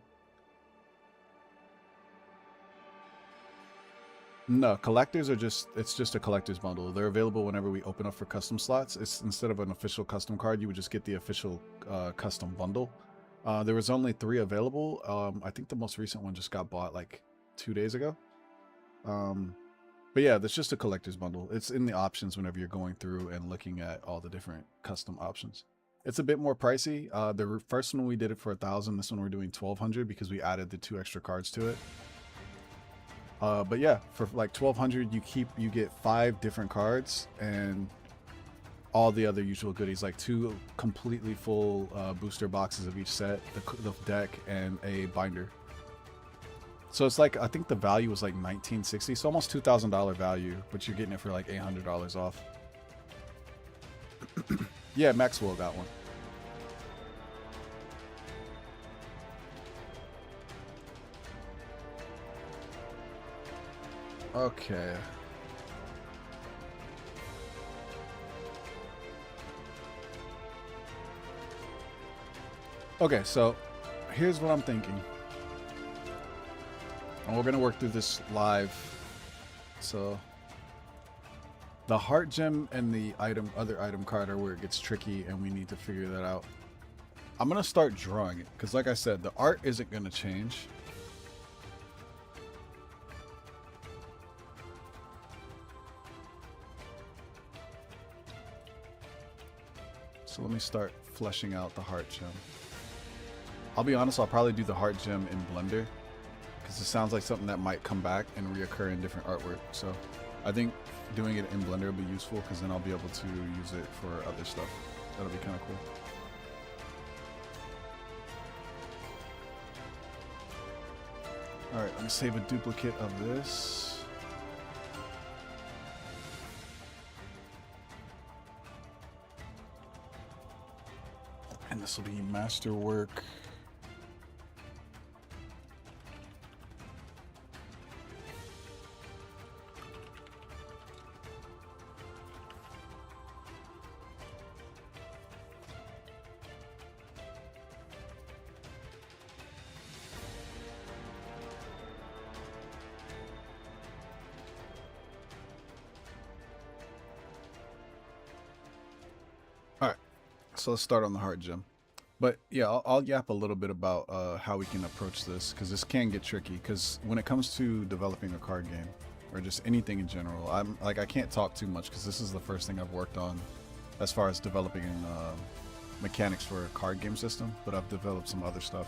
No, collectors are it's just a collector's bundle. They're available whenever we open up for custom slots. It's instead of an official custom card, you would just get the official custom bundle. There was only 3 available. I think the most recent one just got bought like 2 days ago. But yeah, that's just a collector's bundle. It's in the options whenever you're going through and looking at all the different custom options. It's a bit more pricey. The first one we did it for 1,000. This one we're doing 1,200 because we added the 2 extra cards to it. But yeah, for like 1,200, you get 5 different cards and all the other usual goodies, like 2 completely full booster boxes of each set, the deck, and a binder. So it's like, I think the value was like $1,960, so almost $2,000 value, but you're getting it for like $800 off. Yeah, Maxwell got one. Okay. Okay, so here's what I'm thinking. And we're going to work through this live. So the heart gem and the other item card are where it gets tricky and we need to figure that out. I'm going to start drawing it because like I said, the art isn't going to change. So let me start fleshing out the heart gem. I'll be honest, I'll probably do the heart gem in Blender because it sounds like something that might come back and reoccur in different artwork. So I think doing it in Blender will be useful because then I'll be able to use it for other stuff. That'll be kind of cool. All right, let me save a duplicate of this. And this will be masterwork. So let's start on the heart gem. But yeah, I'll yap a little bit about how we can approach this because this can get tricky. Because when it comes to developing a card game or just anything in general, I can't talk too much because this is the first thing I've worked on as far as developing mechanics for a card game system. But I've developed some other stuff.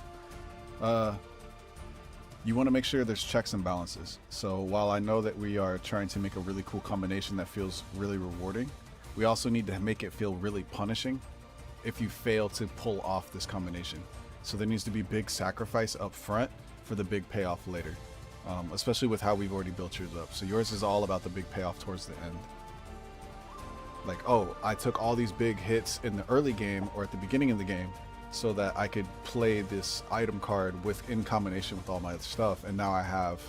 You want to make sure there's checks and balances. So while I know that we are trying to make a really cool combination that feels really rewarding, we also need to make it feel really punishing if you fail to pull off this combination. So there needs to be big sacrifice up front for the big payoff later, especially with how we've already built yours up. So yours is all about the big payoff towards the end. Like, oh, I took all these big hits in the early game or at the beginning of the game so that I could play this item card in combination with all my other stuff, and now I have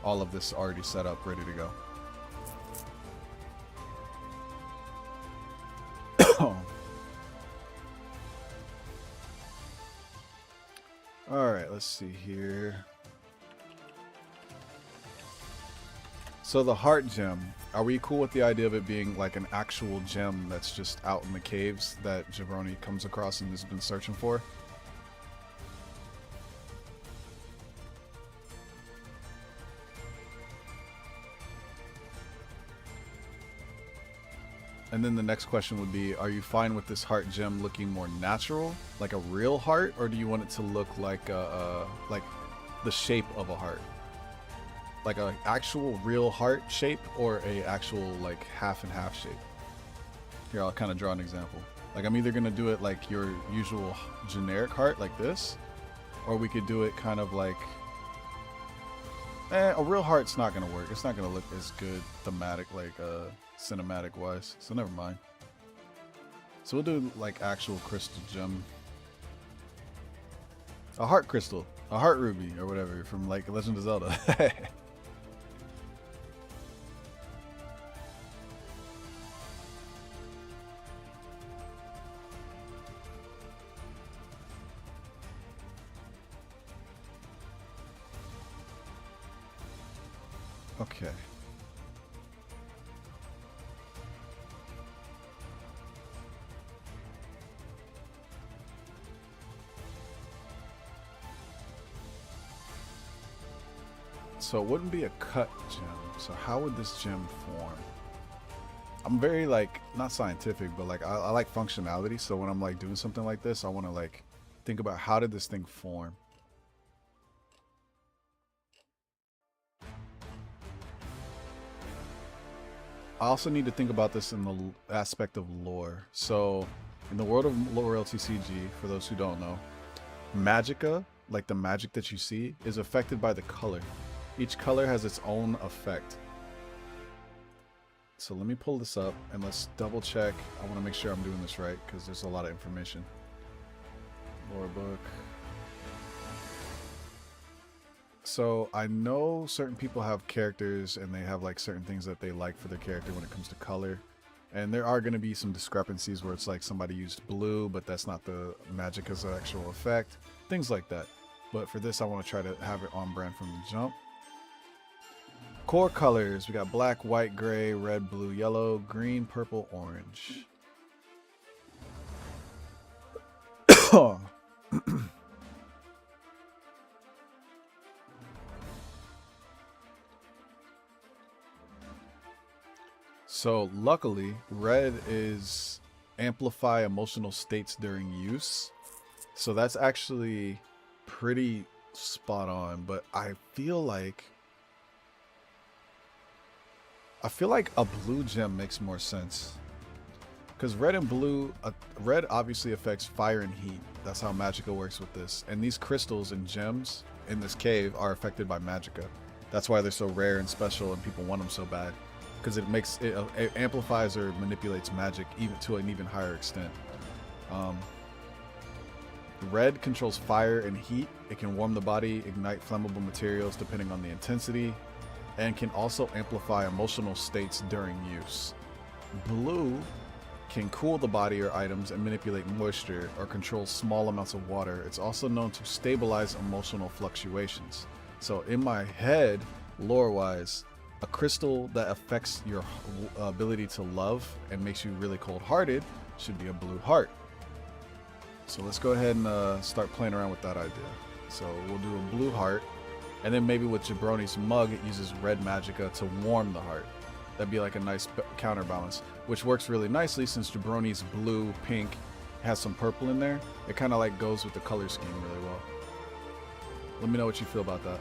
all of this already set up, ready to go. All right, let's see here. So the heart gem, are we cool with the idea of it being like an actual gem that's just out in the caves that Jebrone comes across and has been searching for? And then the next question would be, are you fine with this heart gem looking more natural, like a real heart, or do you want it to look like like the shape of a heart? Like an actual real heart shape or a actual like half and half shape? Here, I'll kind of draw an example. Like I'm either gonna do it like your usual generic heart like this, or we could do it kind of like, a real heart's not gonna work. It's not gonna look as good thematic, like cinematic wise, so never mind. So we'll do like actual crystal gem. A heart crystal. A heart ruby or whatever from like Legend of Zelda. Okay. So it wouldn't be a cut gem. So how would this gem form? I'm very like not scientific, but like I like functionality. So when I'm like doing something like this, I want to like think about how did this thing form. I also need to think about this in the aspect of lore. So in the world of lower LTCG, for those who don't know, Magica, like the magic that you see, is affected by the color. Each color has its own effect. So let me pull this up and let's double check. I want to make sure I'm doing this right because there's a lot of information. Lore book. So I know certain people have characters and they have like certain things that they like for their character when it comes to color. And there are going to be some discrepancies where it's like somebody used blue, but that's not the Magica's actual effect. Things like that. But for this, I want to try to have it on brand from the jump. Core colors, we got black, white, gray, red, blue, yellow, green, purple, orange. So luckily, red is amplify emotional states during use. So that's actually pretty spot on, but I feel like a blue gem makes more sense. Because red and blue, red obviously affects fire and heat. That's how Magica works with this. And these crystals and gems in this cave are affected by Magica. That's why they're so rare and special and people want them so bad. Because it amplifies or manipulates magic even to an even higher extent. Red controls fire and heat. It can warm the body, ignite flammable materials depending on the intensity, and can also amplify emotional states during use. Blue can cool the body or items and manipulate moisture or control small amounts of water. It's also known to stabilize emotional fluctuations. So in my head, lore-wise, a crystal that affects your ability to love and makes you really cold-hearted should be a blue heart. So let's go ahead and start playing around with that idea. So we'll do a blue heart, and then maybe with Jebrone's mug, it uses red Magica to warm the heart. That'd be like a nice counterbalance, which works really nicely since Jebrone's blue, pink has some purple in there. It kind of like goes with the color scheme really well. Let me know what you feel about that.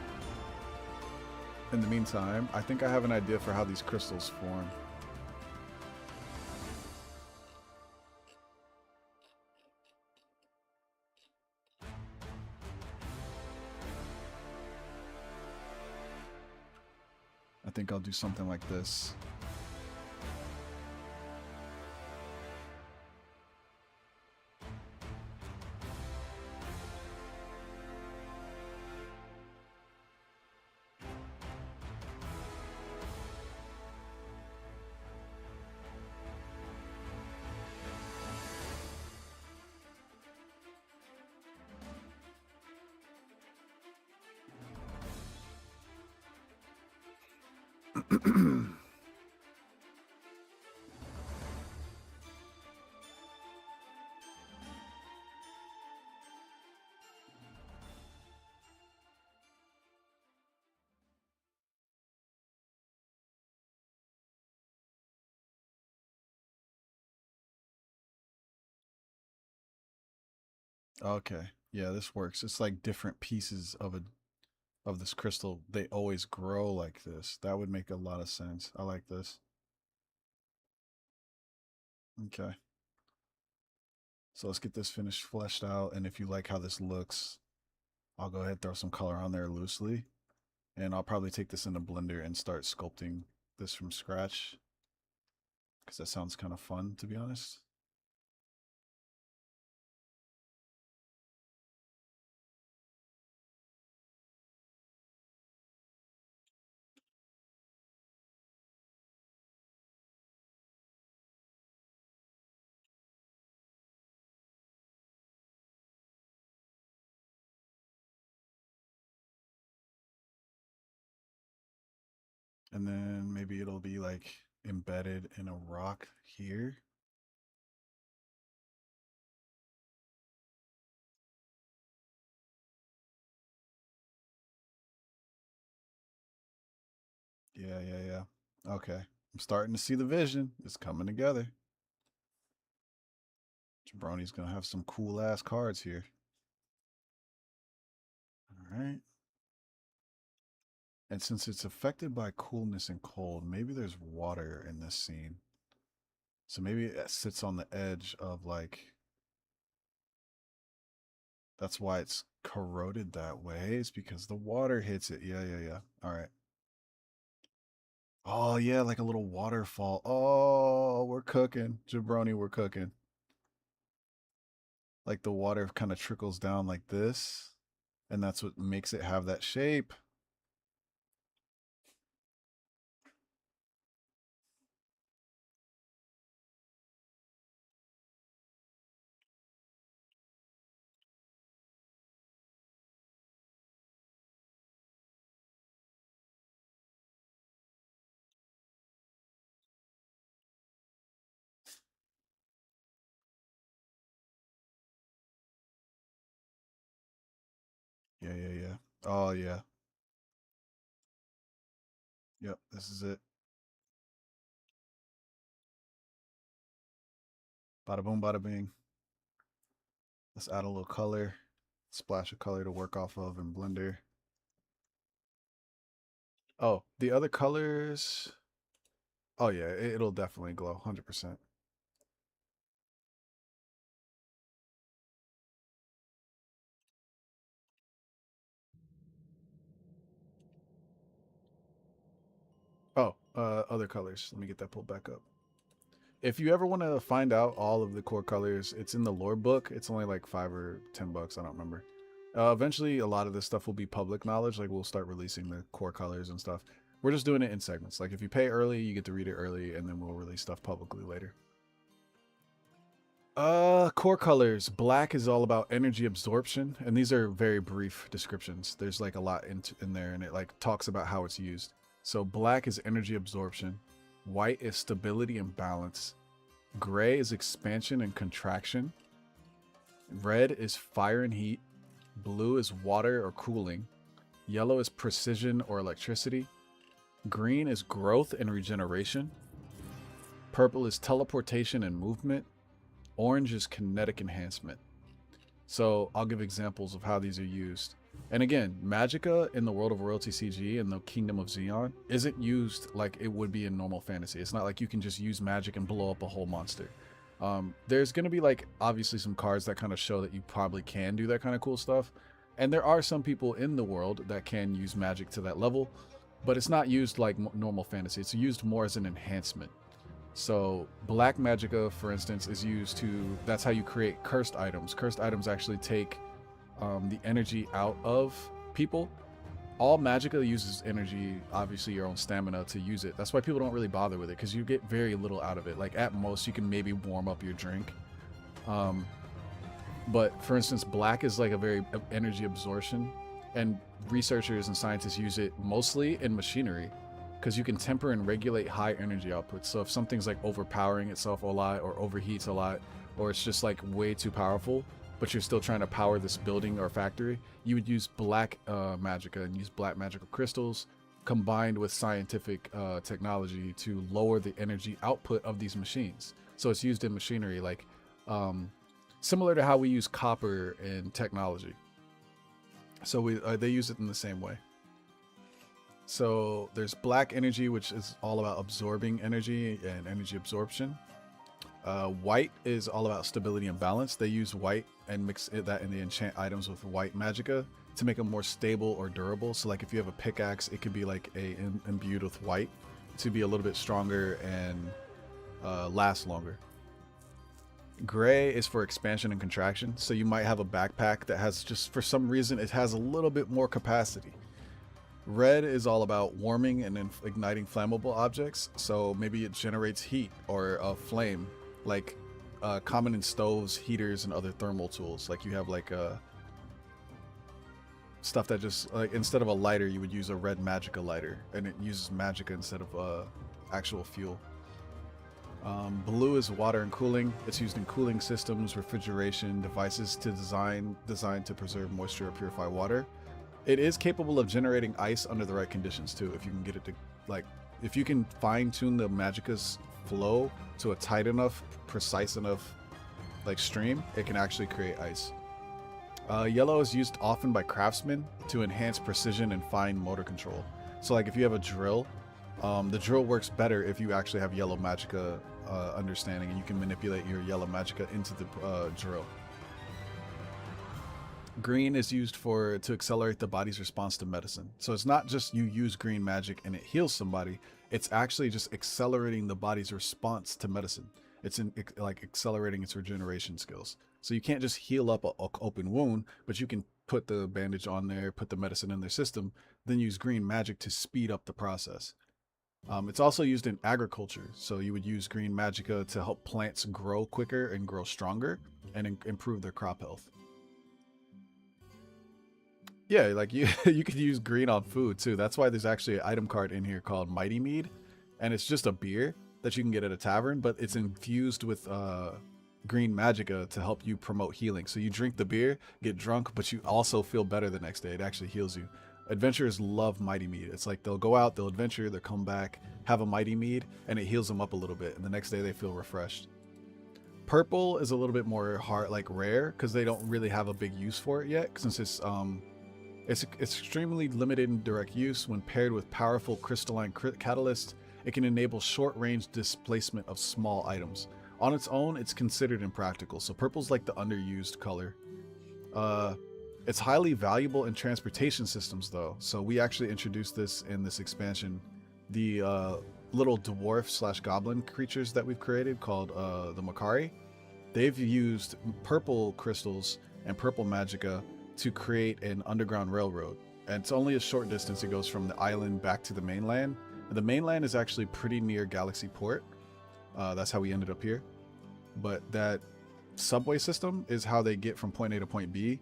In the meantime, I think I have an idea for how these crystals form. I think I'll do something like this. Okay, yeah, this works. It's like different pieces of this crystal. They always grow like this. That would make a lot of sense. I like this. Okay. So let's get this finished fleshed out. And if you like how this looks, I'll go ahead and throw some color on there loosely. And I'll probably take this in a blender and start sculpting this from scratch. Because that sounds kind of fun, to be honest. And then maybe it'll be like embedded in a rock here. Yeah. Okay. I'm starting to see the vision. It's coming together. Jabrone's gonna have some cool ass cards here. All right. And since it's affected by coolness and cold, maybe there's water in this scene. So maybe it sits on the edge of like, that's why it's corroded that way. It's because the water hits it. Yeah. All right. Oh yeah, like a little waterfall. Oh, we're cooking. Jabroni, we're cooking. Like the water kind of trickles down like this. And that's what makes it have that shape. Yeah. Oh yeah. Yep, this is it. Bada boom, bada bing. Let's add a little color. Splash of color to work off of in Blender. Oh, the other colors. Oh yeah, it'll definitely glow 100%. Oh, other colors. Let me get that pulled back up. If you ever want to find out all of the core colors, it's in the lore book. It's only like $5 or $10. I don't remember. Eventually, a lot of this stuff will be public knowledge. Like we'll start releasing the core colors and stuff. We're just doing it in segments. Like if you pay early, you get to read it early, and then we'll release stuff publicly later. Core colors. Black is all about energy absorption, and these are very brief descriptions. There's like a lot in there, and it like talks about how it's used. So black is energy absorption. White is stability and balance. Gray is expansion and contraction. Red is fire and heat. Blue is water or cooling. Yellow is precision or electricity. Green is growth and regeneration. Purple is teleportation and movement. Orange is kinetic enhancement. So I'll give examples of how these are used. And again, Magicka in the world of Royalty CG and the Kingdom of Xeon isn't used like it would be in normal fantasy. It's not like you can just use magic and blow up a whole monster. There's going to be like obviously some cards that kind of show that you probably can do that kind of cool stuff. And there are some people in the world that can use magic to that level, but it's not used like normal fantasy. It's used more as an enhancement. So black magicka, for instance, is used to, that's how you create cursed items. Cursed items actually take the energy out of people. All magicka uses energy, obviously your own stamina to use it. That's why people don't really bother with it, because you get very little out of it. Like at most you can maybe warm up your drink. But for instance, black is like a very energy absorption, and researchers and scientists use it mostly in machinery, because you can temper and regulate high energy outputs. So if something's like overpowering itself a lot or overheats a lot, or it's just like way too powerful, but you're still trying to power this building or factory, you would use black magicka and use black magical crystals combined with scientific technology to lower the energy output of these machines. So it's used in machinery, like similar to how we use copper in technology. So they use it in the same way. So there's black energy, which is all about absorbing energy and energy absorption. White is all about stability and balance. They use white and mix that in the enchant items with white magicka to make them more stable or durable. So like if you have a pickaxe, it could be like imbued with white to be a little bit stronger and last longer. Gray is for expansion and contraction. So you might have a backpack that has, just for some reason, it has a little bit more capacity. Red is all about warming and igniting flammable objects. So maybe it generates heat or a flame, like common in stoves, heaters, and other thermal tools. Like you have like stuff that just like instead of a lighter, you would use a red magicka lighter, and it uses magicka instead of actual fuel. Blue is water and cooling. It's used in cooling systems, refrigeration devices designed to preserve moisture or purify water. It is capable of generating ice under the right conditions too. If you can get it to like, if you can fine tune the magicka's flow to a tight enough, precise enough like stream, it can actually create ice. Yellow is used often by craftsmen to enhance precision and fine motor control. So like if you have a drill, the drill works better if you actually have yellow magicka understanding, and you can manipulate your yellow magicka into the drill. Green is used to accelerate the body's response to medicine. So it's not just you use green magic and it heals somebody. It's actually just accelerating the body's response to medicine. It's like accelerating its regeneration skills. So you can't just heal up an open wound, but you can put the bandage on there, put the medicine in their system, then use green magic to speed up the process. It's also used in agriculture. So you would use green magicka to help plants grow quicker and grow stronger and improve their crop health. Yeah, like you could use green on food too. That's why there's actually an item card in here called Mighty Mead, and it's just a beer that you can get at a tavern, but it's infused with green magicka to help you promote healing. So you drink the beer, get drunk, but you also feel better the next day. It actually heals you. Adventurers love Mighty Mead. It's like they'll go out, they'll adventure, they'll come back, have a Mighty Mead, and it heals them up a little bit, and the next day they feel refreshed. Purple is a little bit more hard, like rare, because they don't really have a big use for it yet, since it's extremely limited in direct use. When paired with powerful crystalline catalyst, it can enable short-range displacement of small items. On its own, it's considered impractical, so purple's like the underused color. It's highly valuable in transportation systems though, so we actually introduced this in this expansion. The little dwarf / goblin creatures that we've created called the Makari, they've used purple crystals and purple magicka to create an underground railroad. And it's only a short distance. It goes from the island back to the mainland. And the mainland is actually pretty near Galaxy Port. That's how we ended up here. But that subway system is how they get from point A to point B.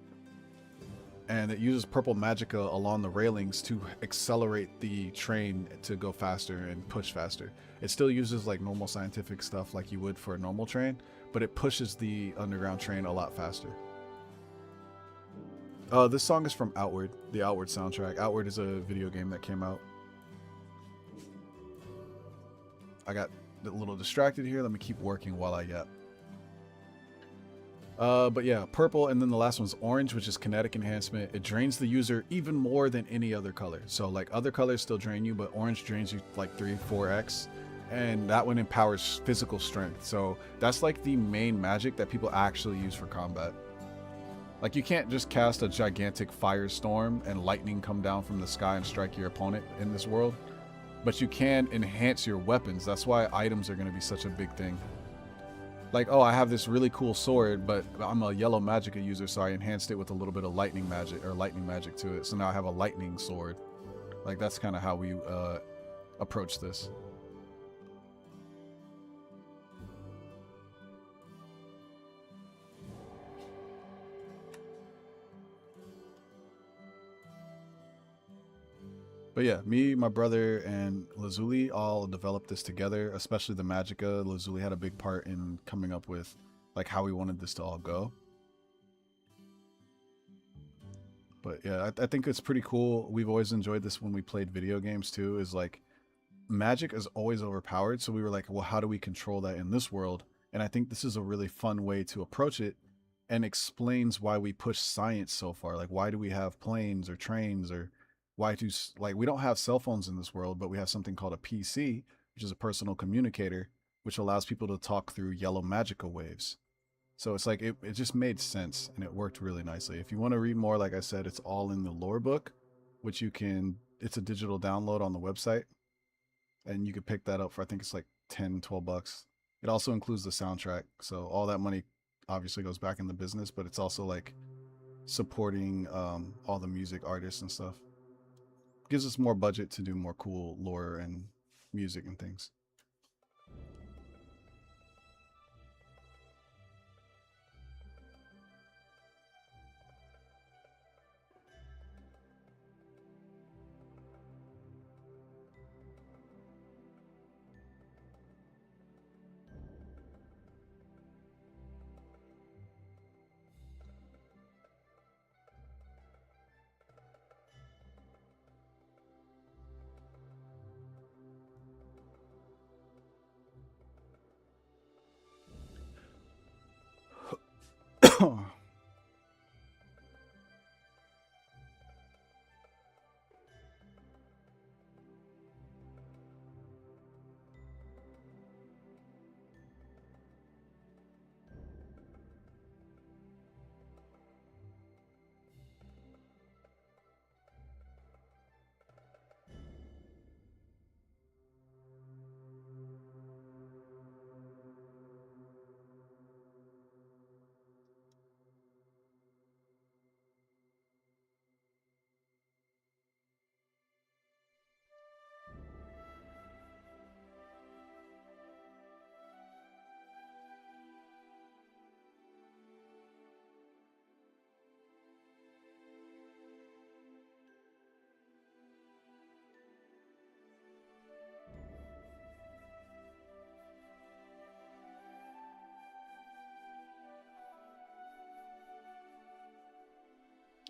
And it uses purple magicka along the railings to accelerate the train to go faster and push faster. It still uses like normal scientific stuff like you would for a normal train, but it pushes the underground train a lot faster. This song is from Outward, the Outward soundtrack. Outward is a video game that came out. I got a little distracted here. Let me keep working while I yap. But yeah, purple, and then the last one's orange, which is kinetic enhancement. It drains the user even more than any other color. So like other colors still drain you, but orange drains you like 3-4x. And that one empowers physical strength. So that's like the main magic that people actually use for combat. Like you can't just cast a gigantic firestorm and lightning come down from the sky and strike your opponent in this world. But you can enhance your weapons. That's why items are going to be such a big thing. Like, oh, I have this really cool sword, but I'm a yellow magicka user, so I enhanced it with a little bit of lightning magic to it. So now I have a lightning sword. Like that's kind of how we approach this. But yeah, me, my brother, and Lazuli all developed this together, especially the magicka. Lazuli had a big part in coming up with like how we wanted this to all go. But yeah, I think it's pretty cool. We've always enjoyed this when we played video games too, is like magic is always overpowered. So we were like, well, how do we control that in this world? And I think this is a really fun way to approach it, and explains why we push science so far. Like, why do we have planes or trains, or why do, like, we don't have cell phones in this world, but we have something called a PC, which is a personal communicator, which allows people to talk through yellow magicka waves. So it's like, it just made sense, and it worked really nicely. If you want to read more, like I said, it's all in the lore book, which you can, it's a digital download on the website, and you could pick that up for, I think it's like 10-12 bucks. It also includes the soundtrack, so all that money obviously goes back in the business, but it's also like supporting all the music artists and stuff. Gives us more budget to do more cool lore and music and things.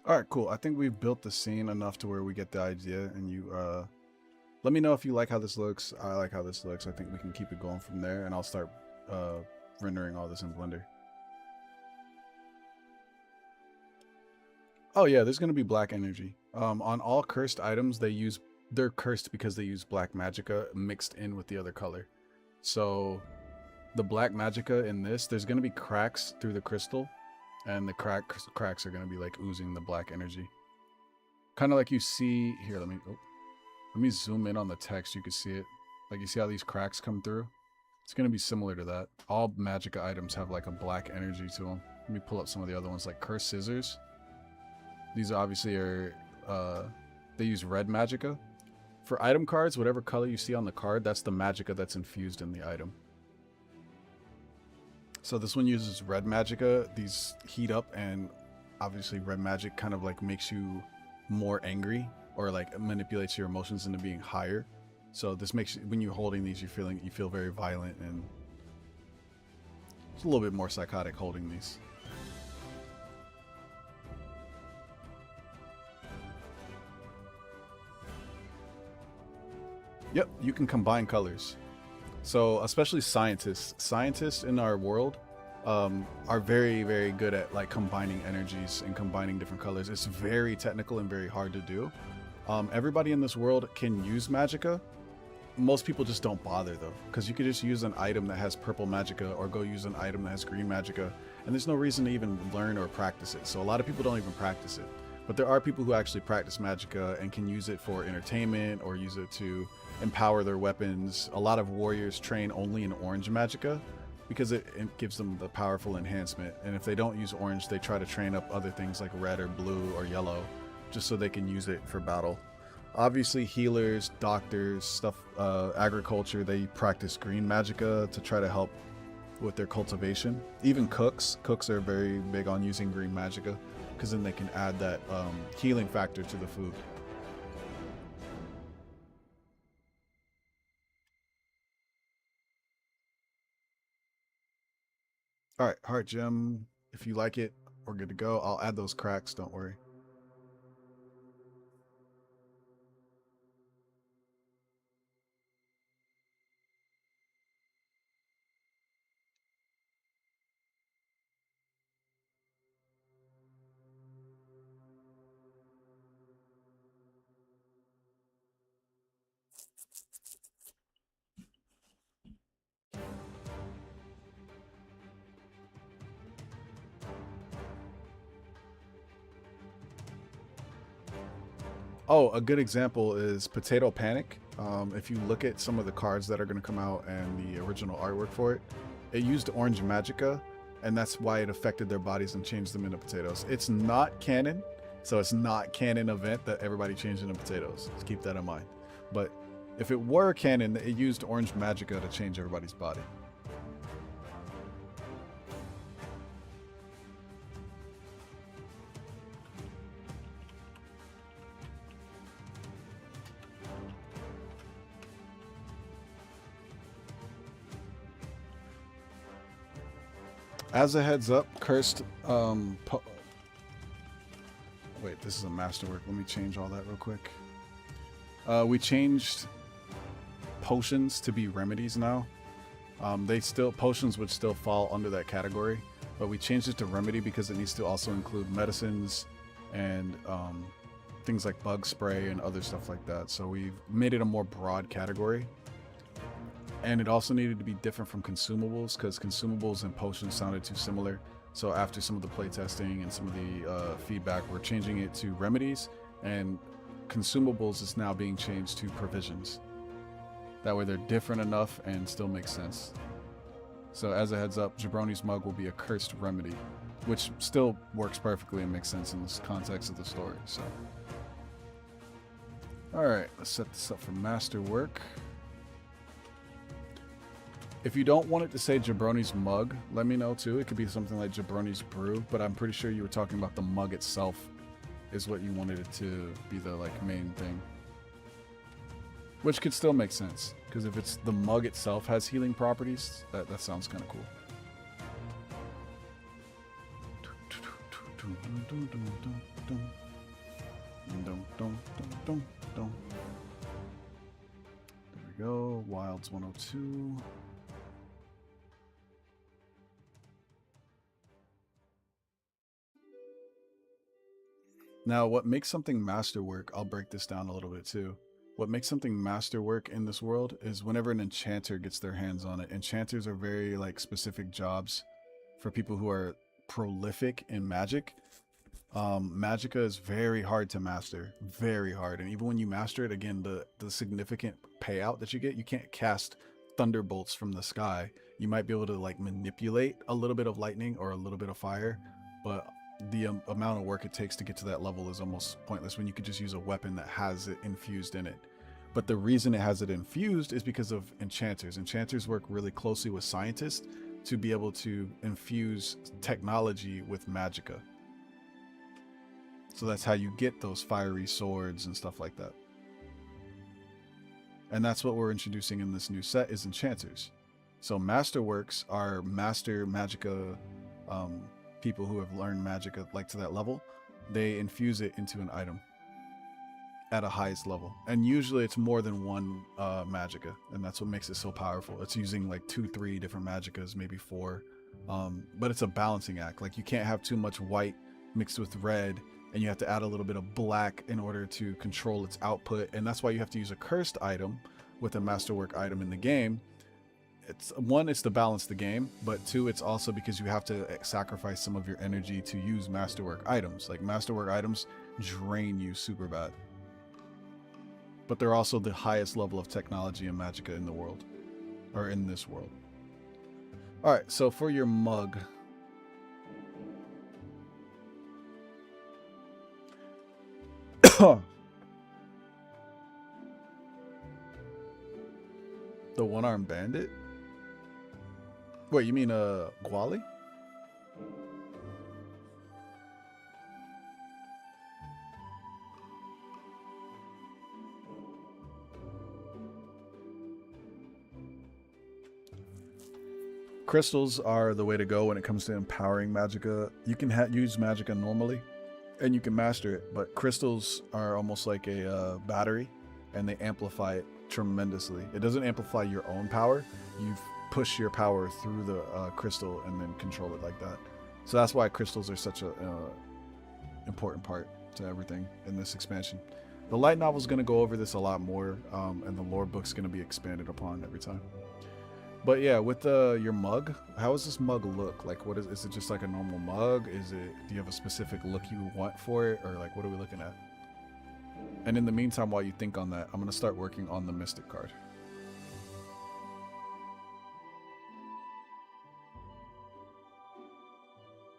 All right, cool. I think we've built the scene enough to where we get the idea, and you let me know if you like how this looks. I like how this looks. I think we can keep it going from there, and I'll start rendering all this in Blender. Oh yeah, there's gonna be black energy. On all cursed items, they're cursed because they use black magicka mixed in with the other color. So the black magicka in this, there's gonna be cracks through the crystal, and the cracks are gonna be like oozing the black energy. Kind of like you see here. Let me zoom in on the text. You can see it. Like you see how these cracks come through. It's gonna be similar to that. All magicka items have like a black energy to them. Let me pull up some of the other ones, like cursed scissors. These obviously are, they use red magicka. For item cards, whatever color you see on the card, that's the magicka that's infused in the item. So this one uses red magicka. These heat up, and obviously red magic kind of like makes you more angry, or like manipulates your emotions into being higher. So this makes you, when you're holding these, you feel very violent, and it's a little bit more psychotic holding these. Yep, you can combine colors. So especially scientists in our world are very, very good at like combining energies and combining different colors. It's very technical and very hard to do. Everybody in this world can use magicka. Most people just don't bother though, because you could just use an item that has purple magicka or go use an item that has green magicka, and there's no reason to even learn or practice it. So a lot of people don't even practice it. But there are people who actually practice magicka and can use it for entertainment or use it to empower their weapons. A lot of warriors train only in orange magicka because it gives them the powerful enhancement. And if they don't use orange, they try to train up other things like red or blue or yellow just so they can use it for battle. Obviously healers, doctors, agriculture, they practice green magicka to try to help with their cultivation. Even cooks are very big on using green magicka because then they can add that healing factor to the food. All right, heart gem. If you like it, we're good to go. I'll add those cracks, don't worry. Oh, a good example is Potato Panic. If you look at some of the cards that are going to come out and the original artwork for it, it used orange magicka, and that's why it affected their bodies and changed them into potatoes. It's not canon, so it's not canon event that everybody changed into potatoes. Just keep that in mind. But if it were canon, it used orange magicka to change everybody's body. As a heads up, cursed wait, this is a masterwork. Let me change all that real quick. We changed potions to be remedies now. Potions would still fall under that category, but we changed it to remedy because it needs to also include medicines and things like bug spray and other stuff like that. So we've made it a more broad category. And it also needed to be different from consumables because consumables and potions sounded too similar. So after some of the playtesting and some of the feedback, we're changing it to remedies, and consumables is now being changed to provisions. That way they're different enough and still make sense. So as a heads up, Jebrone's mug will be a cursed remedy, which still works perfectly and makes sense in this context of the story. So, all right, let's set this up for masterwork. If you don't want it to say Jebrone's mug, let me know too. It could be something like Jebrone's brew, but I'm pretty sure you were talking about the mug itself is what you wanted it to be, the like main thing. Which could still make sense, because if it's the mug itself has healing properties, that sounds kind of cool. dum. Dum, dum, dum, dum, dum. There we go. Wilds 102. Now, what makes something masterwork, I'll break this down a little bit too. What makes something masterwork in this world is whenever an enchanter gets their hands on it. Enchanters are very like specific jobs for people who are prolific in magic. Magicka is very hard to master, very hard. And even when you master it, again, the significant payout that you can't cast thunderbolts from the sky. You might be able to like manipulate a little bit of lightning or a little bit of fire, but the amount of work it takes to get to that level is almost pointless when you could just use a weapon that has it infused in it. But the reason it has it infused is because of enchanters. Enchanters work really closely with scientists to be able to infuse technology with magicka. So that's how you get those fiery swords and stuff like that. And that's what we're introducing in this new set is enchanters. So masterworks are master magicka people who have learned magicka like to that level. They infuse it into an item at a highest level. And usually it's more than one magicka, and that's what makes it so powerful. It's using like 2-3 different magickas, maybe 4. But it's a balancing act. Like you can't have too much white mixed with red, and you have to add a little bit of black in order to control its output. And that's why you have to use a cursed item with a masterwork item in the game. It's one, it's to balance the game, but 2, it's also because you have to sacrifice some of your energy to use masterwork items. Like masterwork items drain you super bad, but they're also the highest level of technology and magicka in the world, or in this world. All right, so for your mug, the one-armed bandit. Wait, you mean Gwali? Crystals are the way to go when it comes to empowering magicka. You can use magicka normally, and you can master it, but crystals are almost like a battery, and they amplify it tremendously. It doesn't amplify your own power. You push your power through the crystal and then control it like that. So that's why crystals are such a important part to everything in this expansion. The light novel is going to go over this a lot more, and the lore book's going to be expanded upon every time. But yeah, with your mug, how does this mug look? Like, what is it just like a normal mug? Do you have a specific look you want for it? Or like, what are we looking at? And in the meantime, while you think on that, I'm going to start working on the Mystic card.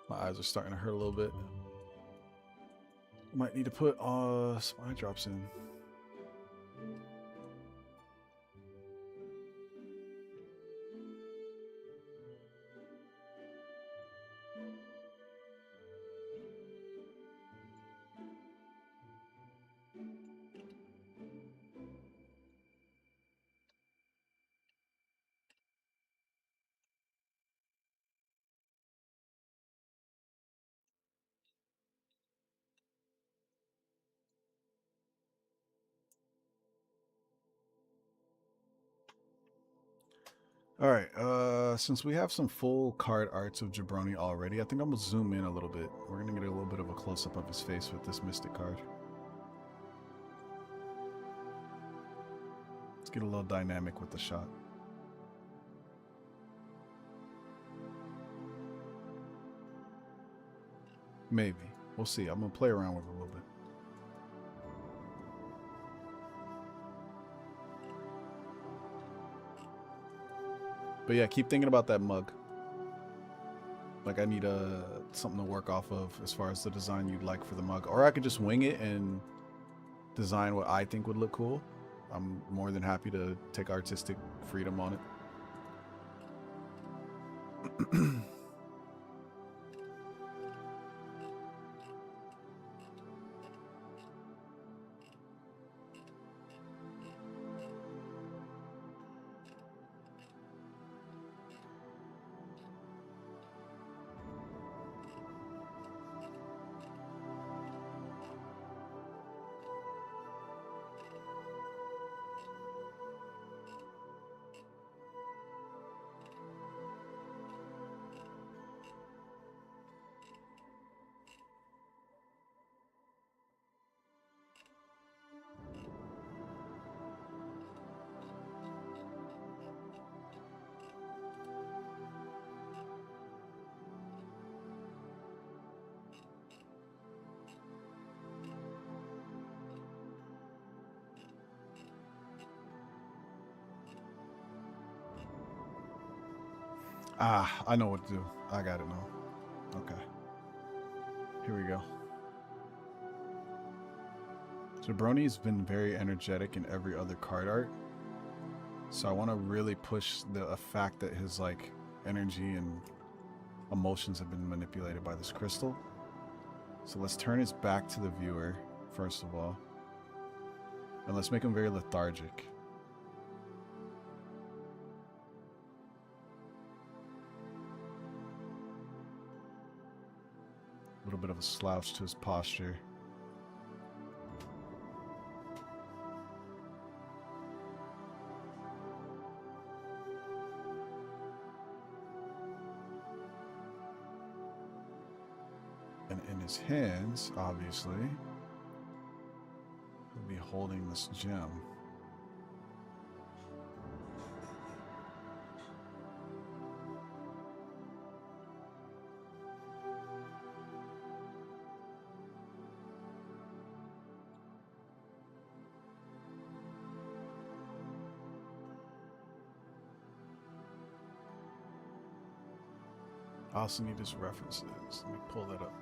My eyes are starting to hurt a little bit. Might need to put some eye drops in. All right, since we have some full card arts of Jebrone already, I think I'm gonna zoom in a little bit. We're gonna get a little bit of a close-up of his face with this Mystic card. Let's get a little dynamic with the shot. Maybe. We'll see. I'm gonna play around with it a little bit. But yeah, keep thinking about that mug. Like I need something to work off of as far as the design you'd like for the mug. Or I could just wing it and design what I think would look cool. I'm more than happy to take artistic freedom on it. Ah, I know what to do. I got it now. Okay. Here we go. Jebrone been very energetic in every other card art. So I want to really push the fact that his like energy and emotions have been manipulated by this crystal. So let's turn his back to the viewer, first of all. And let's make him very lethargic. A little bit of a slouch to his posture. And in his hands, obviously, he'll be holding this gem. I also need his references. Let me pull that up.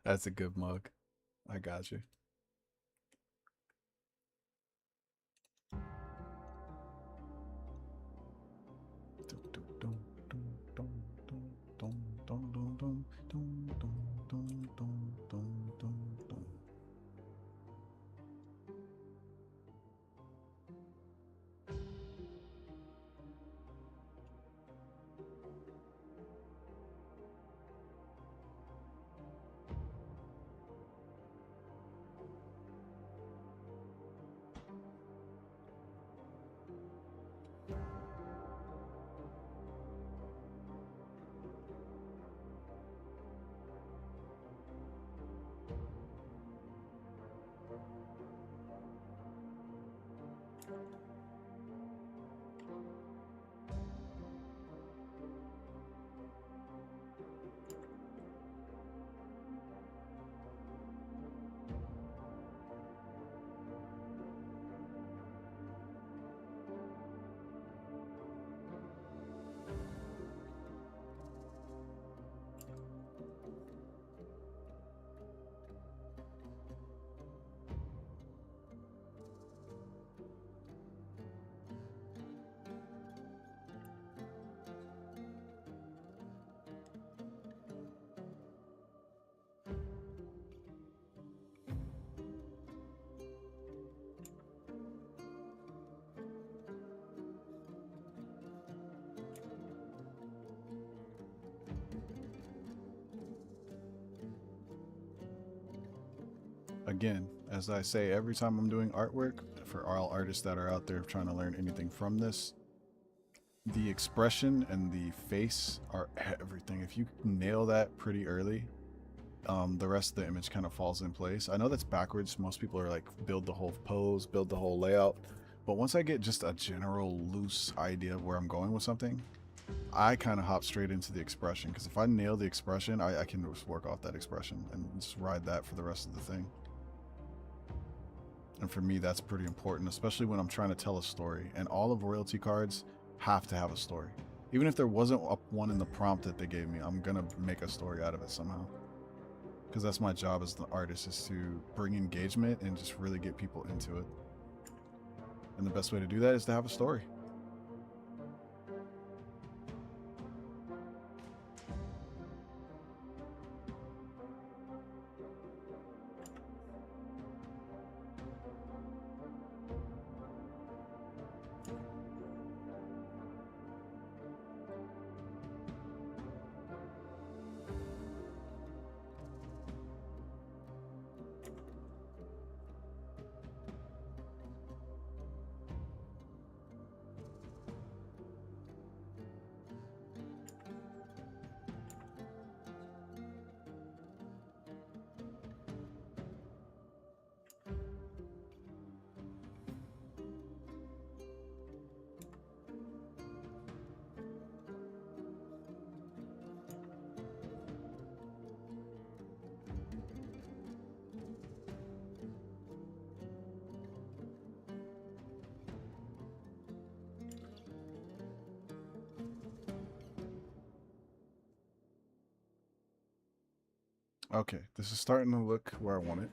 That's a good mug. I got you. Again, as I say every time I'm doing artwork, for all artists that are out there trying to learn anything from this, the expression and the face are everything. If you nail that pretty early, the rest of the image kind of falls in place. I know that's backwards. Most people are like, build the whole pose, build the whole layout. But once I get just a general loose idea of where I'm going with something, I kind of hop straight into the expression. Because if I nail the expression, I can just work off that expression and just ride that for the rest of the thing. And for me, that's pretty important, especially when I'm trying to tell a story. And all of royalty cards have to have a story. Even if there wasn't one in the prompt that they gave me, I'm going to make a story out of it somehow. Because that's my job as the artist, is to bring engagement and just really get people into it. And the best way to do that is to have a story. Okay, this is starting to look where I want it.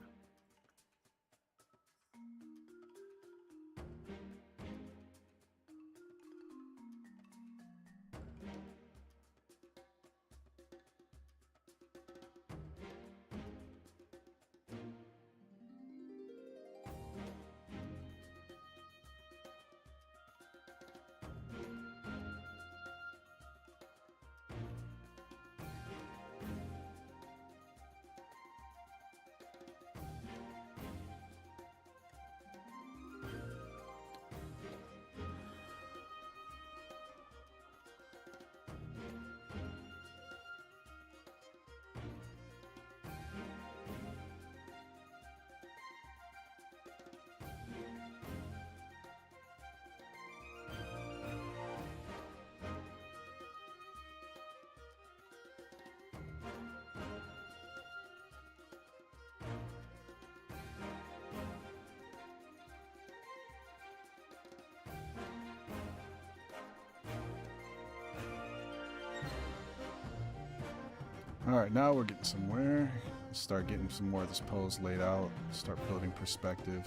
Alright, now we're getting somewhere. Start getting some more of this pose laid out. Start building perspective.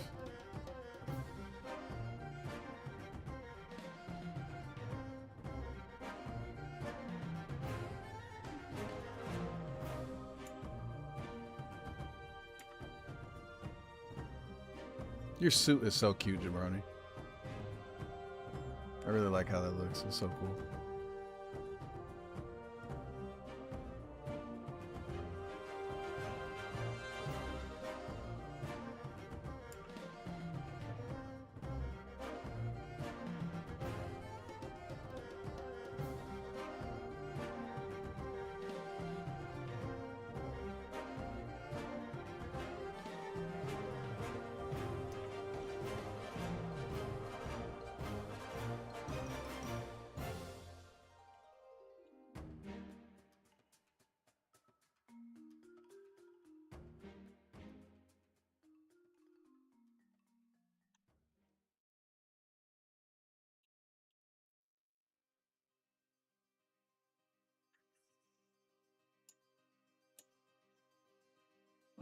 Your suit is so cute, Jebrone. I really like how that looks. It's so cool.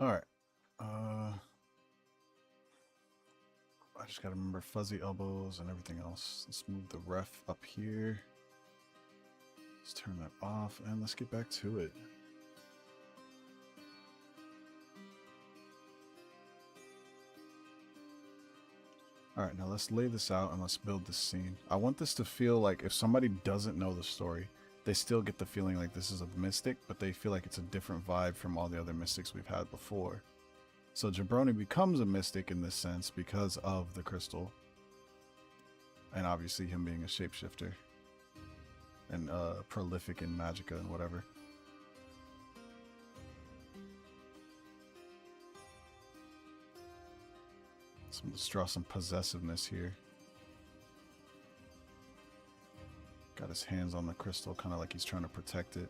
Alright. I just gotta remember fuzzy elbows and everything else. Let's move the ref up here. Let's turn that off and let's get back to it. Alright, now let's lay this out and let's build this scene. I want this to feel like if somebody doesn't know the story, they still get the feeling like this is a mystic, but they feel like it's a different vibe from all the other mystics we've had before. So Jebrone becomes a mystic in this sense because of the crystal. And obviously him being a shapeshifter. And prolific in magicka and whatever. So let's draw some possessiveness here. Got his hands on the crystal, kind of like he's trying to protect it.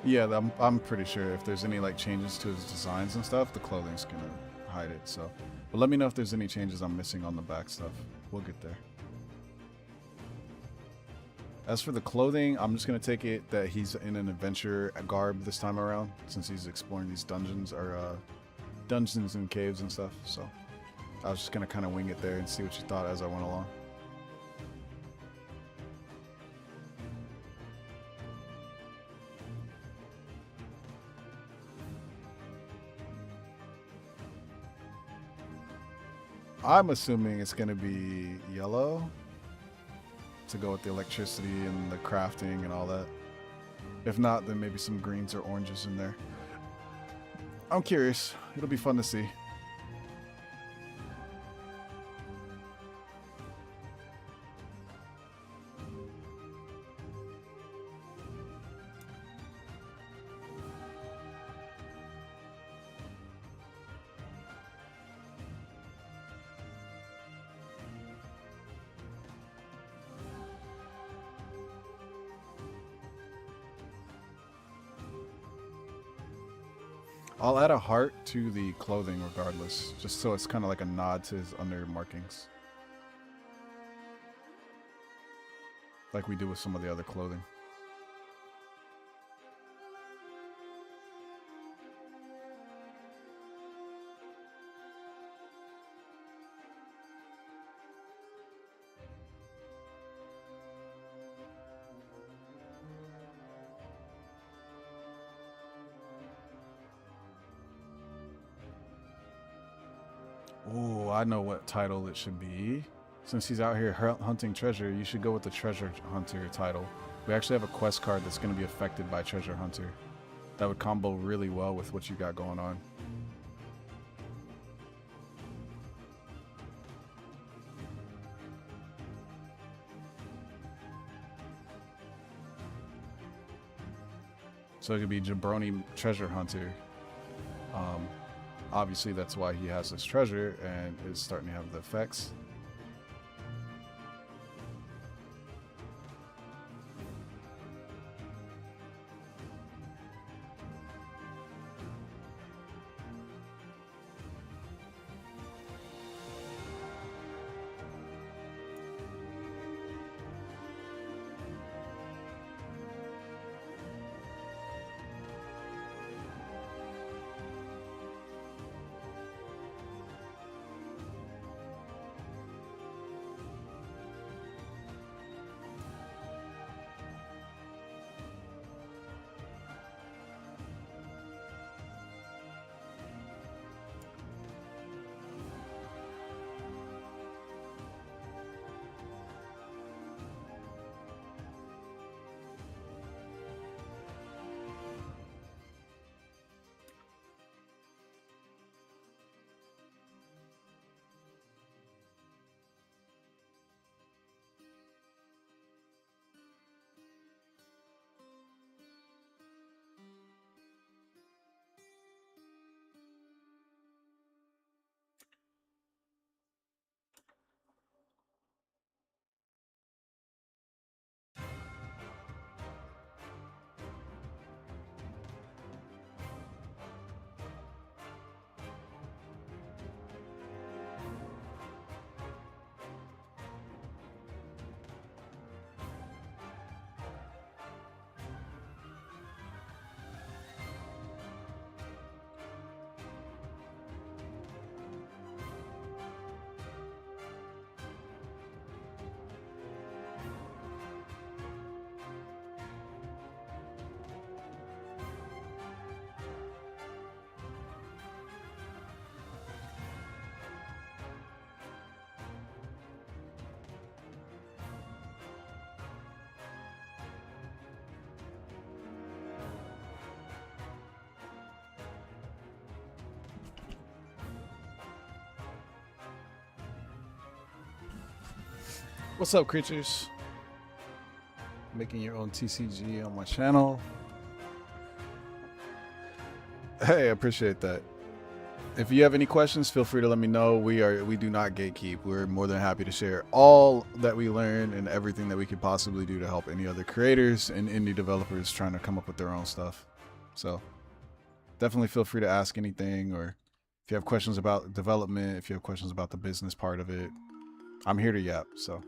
Yeah, I'm pretty sure if there's any like changes to his designs and stuff, the clothing's gonna hide it. So, but let me know if there's any changes I'm missing on the back stuff. We'll get there. As for the clothing, I'm just gonna take it that he's in an adventure garb this time around, since he's exploring these dungeons or dungeons and caves and stuff. So, I was just gonna kind of wing it there and see what you thought as I went along. I'm assuming it's going to be yellow to go with the electricity and the crafting and all that. If not, then maybe some greens or oranges in there. I'm curious. It'll be fun to see. I'll add a heart to the clothing regardless, just so it's kind of like a nod to his under markings. Like we do with some of the other clothing. Ooh, I know what title it should be. Since he's out here hunting treasure, you should go with the treasure hunter title. We actually have a quest card that's going to be affected by treasure hunter. That would combo really well with what you got going on. So it could be Jebrone treasure hunter. Obviously that's why he has this treasure and is starting to have the effects. What's up, creatures? Making your own TCG on my channel. Hey, I appreciate that. If you have any questions, feel free to let me know. We do not gatekeep. We're more than happy to share all that we learn and everything that we could possibly do to help any other creators and indie developers trying to come up with their own stuff. So definitely feel free to ask anything, or if you have questions about development, if you have questions about the business part of it, I'm here to yap. So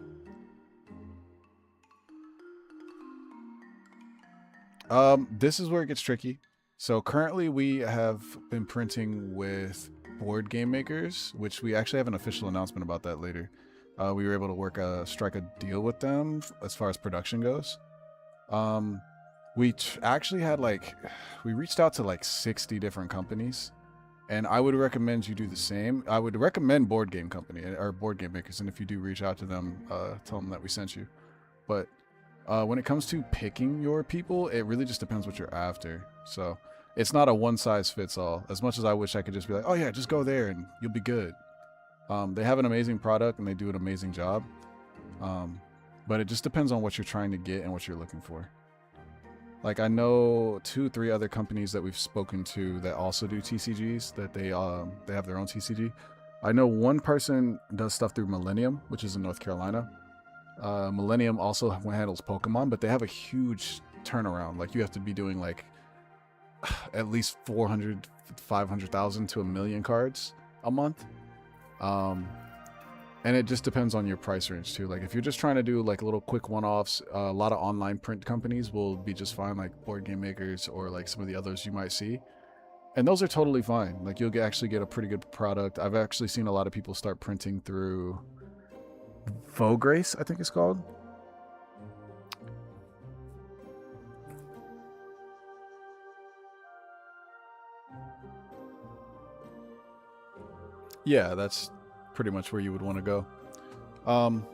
this is where it gets tricky. So currently we have been printing with board game makers, which we actually have an official announcement about that later. We were able to strike a deal with them as far as production goes. We actually had we reached out to like 60 different companies, and I would recommend you do the same. I would recommend board game company or board game makers, and if you do reach out to them, tell them that we sent you. But when it comes to picking your people, it really just depends what you're after. So it's not a one size fits all. As much as I wish I could just be like, oh yeah, just go there and you'll be good. They have an amazing product and they do an amazing job. But it just depends on what you're trying to get and what you're looking for. Like I know 2-3 other companies that we've spoken to that also do TCGs, that they have their own TCG. I know one person does stuff through Millennium, which is in North Carolina. Millennium also handles Pokemon, but they have a huge turnaround. Like you have to be doing like at least 400, 500,000 to a million cards a month. Um, and it just depends on your price range too. Like if you're just trying to do like little quick one-offs, a lot of online print companies will be just fine, like Board Game Makers or like some of the others you might see. And those are totally fine. Like you'll actually get a pretty good product. I've actually seen a lot of people start printing through Vograce, I think it's called. Yeah, that's pretty much where you would want to go. Um,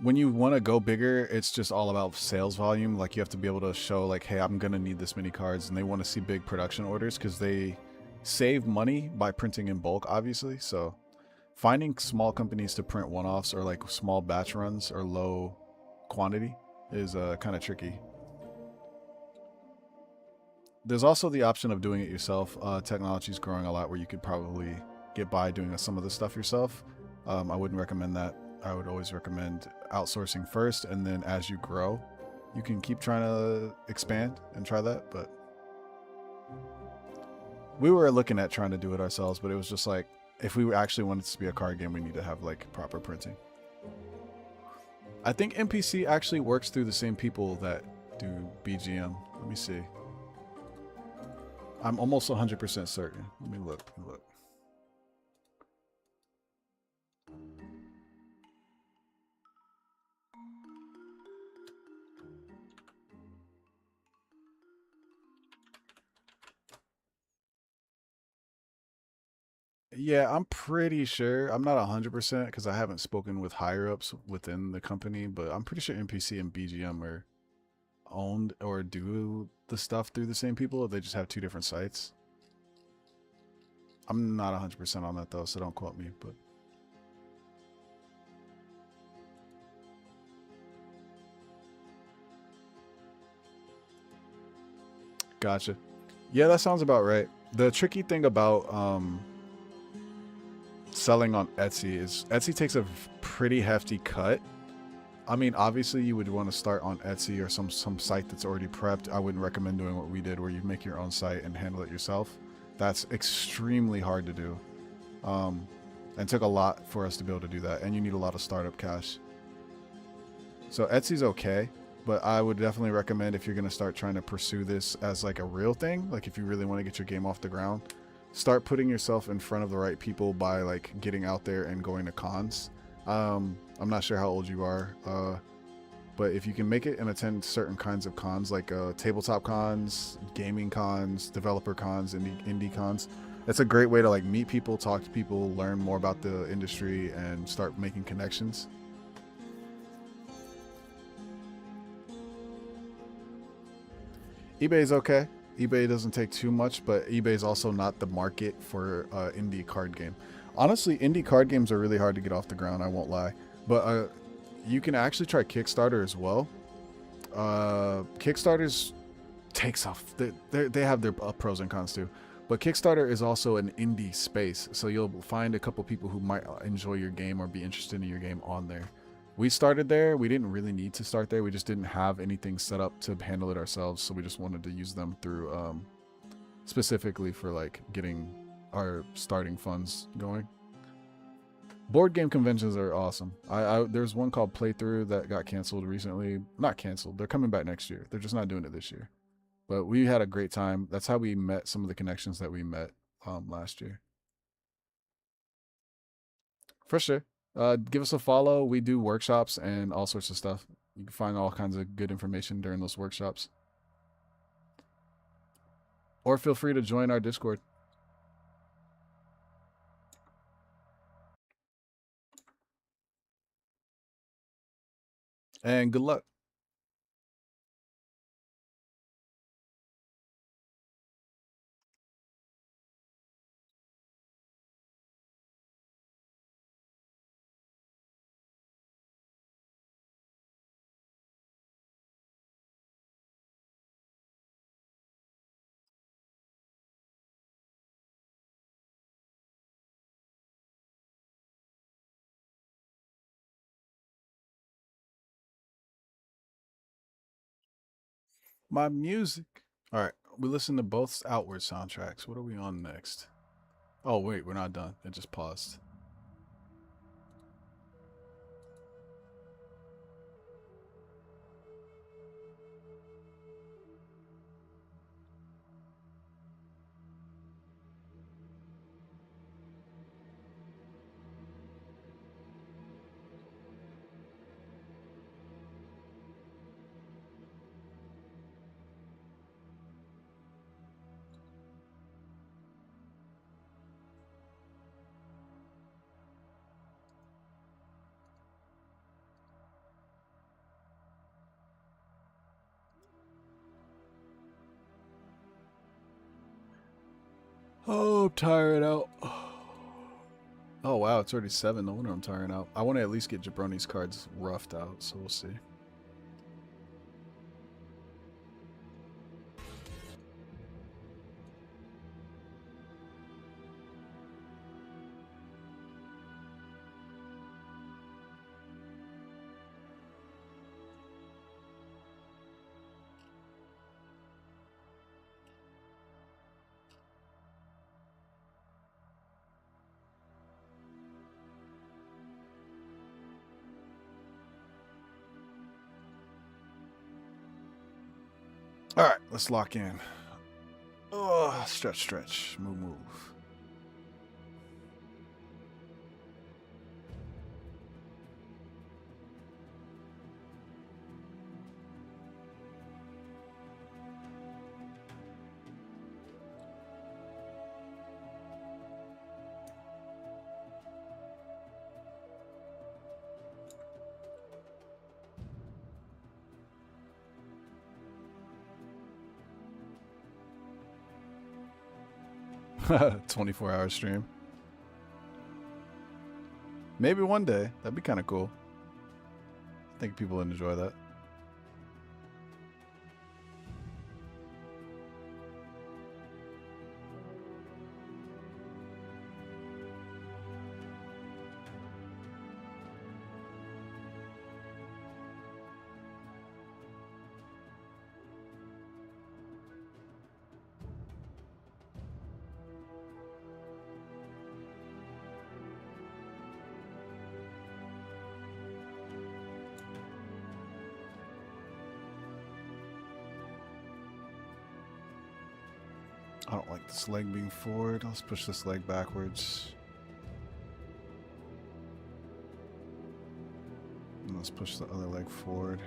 when you want to go bigger, it's just all about sales volume. Like you have to be able to show like, hey, I'm going to need this many cards, and they want to see big production orders because they save money by printing in bulk, obviously. So finding small companies to print one-offs or like small batch runs or low quantity is kind of tricky. There's also the option of doing it yourself. Technology is growing a lot where you could probably get by doing some of the stuff yourself. I wouldn't recommend that. I would always recommend outsourcing first, and then as you grow, you can keep trying to expand and try that. But we were looking at trying to do it ourselves, but it was just like, if we actually wanted this to be a card game, we need to have like proper printing. I think NPC actually works through the same people that do BGM. Let me see. I'm almost 100% certain. Let me look. Yeah, I'm pretty sure. I'm not 100% because I haven't spoken with higher ups within the company, but I'm pretty sure NPC and BGM are owned or do the stuff through the same people, or they just have two different sites. I'm not 100% on that though, so don't quote me, but gotcha. Yeah, that sounds about right. The tricky thing about selling on Etsy is Etsy takes a pretty hefty cut. I mean, obviously you would want to start on Etsy or some site that's already prepped. I wouldn't recommend doing what we did where you make your own site and handle it yourself. That's extremely hard to do. And took a lot for us to be able to do that, and you need a lot of startup cash. So Etsy's okay, but I would definitely recommend if you're going to start trying to pursue this as like a real thing, like if you really want to get your game off the ground, start putting yourself in front of the right people by like getting out there and going to cons. I'm not sure how old you are, but if you can make it and attend certain kinds of cons, like tabletop cons, gaming cons, developer cons, indie cons, it's a great way to like meet people, talk to people, learn more about the industry, and start making connections. eBay's okay. eBay doesn't take too much, but eBay's also not the market for indie card game. Honestly, indie card games are really hard to get off the ground, I won't lie. But you can actually try Kickstarter as well. Kickstarter's takes off. They have their pros and cons too. But Kickstarter is also an indie space, so you'll find a couple people who might enjoy your game or be interested in your game on there. We started there. We didn't really need to start there. We just didn't have anything set up to handle it ourselves, so we just wanted to use them through specifically for like getting our starting funds going. Board game conventions are awesome. There's one called Playthrough that got canceled recently. Not canceled. They're coming back next year. They're just not doing it this year. But we had a great time. That's how we met some of the connections that we met last year. For sure. Give us a follow. We do workshops and all sorts of stuff. You can find all kinds of good information during those workshops. Or feel free to join our Discord. And good luck. My music. All right. We listened to both Outward soundtracks. What are we on next? Oh wait, we're not done. It just paused. Oh, I'm tired out. Oh wow, it's already 7. No wonder I'm tired out. I want to at least get Jebrone's cards roughed out, so we'll see. All right, let's lock in. Oh, stretch, stretch, move, move. Haha, 24-hour stream. Maybe one day. That'd be kind of cool. I think people would enjoy that. I don't like this leg being forward. Let's push this leg backwards. And let's push the other leg forward.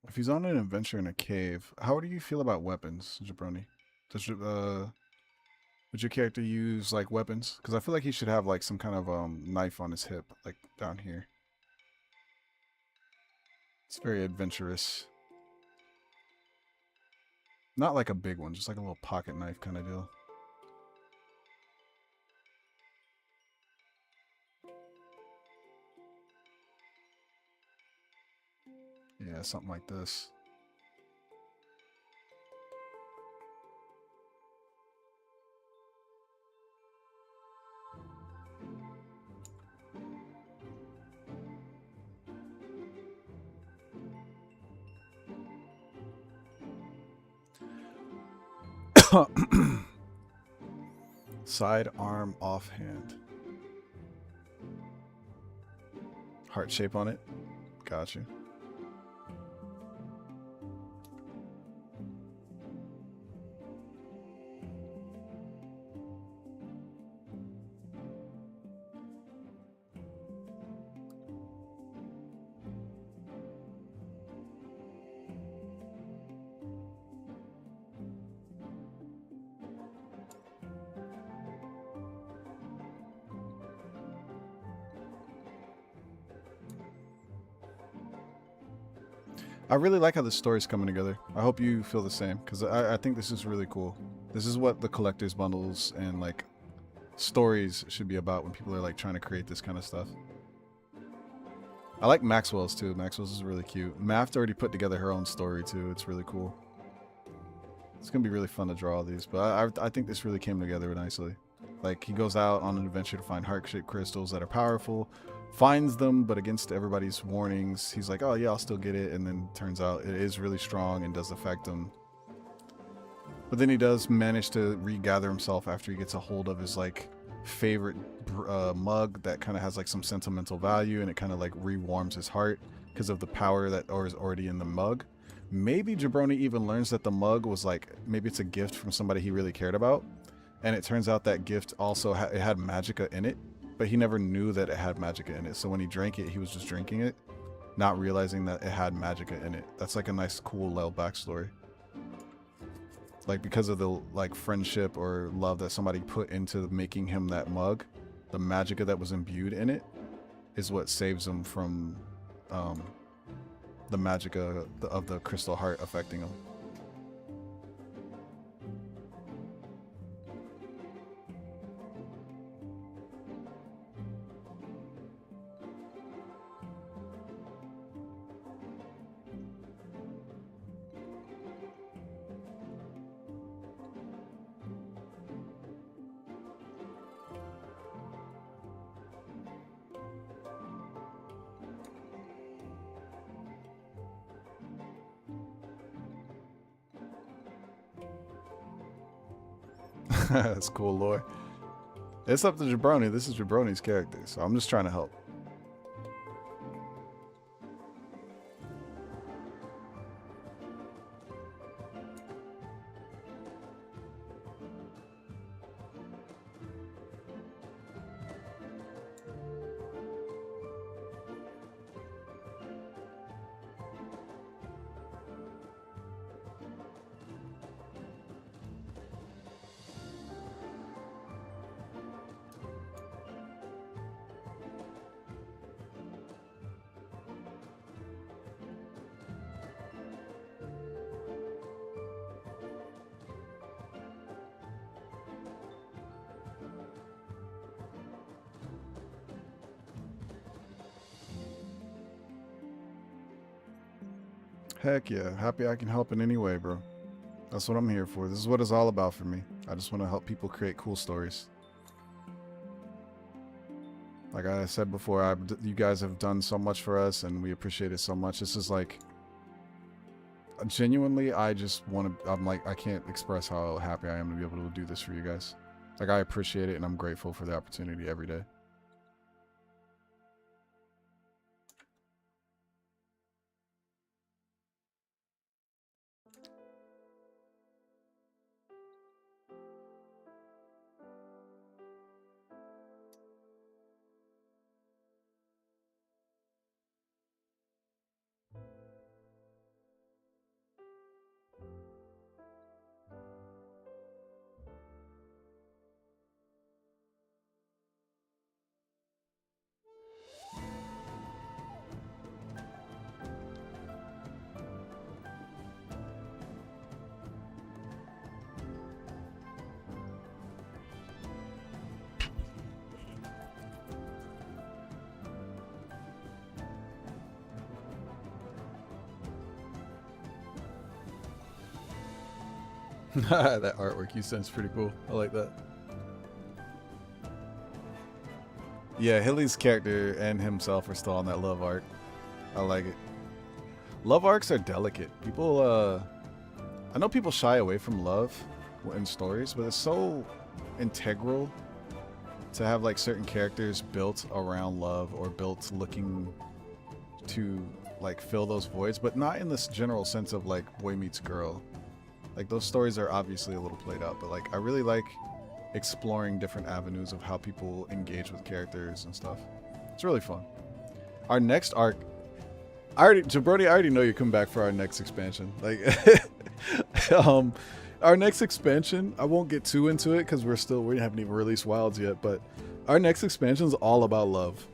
If he's on an adventure in a cave, how do you feel about weapons, Jebrone? Does your, would your character use like weapons? Because I feel like he should have like some kind of knife on his hip, like down here. It's very adventurous. Not like a big one, just like a little pocket knife kind of deal. Yeah, something like this. Side arm offhand. Heart shape on it. Got you. I really like how the story's coming together. I hope you feel the same, because I think this is really cool. This is what the collector's bundles and like stories should be about when people are like trying to create this kind of stuff. I like Maxwell's too. Maxwell's is really cute. Maft already put together her own story too. It's really cool. It's gonna be really fun to draw all these, but I think this really came together nicely. Like, he goes out on an adventure to find heart-shaped crystals that are powerful, finds them, but against everybody's warnings, he's like, oh yeah, I'll still get it, and then turns out it is really strong and does affect him. But then he does manage to regather himself after he gets a hold of his like favorite mug that kind of has like some sentimental value, and it kind of like rewarms his heart because of the power that is already in the mug. Maybe Jebrone even learns that the mug was like, maybe it's a gift from somebody he really cared about, and it turns out that gift also it had magicka in it, but he never knew that it had magicka in it. So when he drank it, he was just drinking it, not realizing that it had magicka in it. That's like a nice, cool little backstory. Like, because of the like friendship or love that somebody put into making him that mug, the magicka that was imbued in it is what saves him from the magicka of the crystal heart affecting him. That's cool lore. It's up to Jebrone. This is Jebrone's character, so I'm just trying to help. Heck yeah. Happy I can help in any way, bro. That's what I'm here for. This is what it's all about for me. I just want to help people create cool stories. Like I said before, you guys have done so much for us, and we appreciate it so much. This is like, genuinely, I just want to, I'm like, I can't express how happy I am to be able to do this for you guys. Like, I appreciate it, and I'm grateful for the opportunity every day. That artwork you sent's pretty cool. I like that. Yeah, Hilly's character and himself are still on that love arc. I like it. Love arcs are delicate. People, I know people shy away from love in stories, but it's so integral to have like certain characters built around love or built looking to like fill those voids, but not in this general sense of like boy meets girl. Like, those stories are obviously a little played out, but like I really like exploring different avenues of how people engage with characters and stuff. It's really fun. Our next arc, Jebrone, I already know you're coming back for our next expansion. Like, our next expansion, I won't get too into it because we haven't even released Wilds yet, but our next expansion is all about love.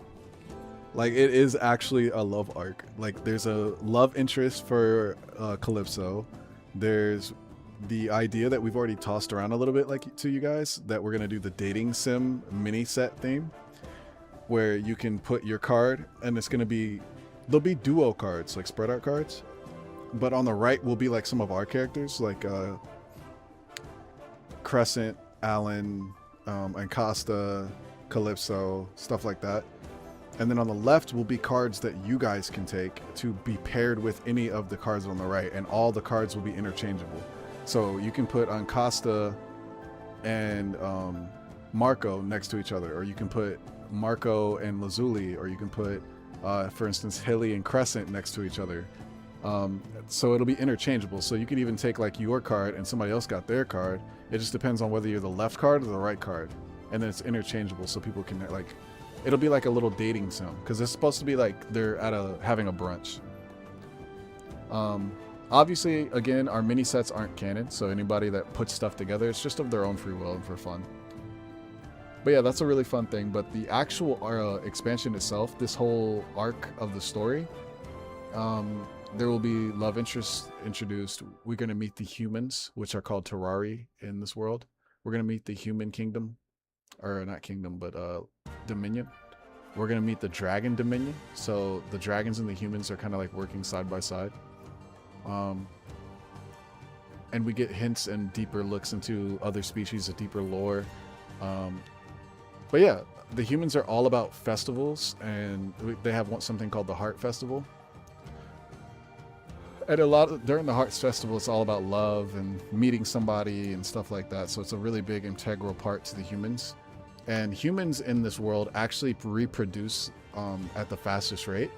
Like, it is actually a love arc. Like, there's a love interest for Calypso. There's the idea that we've already tossed around a little bit, like, to you guys, that we're gonna do the dating sim mini set theme, where you can put your card, and it's gonna be, there'll be duo cards, like spread out cards, but on the right will be like some of our characters, like Crescent, Alan, and Costa, Calypso, stuff like that. And then on the left will be cards that you guys can take to be paired with any of the cards on the right, and all the cards will be interchangeable. So you can put on Costa and Marco next to each other, or you can put Marco and Lazuli, or you can put, for instance, Hilly and Crescent next to each other. So it'll be interchangeable. So you could even take like your card and somebody else got their card. It just depends on whether you're the left card or the right card. And then it's interchangeable, so people can like, it'll be like a little dating sim, because it's supposed to be like they're at having a brunch. Obviously, again, our mini sets aren't canon, so anybody that puts stuff together, it's just of their own free will and for fun. But yeah, that's a really fun thing. But the actual expansion itself, this whole arc of the story, there will be love interests introduced. We're going to meet the humans, which are called Terrari in this world. We're going to meet the human kingdom, or not kingdom, but Dominion. We're going to meet the dragon Dominion. So the dragons and the humans are kind of like working side by side. And we get hints and deeper looks into other species, a deeper lore. But yeah, the humans are all about festivals, and they have something called the Heart Festival. And during the Hearts Festival, it's all about love and meeting somebody and stuff like that. So it's a really big integral part to the humans. And humans in this world actually reproduce at the fastest rate.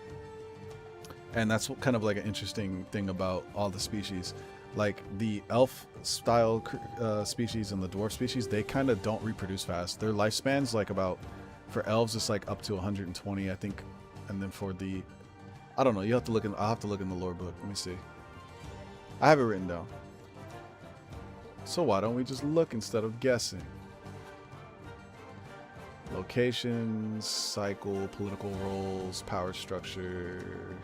And that's kind of like an interesting thing about all the species. Like the elf style species and the dwarf species, they kind of don't reproduce fast. Their lifespan's like about, for elves, it's like up to 120, I think. And then for the, I don't know, I'll have to look in the lore book. Let me see. I have it written down. So why don't we just look instead of guessing? Locations, cycle, political roles, power structure.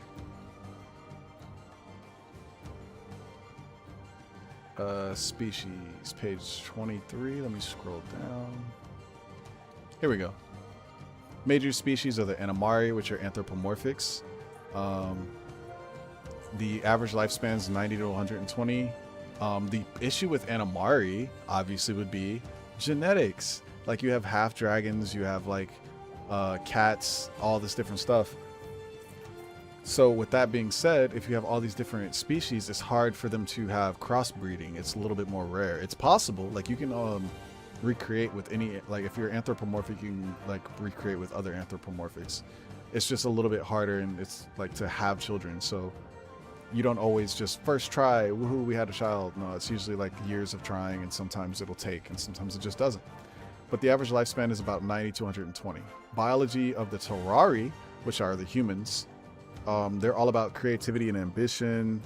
Species, page 23. Let me scroll down. Here we go. Major species are the Animari, which are anthropomorphics. The average lifespan is 90 to 120. The issue with Animari, obviously, would be genetics. Like, you have half dragons, you have like cats, all this different stuff. So with that being said, if you have all these different species, it's hard for them to have crossbreeding. It's a little bit more rare. It's possible. Like, you can recreate with any, like, if you're anthropomorphic, you can like recreate with other anthropomorphics. It's just a little bit harder, and it's like to have children. So you don't always just first try, woohoo, we had a child. No, it's usually like years of trying, and sometimes it'll take, and sometimes it just doesn't. But the average lifespan is about 90 to 120. Biology of the Terrari, which are the humans, they're all about creativity and ambition,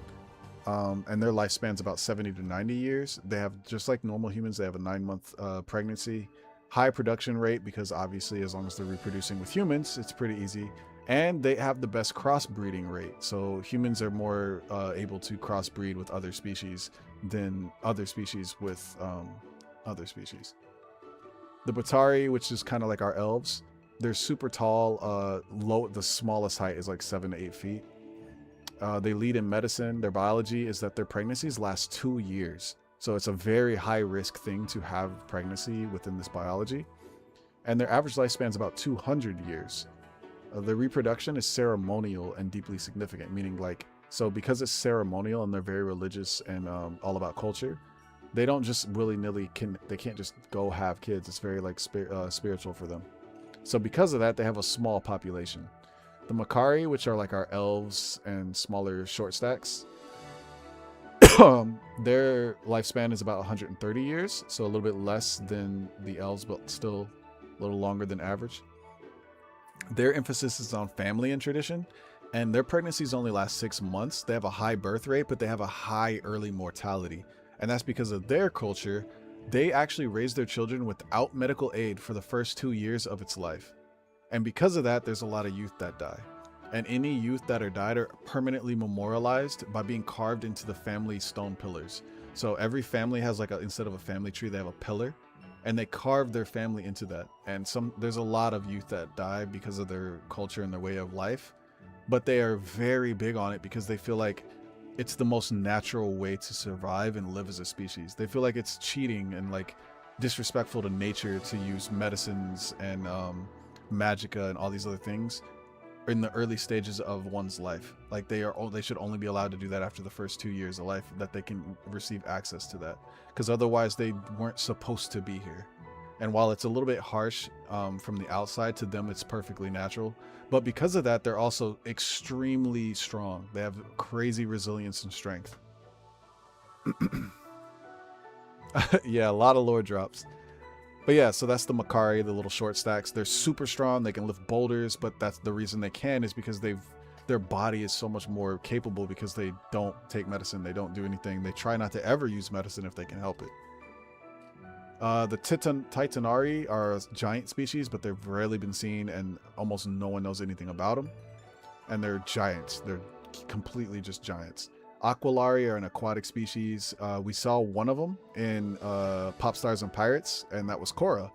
and their lifespan's about 70 to 90 years. They have, just like normal humans, they have a 9-month pregnancy, high production rate, because obviously as long as they're reproducing with humans, it's pretty easy. And they have the best crossbreeding rate. So humans are more able to crossbreed with other species than other species with other species. The Batari, which is kind of like our elves, they're super tall. The smallest height is like 7 to 8 feet. They lead in medicine. Their biology is that their pregnancies last 2 years. So it's a very high risk thing to have pregnancy within this biology. And their average lifespan is about 200 years. Their reproduction is ceremonial and deeply significant, meaning like, so because it's ceremonial and they're very religious and all about culture, they don't just willy-nilly, they can't just go have kids. It's very like spiritual for them. So because of that, they have a small population. The Makari, which are like our elves and smaller short stacks, their lifespan is about 130 years, so a little bit less than the elves, but still a little longer than average. Their emphasis is on family and tradition, and their pregnancies only last 6 months. They have a high birth rate, but they have a high early mortality. And that's because of their culture. They actually raise their children without medical aid for the first 2 years of its life. And because of that, there's a lot of youth that die. And any youth that are died are permanently memorialized by being carved into the family stone pillars. So every family has like instead of a family tree, they have a pillar, and they carve their family into that. And there's a lot of youth that die because of their culture and their way of life, but they are very big on it because they feel like it's the most natural way to survive and live as a species. They feel like it's cheating and like disrespectful to nature to use medicines and magica and all these other things in the early stages of one's life. Like they should only be allowed to do that after the first 2 years of life, that they can receive access to that, because otherwise they weren't supposed to be here. And while it's a little bit harsh from the outside, to them it's perfectly natural. But because of that, they're also extremely strong. They have crazy resilience and strength. Yeah, a lot of lore drops. But yeah, so that's the Makari, the little short stacks. They're super strong. They can lift boulders, but that's the reason they can is because their body is so much more capable because they don't take medicine. They don't do anything. They try not to ever use medicine if they can help it. The Titanari are a giant species, but they've rarely been seen and almost no one knows anything about them. And they're giants. They're completely just giants. Aqualari are an aquatic species. We saw one of them in Pop Stars and Pirates, and that was Korra.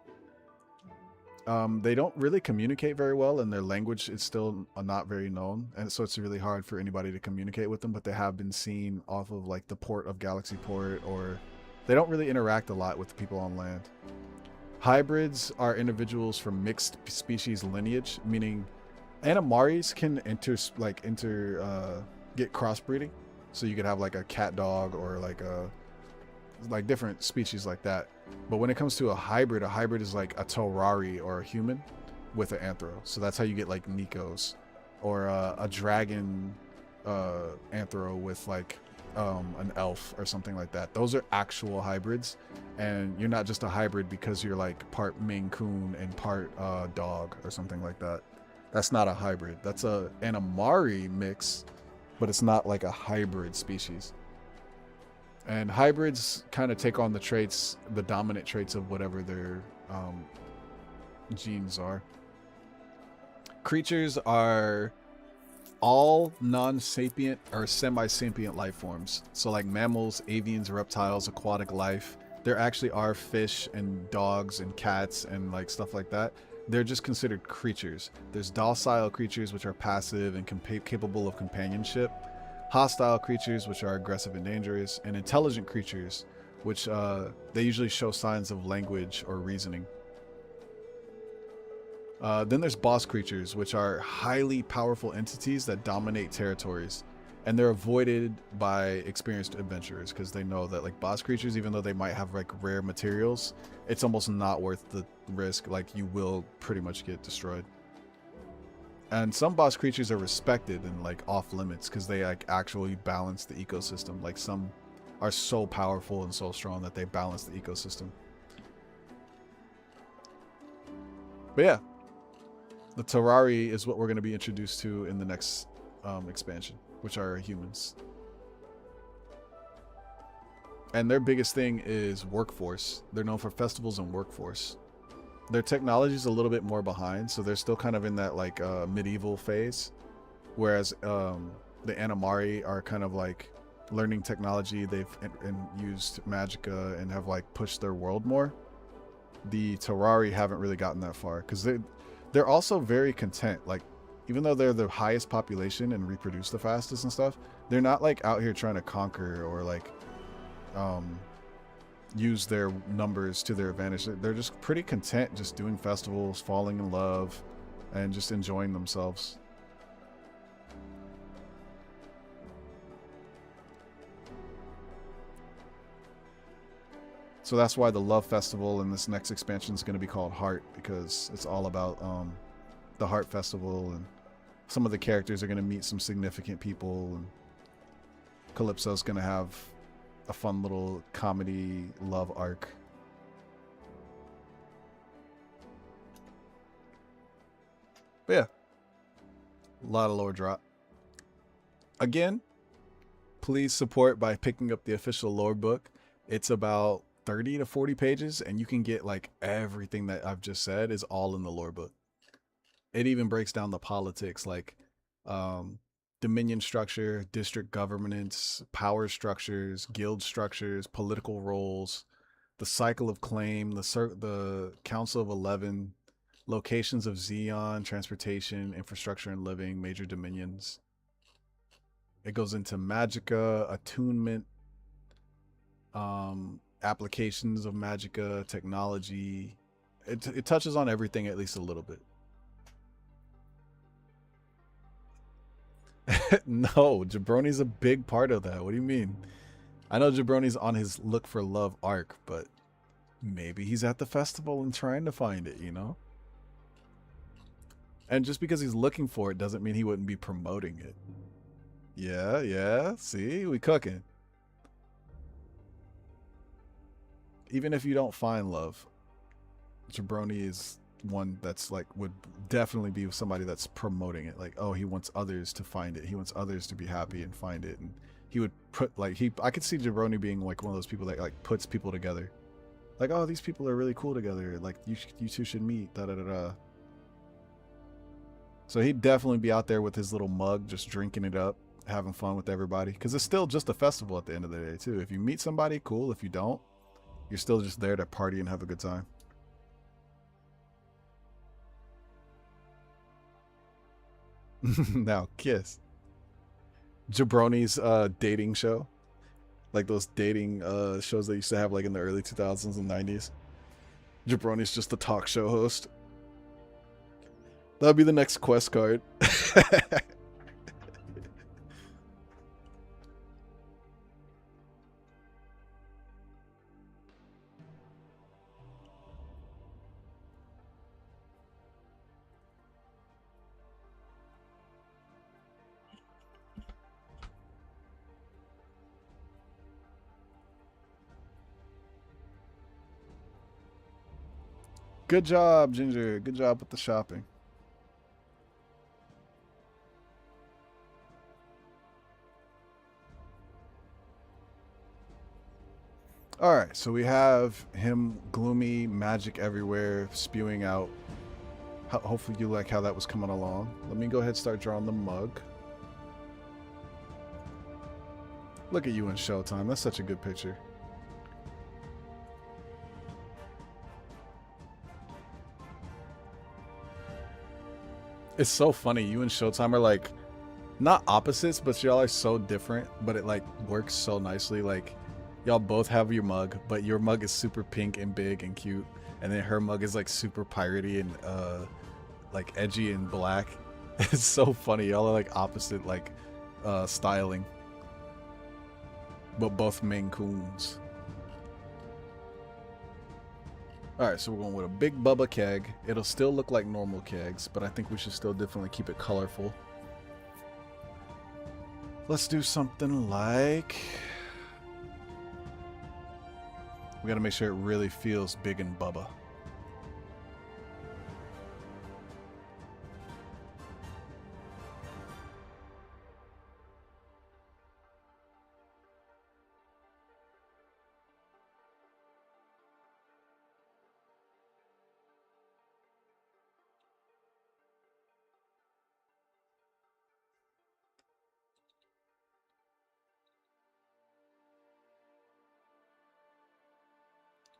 They don't really communicate very well, and their language is still not very known, and so it's really hard for anybody to communicate with them, but they have been seen off of like the port of Galaxy Port, or they don't really interact a lot with the people on land. Hybrids are individuals from mixed species lineage, meaning Animaris can get crossbreeding. So you could have like a cat dog or like different species like that. But when it comes to a hybrid is like a Torari or a human with an anthro. So that's how you get like Nikos, or a dragon anthro with like an elf or something like that. Those are actual hybrids, and you're not just a hybrid because you're like part Maine Coon and part dog or something like that. That's not a hybrid. That's a Animari mix, but it's not like a hybrid species. And hybrids kind of take on the dominant traits of whatever their genes are. Creatures are all non-sapient or semi-sapient life forms. So like mammals, avians, reptiles, aquatic life. There actually are fish and dogs and cats and like stuff like that. They're just considered creatures. There's docile creatures, which are passive and capable of companionship. Hostile creatures, which are aggressive and dangerous. And intelligent creatures, which they usually show signs of language or reasoning. Then there's boss creatures, which are highly powerful entities that dominate territories. And they're avoided by experienced adventurers because they know that like boss creatures, even though they might have like rare materials, it's almost not worth the risk. Like you will pretty much get destroyed. And some boss creatures are respected and like off limits because they like actually balance the ecosystem. Like some are so powerful and so strong that they balance the ecosystem. But yeah, the Terrari is what we're going to be introduced to in the next expansion, which are humans. And their biggest thing is workforce. They're known for festivals and workforce. Their technology is a little bit more behind, so they're still kind of in that like medieval phase. Whereas the Animari are kind of like learning technology. They've used Magicka and have like pushed their world more. The Terrari haven't really gotten that far because they're also very content. Like even though they're the highest population and reproduce the fastest and stuff, they're not like out here trying to conquer or like use their numbers to their advantage. They're just pretty content just doing festivals, falling in love, and just enjoying themselves. So that's why the Love Festival in this next expansion is going to be called Heart, because it's all about the Heart Festival, and some of the characters are going to meet some significant people, and Calypso's going to have a fun little comedy love arc. But yeah, a lot of lore drop. Again, please support by picking up the official lore book. It's about 30 to 40 pages, and you can get like everything that I've just said is all in the lore book. It even breaks down the politics, like um, dominion structure, district governance, power structures, guild structures, political roles, the cycle of claim, the Council of 11, locations of Xeon, transportation, infrastructure and living, major dominions. It goes into magica, attunement, applications of magica, technology. It touches on everything at least a little bit. No, Jabrone's a big part of that. What do you mean? I know Jabrone's on his look for love arc, but maybe he's at the festival and trying to find it, you know? And just because he's looking for it doesn't mean he wouldn't be promoting it. Yeah, yeah. See, we cooking. Even if you don't find love, Jebrone is one that's like would definitely be somebody that's promoting it. Like, oh, he wants others to find it. He wants others to be happy and find it. And he would put like I could see Jebrone being like one of those people that like puts people together. Like, oh, these people are really cool together. Like, you two should meet. Da da da da. So he'd definitely be out there with his little mug, just drinking it up, having fun with everybody. Because it's still just a festival at the end of the day, too. If you meet somebody, cool. If you don't, you're still just there to party and have a good time. Now, kiss. Jabrone's dating show. Like those dating shows they used to have like in the early 2000s and 90s. Jabrone's just the talk show host. That'll be the next quest card. Good job, Ginger. Good job with the shopping. All right, so we have him gloomy, magic everywhere, spewing out. Hopefully you like how that was coming along. Let me go ahead and start drawing the mug. Look at you in Showtime. That's such a good picture. It's so funny. You and Showtime are like not opposites, but y'all are so different, but it like works so nicely. Like y'all both have your mug, but your mug is super pink and big and cute, and then her mug is like super piratey and like edgy and black. It's so funny. Y'all are like opposite like styling, but both Maine Coons. Alright, so we're going with a big Bubba keg. It'll still look like normal kegs, but I think we should still definitely keep it colorful. Let's do something like... We gotta make sure it really feels big and Bubba.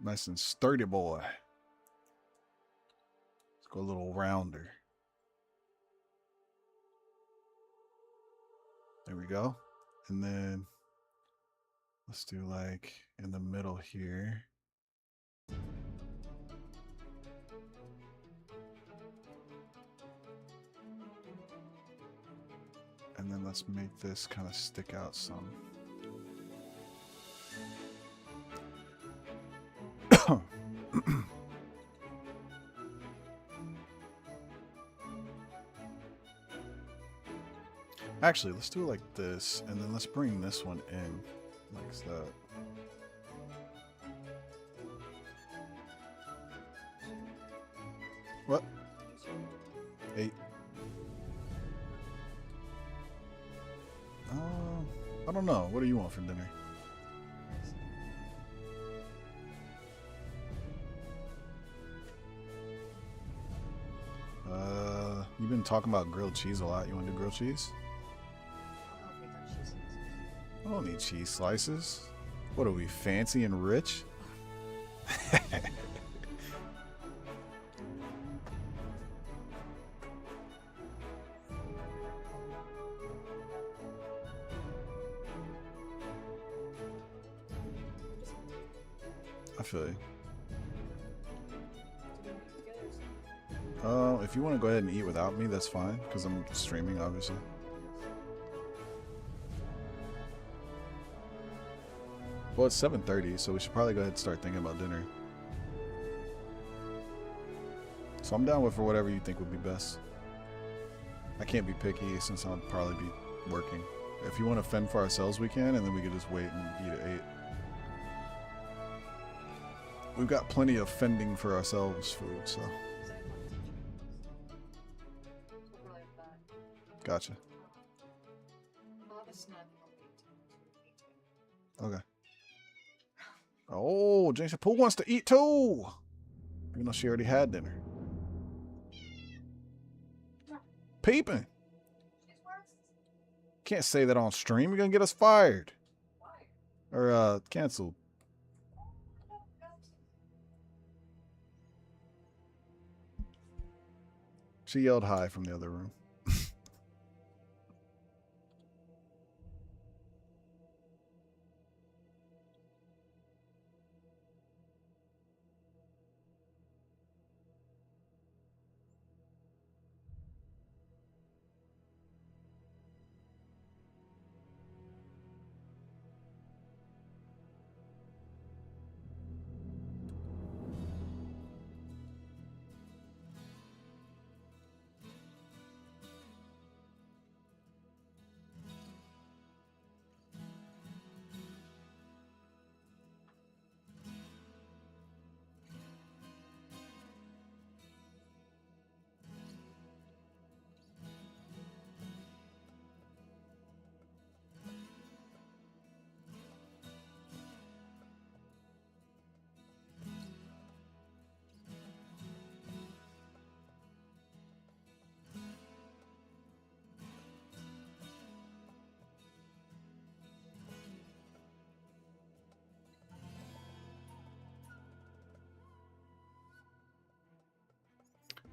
Nice and sturdy, boy. Let's go a little rounder. There we go. And then let's do like in the middle here. And then let's make this kind of stick out some. Actually, let's do it like this, and then let's bring this one in like that. What? 8. I don't know. What do you want for dinner? been talking about grilled cheese a lot. You want to do grilled cheese? I don't need cheese slices. What are we, fancy and rich? I feel you. If you want to go ahead and eat without me, that's fine, because I'm streaming, obviously. Well, it's 7:30, so we should probably go ahead and start thinking about dinner. So I'm down with for whatever you think would be best. I can't be picky since I'll probably be working. If you want to fend for ourselves, we can, and then we can just wait and eat at 8. We've got plenty of fending for ourselves food, so. Gotcha. Okay. Oh, James Pooh wants to eat too. Even though she already had dinner. Peeping. Can't say that on stream. You're gonna get us fired. Or canceled. She yelled hi from the other room.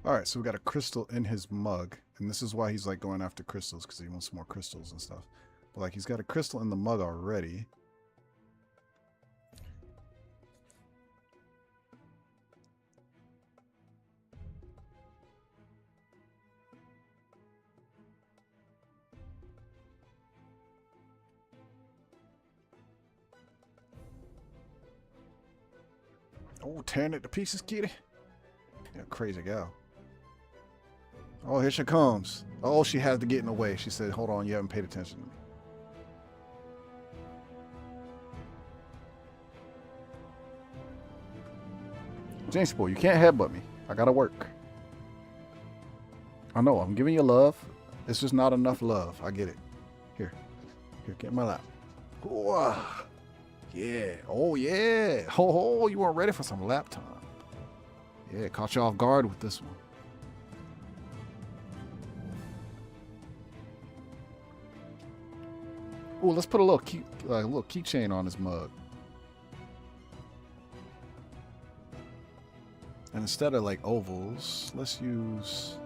Alright, so we got a crystal in his mug. And this is why he's like going after crystals, because he wants more crystals and stuff. But like he's got a crystal in the mug already. Oh, tearing it to pieces, kitty. Yeah, crazy gal. Oh, here she comes. Oh, she has to get in the way. She said, hold on, you haven't paid attention to me. James boy, you can't headbutt me. I gotta work. I know, I'm giving you love. It's just not enough love. I get it. Here, get in my lap. Ooh, yeah. Oh, yeah. Oh, you weren't ready for some lap time. Yeah, caught you off guard with this one. Ooh, let's put a little keychain on his mug. And instead of like ovals, let's use...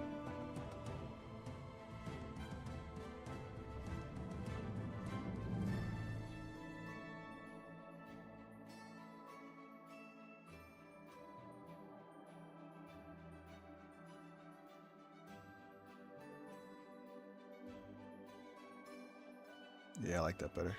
Yeah, I like that better.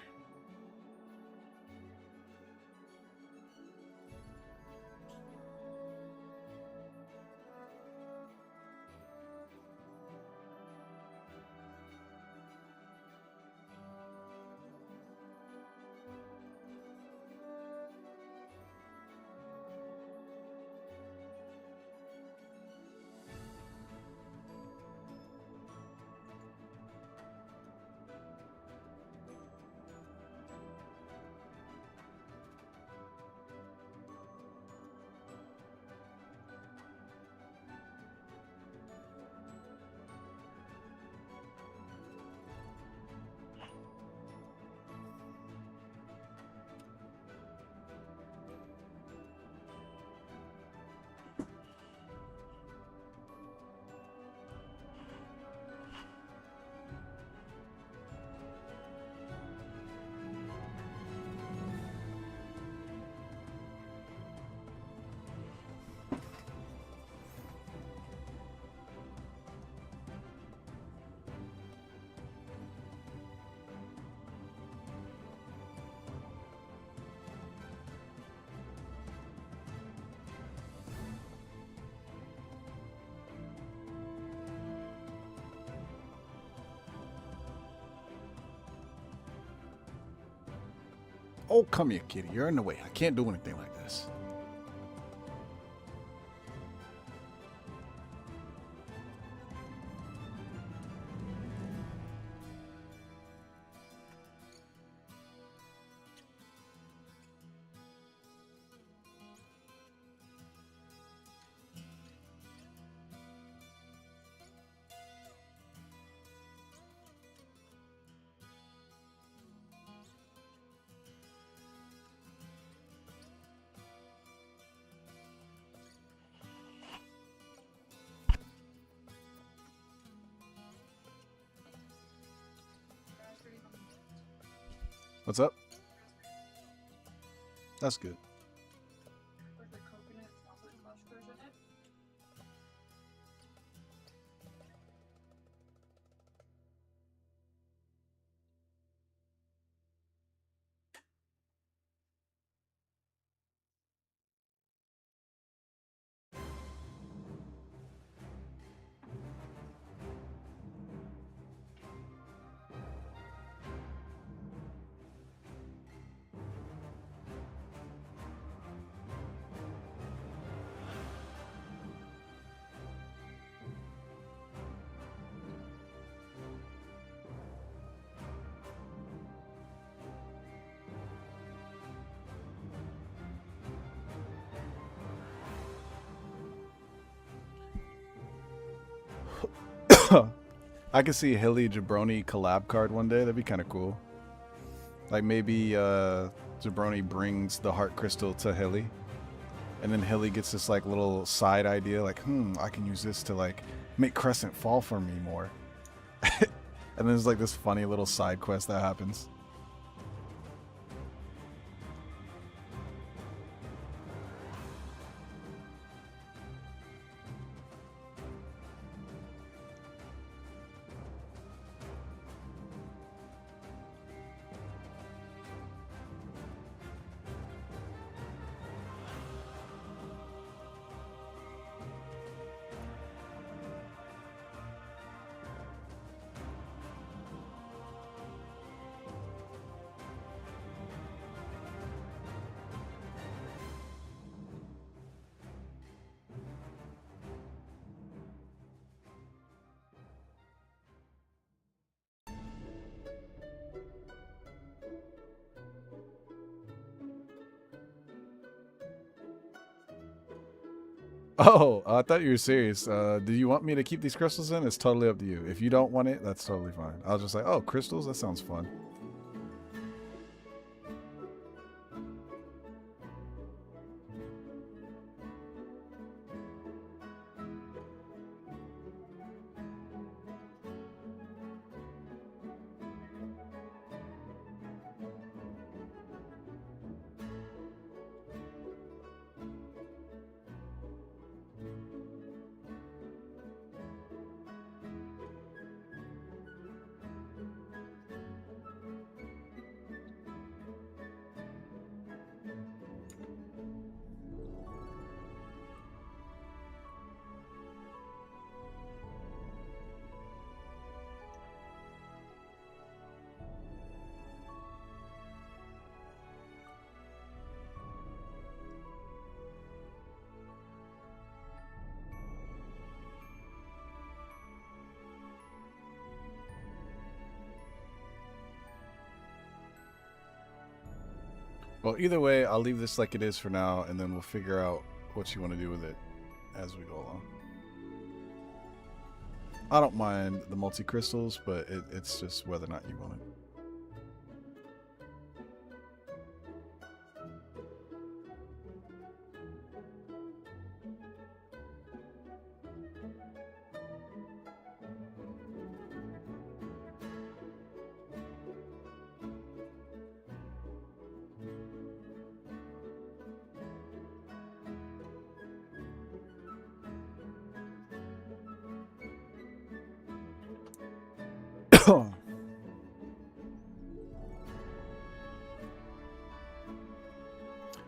Oh, come here, kitty. You're in the way. I can't do anything like this. What's up? That's good. I could see Hilly Jebrone collab card one day. That'd be kind of cool. Like maybe Jebrone brings the heart crystal to Hilly, and then Hilly gets this like little side idea, like, I can use this to like make Crescent fall for me more. And then there's like this funny little side quest that happens. Oh, I thought you were serious. Do you want me to keep these crystals in? It's totally up to you. If you don't want it, that's totally fine. I was just like, oh, crystals? That sounds fun. Well, either way, I'll leave this like it is for now, and then we'll figure out what you want to do with it as we go along. I don't mind the multi-crystals, but it's just whether or not you want it.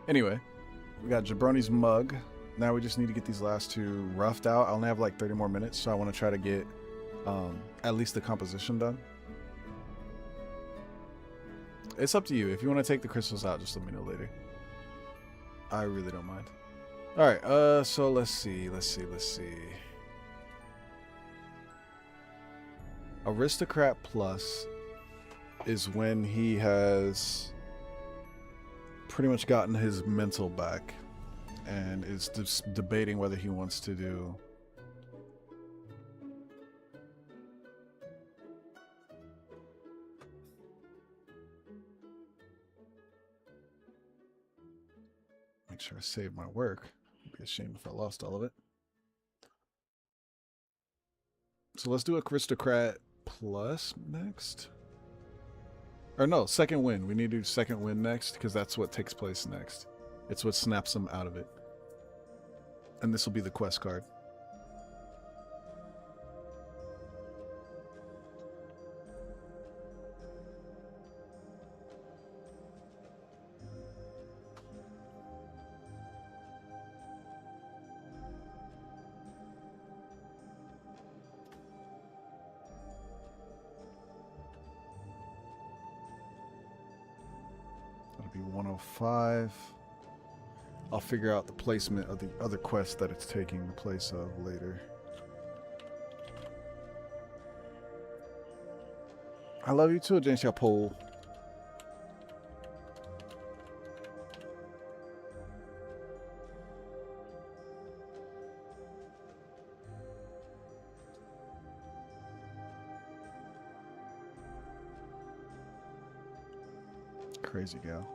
Anyway, we got Jabrone's mug. Now we just need to get these last two roughed out. I only have like 30 more minutes, so I want to try to get at least the composition done. It's up to you. If you want to take the crystals out, just let me know later. I really don't mind. All right. So let's see. Aristocrat Plus is when he has pretty much gotten his mental back and is just debating whether he wants to do make sure I save my work. It'd be a shame if I lost all of it. So let's do Aristocrat Plus next. Or no, second win. We need to do second win next because that's what takes place next. It's what snaps him out of it. And this will be the quest card. That'll be 105. I'll figure out the placement of the other quest that it's taking the place of later. I love you too, Jane Chapeau. Crazy gal.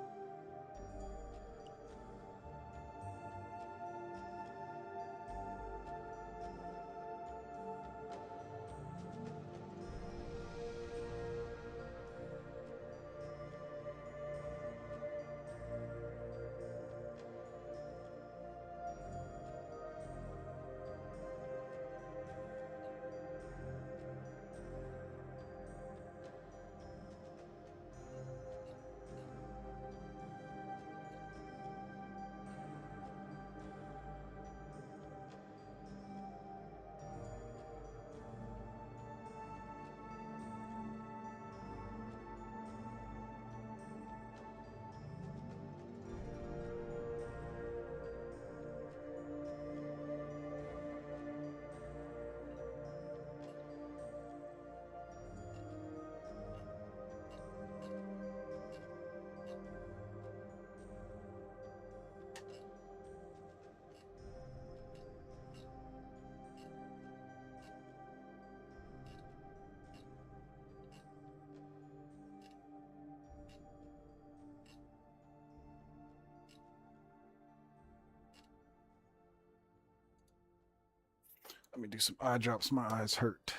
Let me do some eye drops. My eyes hurt.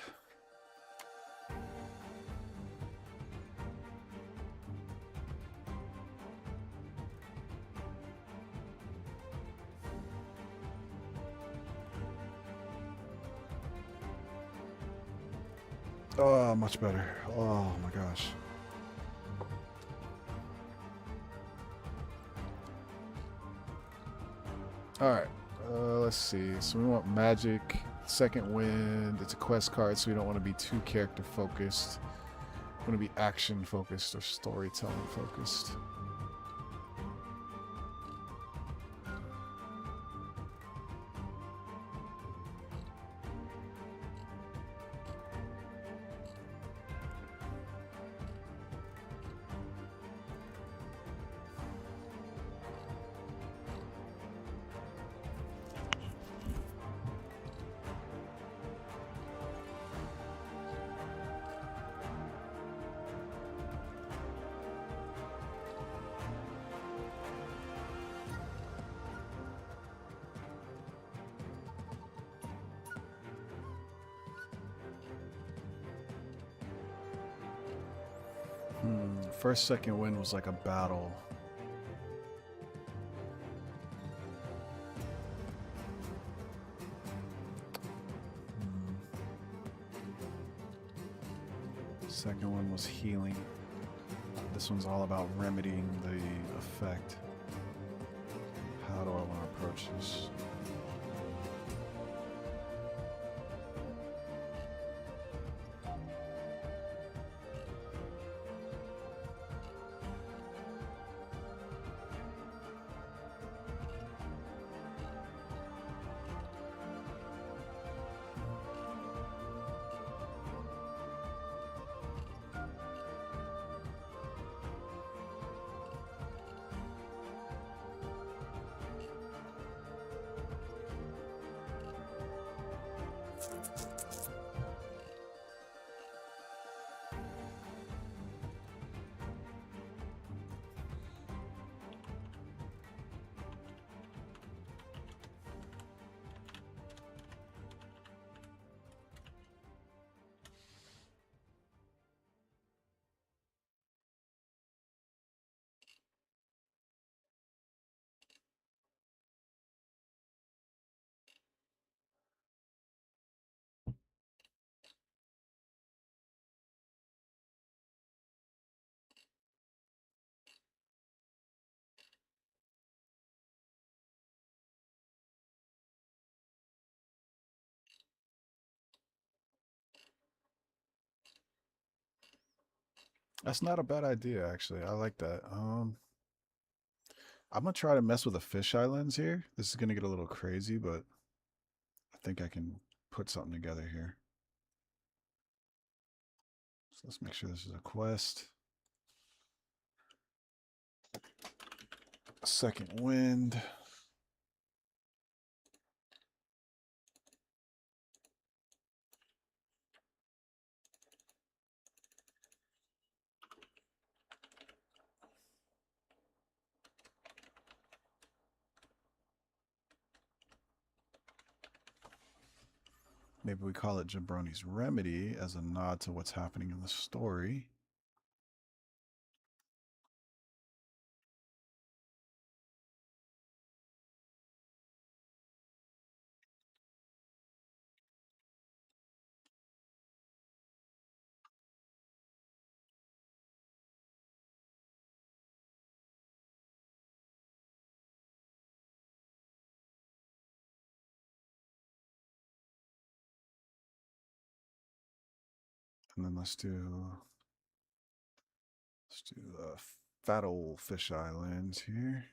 Oh, much better. Oh my gosh. All right. Let's see. So we want magic. Second wind. It's a quest card, so we don't want to be too character focused. We want to be action focused or storytelling focused. First, second wind was like a battle. Second one was healing. This one's all about remedying the effect. How do I want to approach this? That's not a bad idea, actually. I like that. I'm gonna try to mess with a fisheye lens here. This is gonna get a little crazy, but I think I can put something together here. So let's make sure this is a quest. Second wind. Maybe we call it Jebrone's Remedy as a nod to what's happening in the story. And then let's do the fat old fisheye lens here.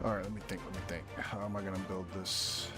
All right, let me think. How am I gonna build this?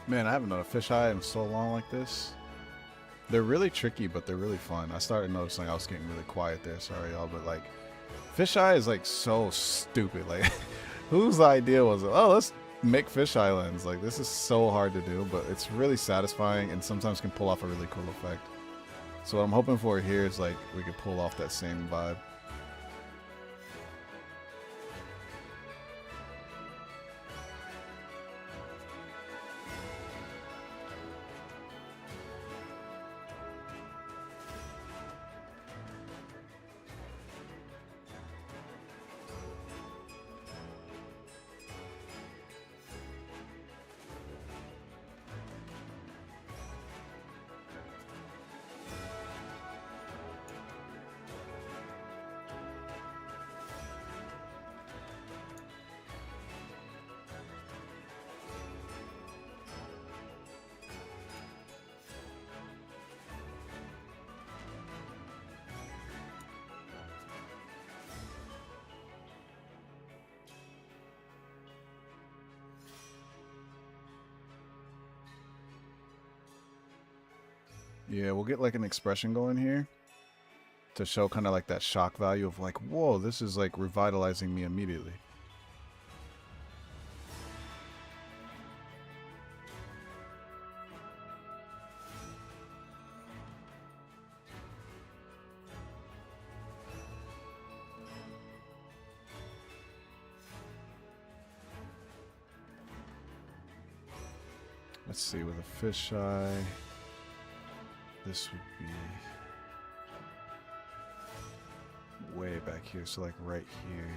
Man, I haven't done a fisheye in so long like this. They're really tricky, but they're really fun. I started noticing I was getting really quiet there. Sorry, y'all, but like, fisheye is like so stupid. Like, whose idea was it? Oh, let's make fisheye lens. Like, this is so hard to do, but it's really satisfying and sometimes can pull off a really cool effect. So what I'm hoping for here is like we could pull off that same vibe. Yeah, we'll get like an expression going here to show kind of like that shock value of like, whoa, this is like revitalizing me immediately. Let's see, with a fisheye, this would be way back here, so like right here.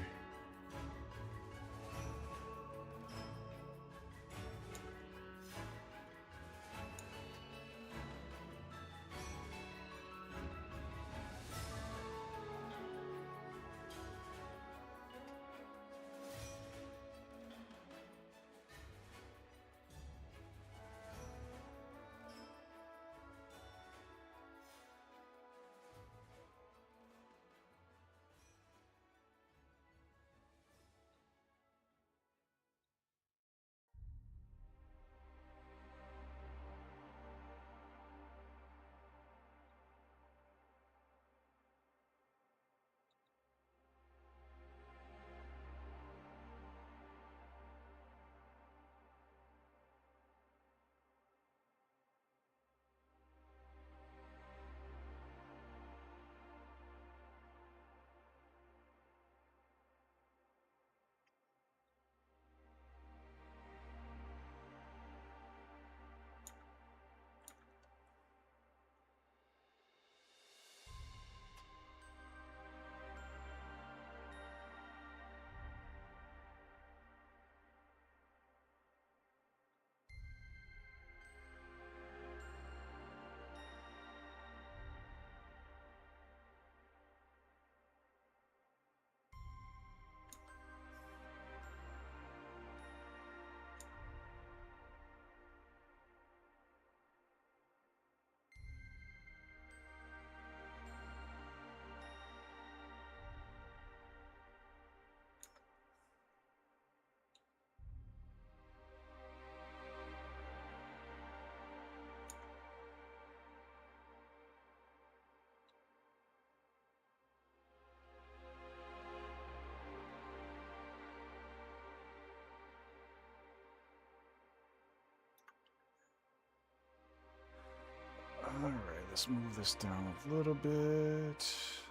Alright, let's move this down a little bit.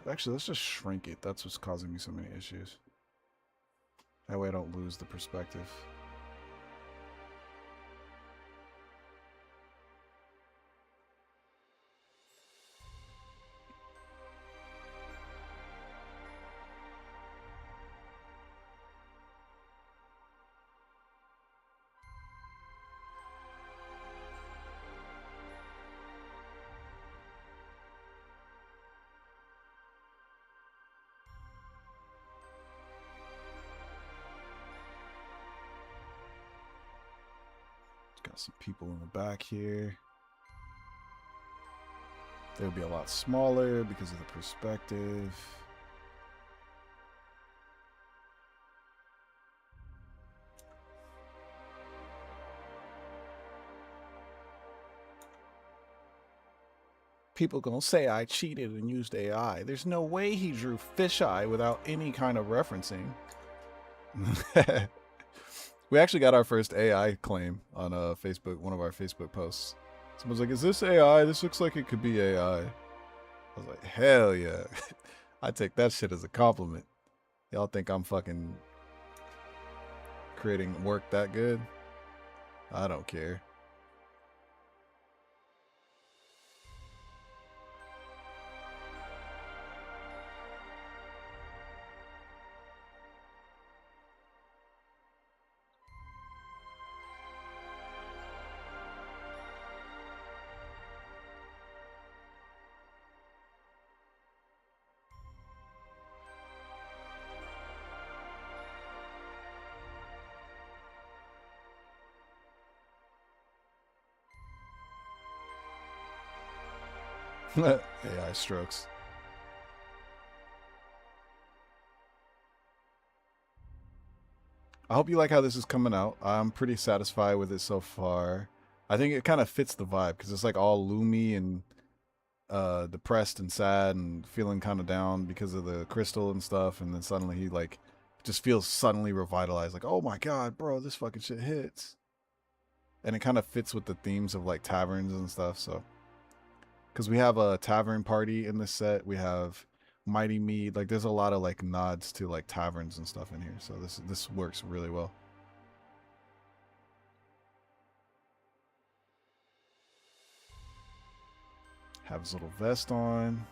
Actually, let's just shrink it. That's what's causing me so many issues. That way I don't lose the perspective. Got some people in the back here. They'll be a lot smaller because of the perspective. People gonna say I cheated and used AI. There's no way he drew fisheye without any kind of referencing. We actually got our first AI claim on Facebook, one of our Facebook posts. Someone's like, "Is this AI? This looks like it could be AI." I was like, "Hell yeah!" I take that shit as a compliment. Y'all think I'm fucking creating work that good? I don't care. AI strokes. I hope you like how this is coming out. I'm pretty satisfied with it so far. I think it kind of fits the vibe because it's like all loomy and depressed and sad and feeling kind of down because of the crystal and stuff, and then suddenly he like just feels suddenly revitalized, like, oh my god, bro, this fucking shit hits. And it kind of fits with the themes of like taverns and stuff. So because we have a tavern party in this set, we have Mighty Mead, like there's a lot of like nods to like taverns and stuff in here, so this works really well. Have his little vest on.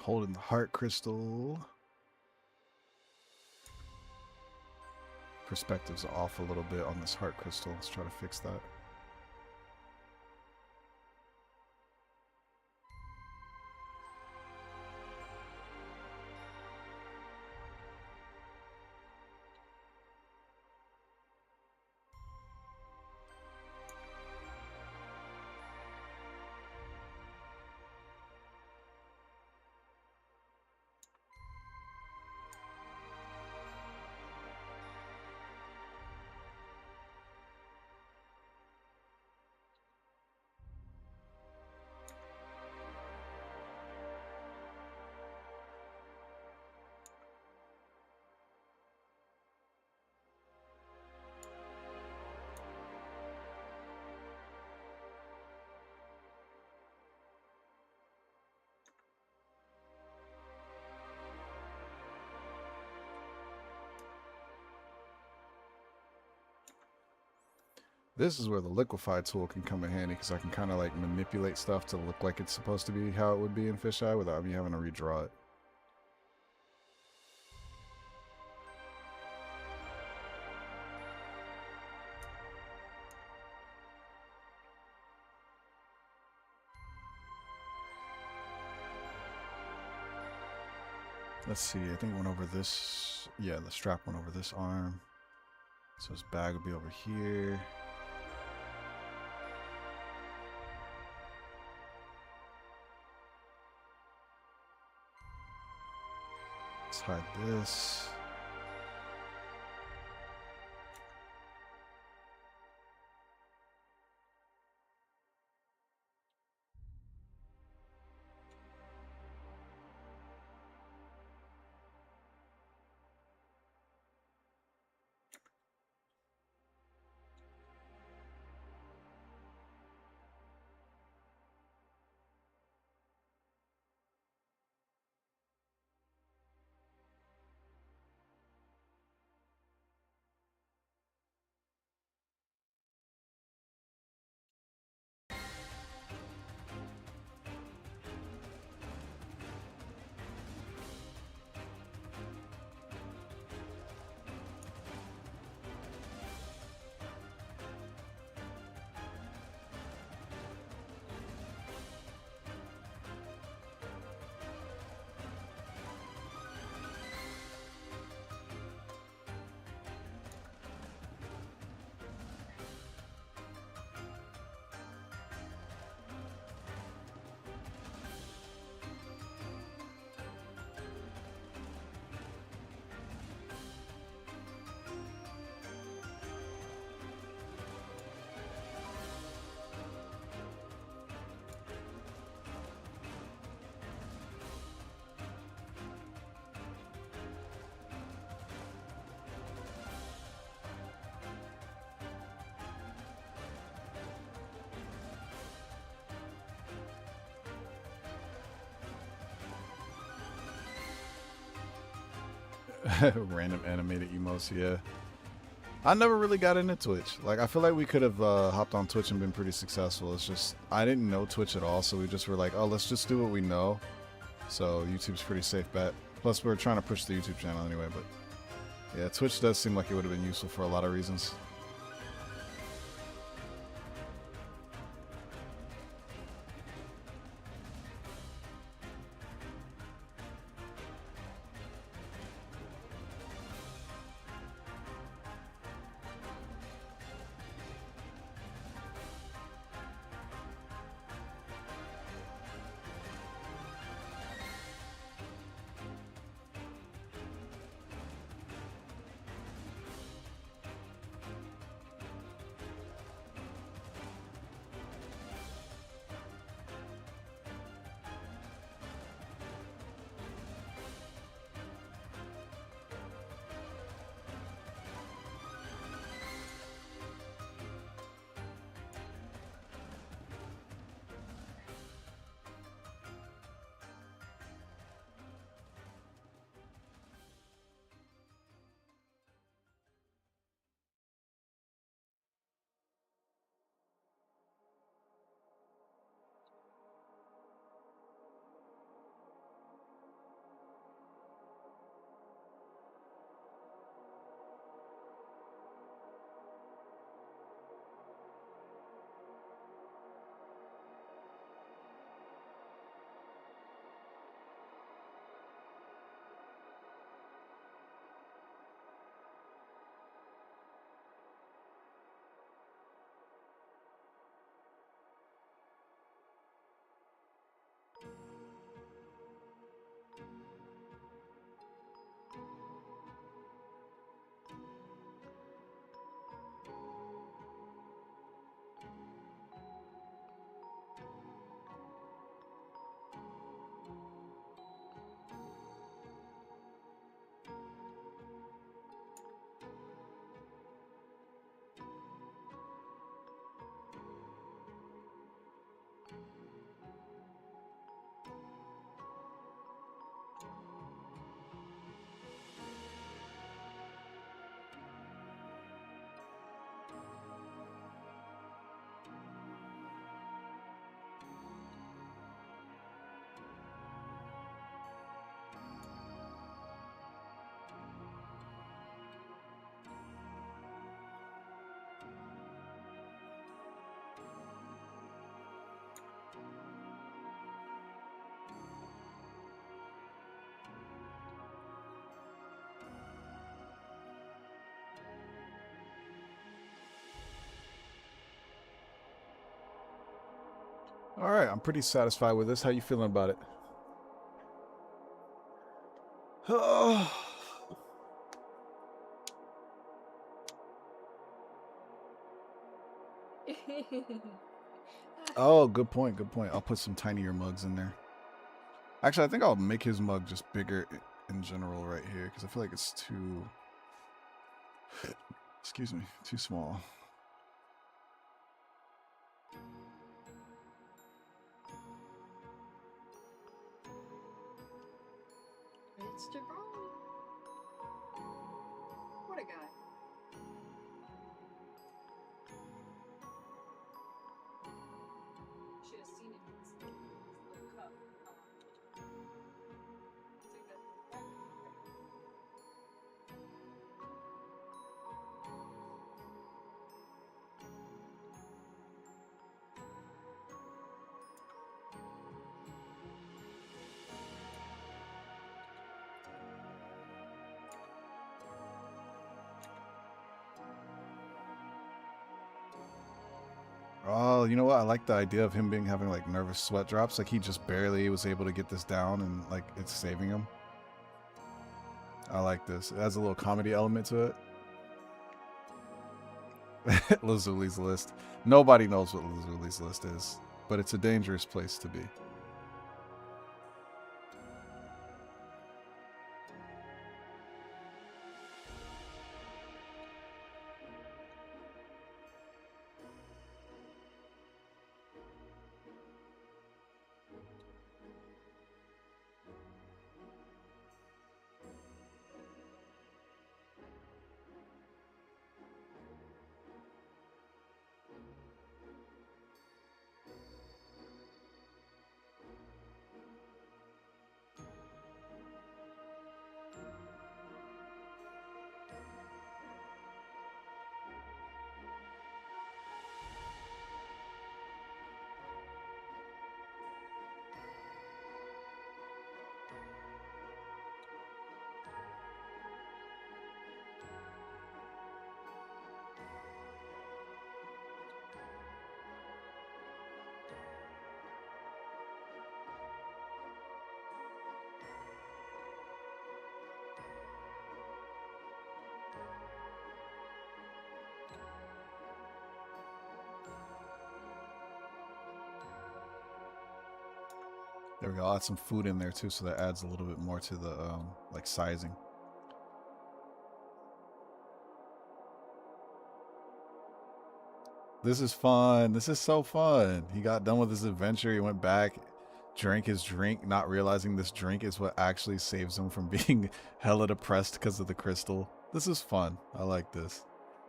Holding the heart crystal. Perspective's off a little bit on this heart crystal. Let's try to fix that. This is where the liquefy tool can come in handy because I can kind of like manipulate stuff to look like it's supposed to be how it would be in fisheye without me having to redraw it. Let's see, I think it went over this. Yeah, the strap went over this arm. So his bag will be over here. Let's hide this. Random animated emotes, yeah. I never really got into Twitch. Like, I feel like we could have hopped on Twitch and been pretty successful. It's just, I didn't know Twitch at all, so we just were like, oh, let's just do what we know. So YouTube's a pretty safe bet. Plus, we're trying to push the YouTube channel anyway, but yeah, Twitch does seem like it would have been useful for a lot of reasons. All right, I'm pretty satisfied with this. How you feeling about it? Oh, good point. Good point. I'll put some tinier mugs in there. Actually, I think I'll make his mug just bigger in general right here because I feel like it's too, excuse me, too small. It's Jebrone. What a guy. Should have seen it in his little cup. Take that. Oh, you know what? I like the idea of him having like nervous sweat drops. Like he just barely was able to get this down, and like it's saving him. I like this. It has a little comedy element to it. Lazuli's list. Nobody knows what Lazuli's list is, but it's a dangerous place to be. There we go. I'll add some food in there too, so that adds a little bit more to the like sizing. This is fun. This is so fun. He got done with his adventure. He went back, drank his drink, not realizing this drink is what actually saves him from being hella depressed because of the crystal. This is fun. I like this.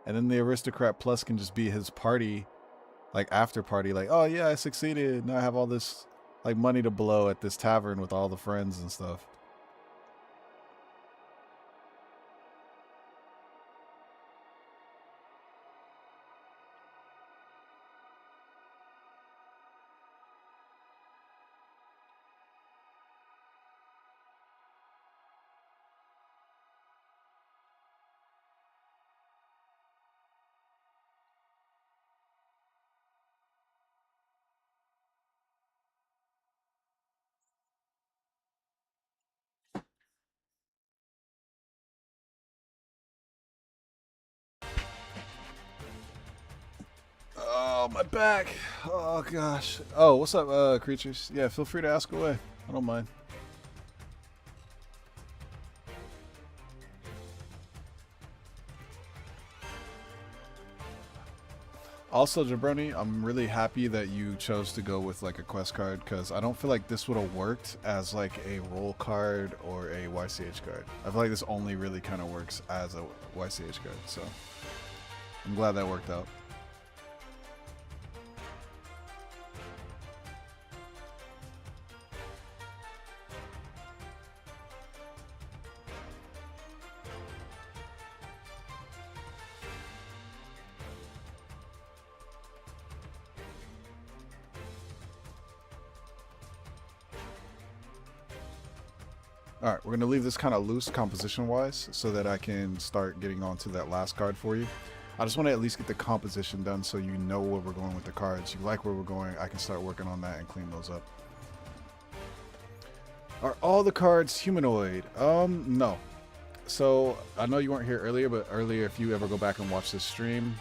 And then the Aristocrat Plus can just be his party, like after party, like, oh yeah, I succeeded. Now I have all this like money to blow at this tavern with all the friends and stuff. Oh, my back. Oh, gosh. Oh, what's up, creatures? Yeah, feel free to ask away. I don't mind. Also, Jebrone, I'm really happy that you chose to go with like a quest card because I don't feel like this would have worked as like a roll card or a YCH card. I feel like this only really kind of works as a YCH card, so I'm glad that worked out. Alright, we're going to leave this kind of loose composition-wise so that I can start getting onto that last card for you. I just want to at least get the composition done so you know where we're going with the cards. You like where we're going, I can start working on that and clean those up. Are all the cards humanoid? No. So, I know you weren't here earlier, but earlier if you ever go back and watch this stream,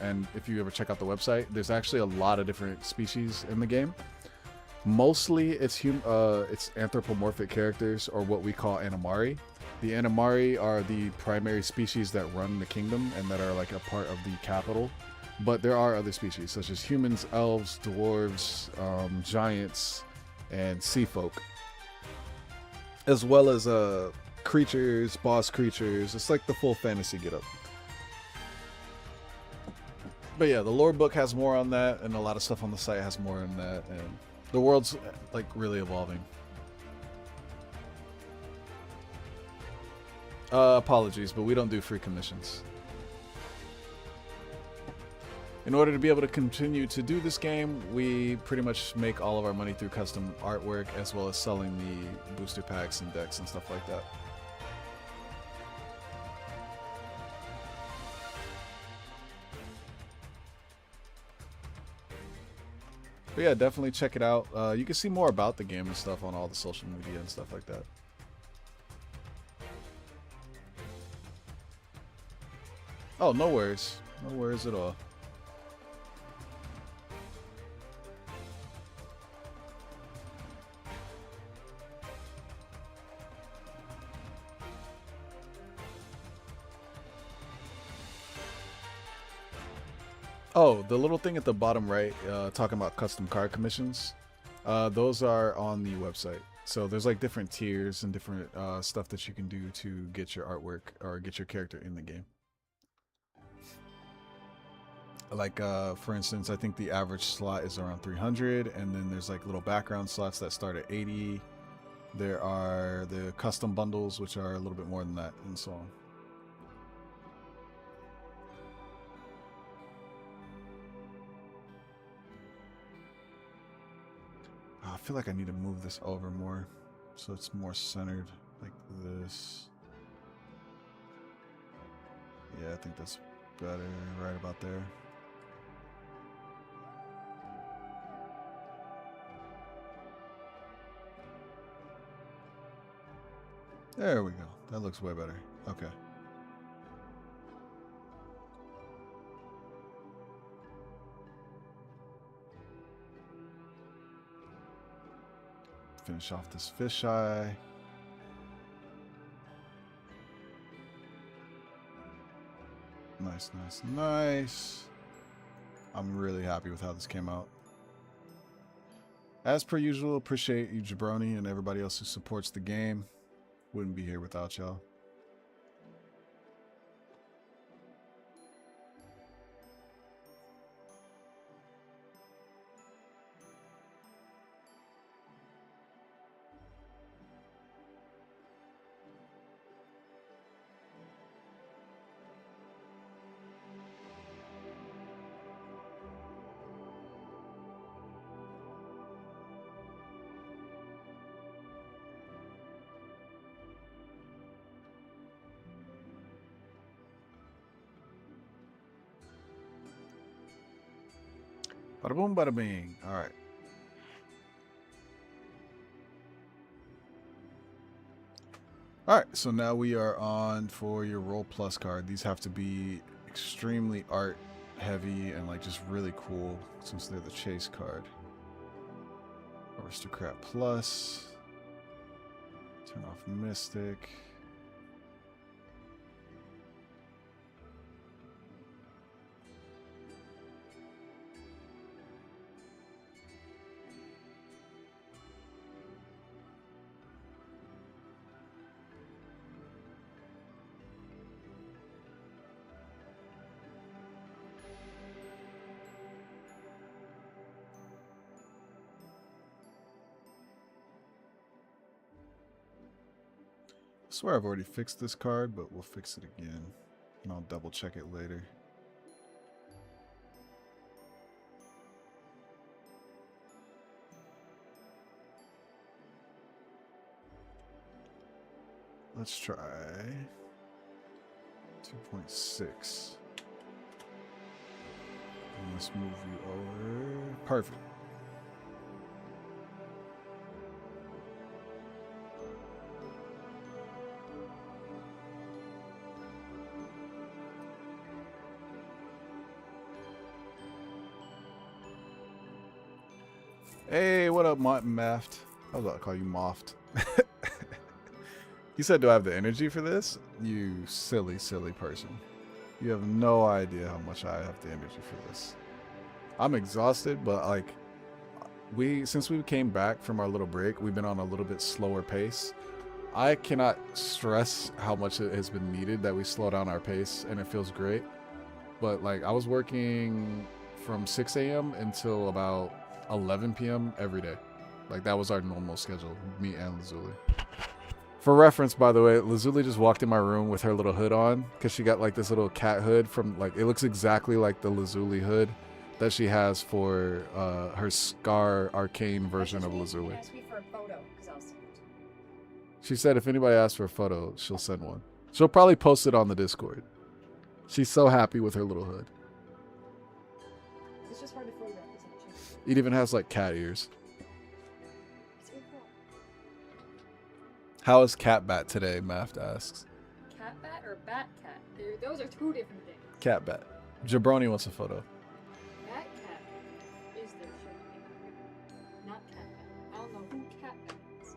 and if you ever check out the website, there's actually a lot of different species in the game. Mostly it's anthropomorphic characters, or what we call Animari. The Animari are the primary species that run the kingdom and that are like a part of the capital. But there are other species such as humans, elves, dwarves, giants, and sea folk. As well as creatures, boss creatures. It's like the full fantasy getup. But yeah, the lore book has more on that, and a lot of stuff on the site has more on that, and the world's like really evolving. Apologies, but we don't do free commissions. In order to be able to continue to do this game, we pretty much make all of our money through custom artwork as well as selling the booster packs and decks and stuff like that. But yeah, definitely check it out. You can see more about the game and stuff on all the social media and stuff like that. Oh, no worries. No worries at all. Oh, the little thing at the bottom right, talking about custom card commissions, those are on the website. So there's like different tiers and different stuff that you can do to get your artwork or get your character in the game. Like, for instance, I think the average slot is around 300, and then there's like little background slots that start at 80. There are the custom bundles, which are a little bit more than that, and so on. I feel like I need to move this over more so it's more centered like this. Yeah, I think that's better, right about there. There we go. That looks way better. Okay. Finish off this fisheye. Nice, nice, nice. I'm really happy with how this came out. As per usual, appreciate you, Jebrone, and everybody else who supports the game. Wouldn't be here without y'all. Bada boom, bada bing. All right. All right, so now we are on for your Roll Plus card. These have to be extremely art heavy and like just really cool since they're the chase card. Aristocrat Plus. Turn off Mystic. I swear I've already fixed this card, but we'll fix it again. And I'll double check it later. Let's try 2.6. And let's move you over. Perfect. Hey, what up, Maft? I was about to call you Moft. You said, do I have the energy for this? You silly, silly person. You have no idea how much I have the energy for this. I'm exhausted, but like, since we came back from our little break, we've been on a little bit slower pace. I cannot stress how much it has been needed that we slow down our pace, and it feels great. But like, I was working from 6 a.m. until about 11 p.m. every day. Like, that was our normal schedule, me and Lazuli. For reference, by the way, Lazuli just walked in my room with her little hood on because she got like this little cat hood from like, it looks exactly like the Lazuli hood that she has for her Scar Arcane version of Lazuli. Ask me for a photo, 'cause I'll send it. She said if anybody asks for a photo, she'll send one. She'll probably post it on the Discord. She's so happy with her little hood. It's just hard to photograph, isn't it? It even has like cat ears. It's really cool. How is Catbat today? Maft asks. Cat bat or bat cat? Those are two different things. Catbat. Jabroni wants a photo. Bat cat is their shirt name. Not cat bat. I don't know who cat bat is.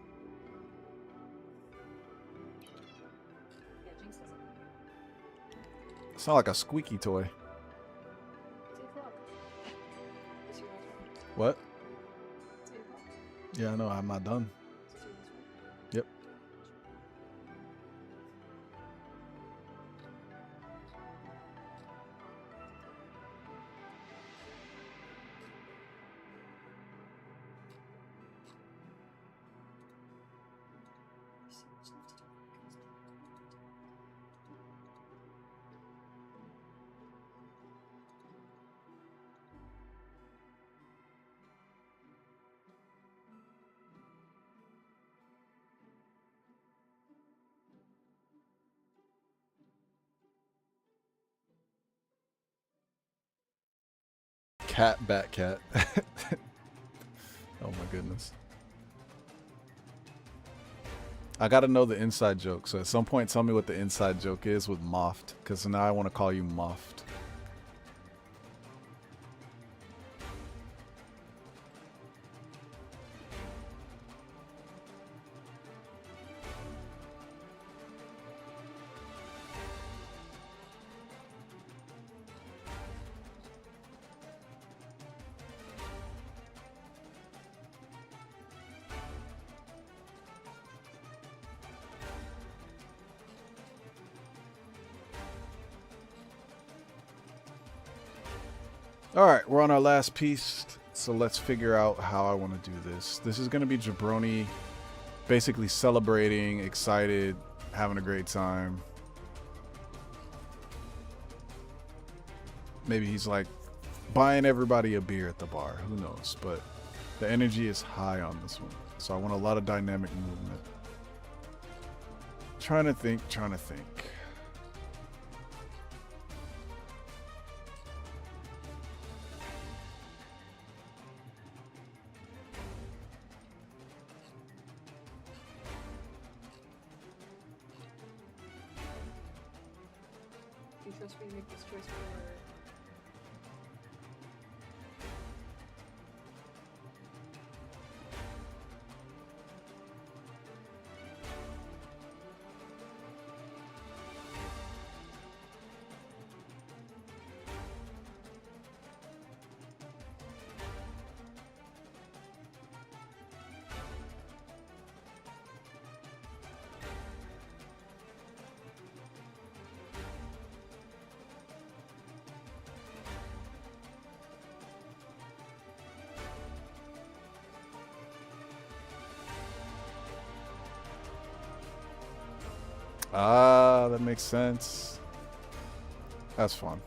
Yeah, Jinx has it. It's not like a squeaky toy. 2 o'clock. What's your last one? What? It's 8 o'clock. Yeah, I know. I'm not done. Is this your last one? Yep. There's so much left to do. Cat, bat, cat. Oh my goodness. I gotta know the inside joke. So at some point, tell me what the inside joke is with Moft. Because now I want to call you Moft. All right, we're on our last piece, so let's figure out how I want to do this. This is going to be Jebrone basically celebrating, excited, having a great time. Maybe he's like buying everybody a beer at the bar. Who knows? But the energy is high on this one. So I want a lot of dynamic movement. Trying to think. Do you trust me to make this choice for? Ah, that makes sense. That's fun.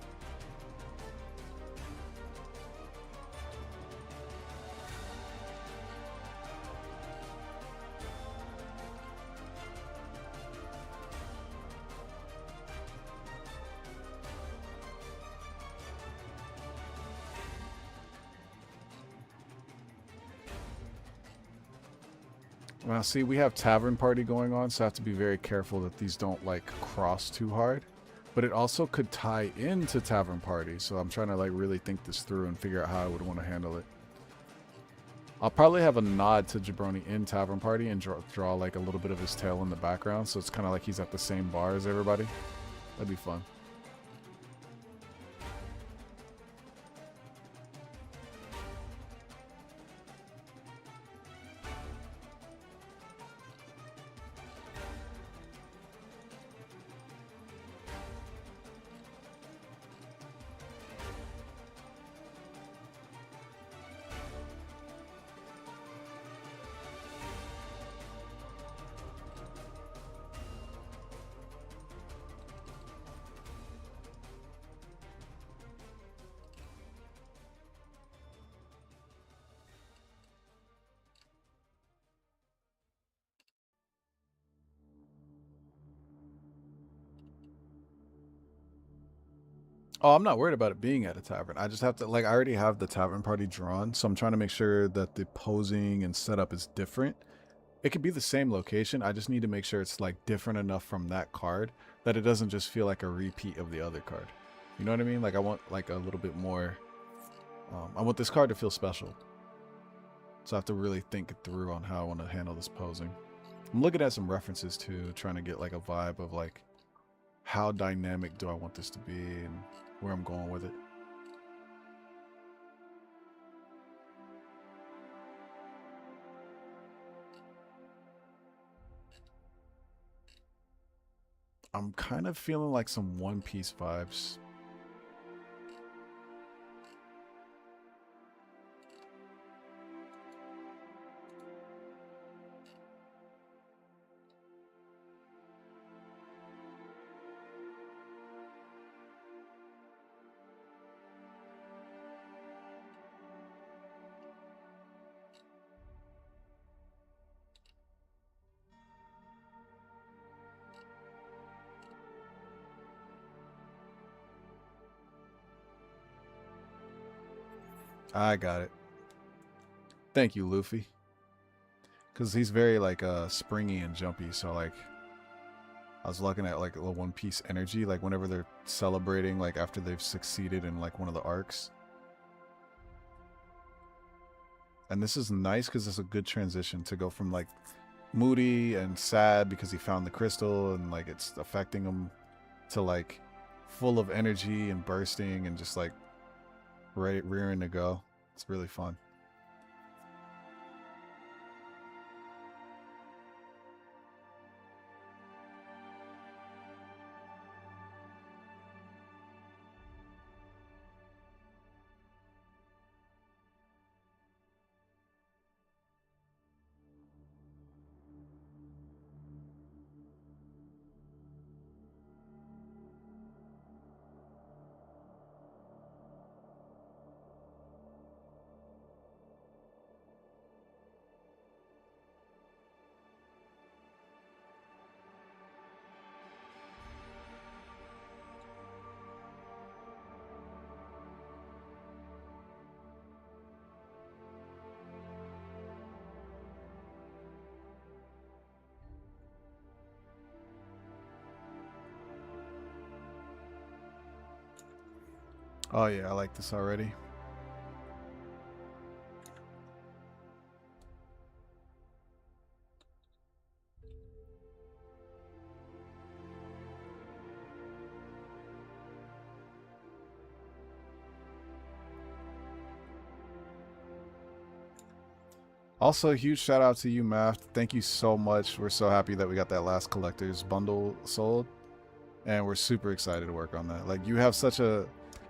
Well, see, we have Tavern Party going on, so I have to be very careful that these don't, like, cross too hard. But it also could tie into Tavern Party, so I'm trying to, like, really think this through and figure out how I would want to handle it. I'll probably have a nod to Jebrone in Tavern Party and draw, like, a little bit of his tail in the background, so it's kind of like he's at the same bar as everybody. That'd be fun. Oh, I'm not worried about it being at a tavern. I just have to, like, I already have the Tavern Party drawn, so I'm trying to make sure that the posing and setup is different. It could be the same location. I just need to make sure it's, like, different enough from that card that it doesn't just feel like a repeat of the other card. You know what I mean? Like, I want, like, a little bit more... I want this card to feel special. So I have to really think it through on how I want to handle this posing. I'm looking at some references, too, trying to get, like, a vibe of, like, how dynamic do I want this to be and where I'm going with it. I'm kind of feeling like some One Piece vibes. I got it. Thank you, Luffy. Because he's very, like, springy and jumpy, so, like, I was looking at, like, a little One Piece energy, like, whenever they're celebrating, like, after they've succeeded in, like, one of the arcs. And this is nice because it's a good transition to go from, like, moody and sad because he found the crystal and, like, it's affecting him to, like, full of energy and bursting and just, like, rearing to go. It's really fun. Oh yeah, I like this already. Also, huge shout out to you, Math. Thank you so much. We're so happy that we got that last collector's bundle sold. And we're super excited to work on that. Like, you have such a...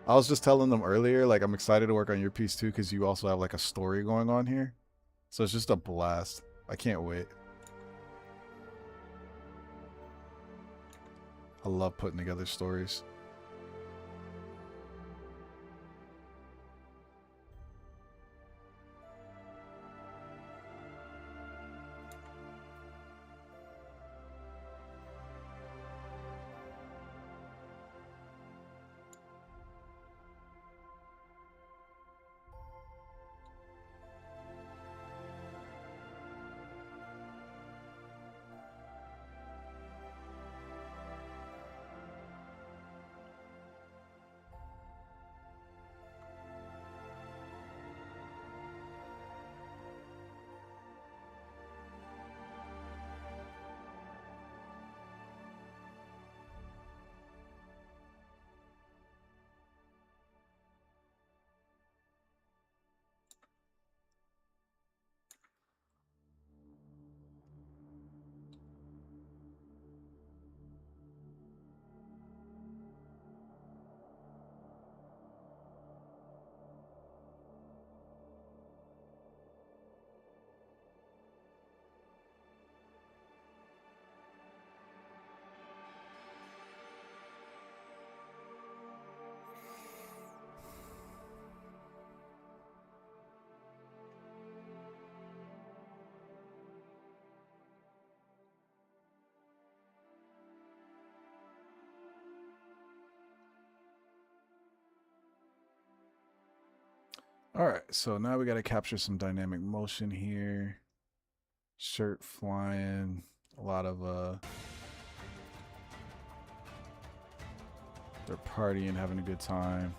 I was just telling them earlier, like, I'm excited to work on your piece too, because you also have, like, a story going on here. So it's just a blast. I can't wait. I love putting together stories. All right, so now we got to capture some dynamic motion here. Shirt flying, a lot of they're partying, having a good time.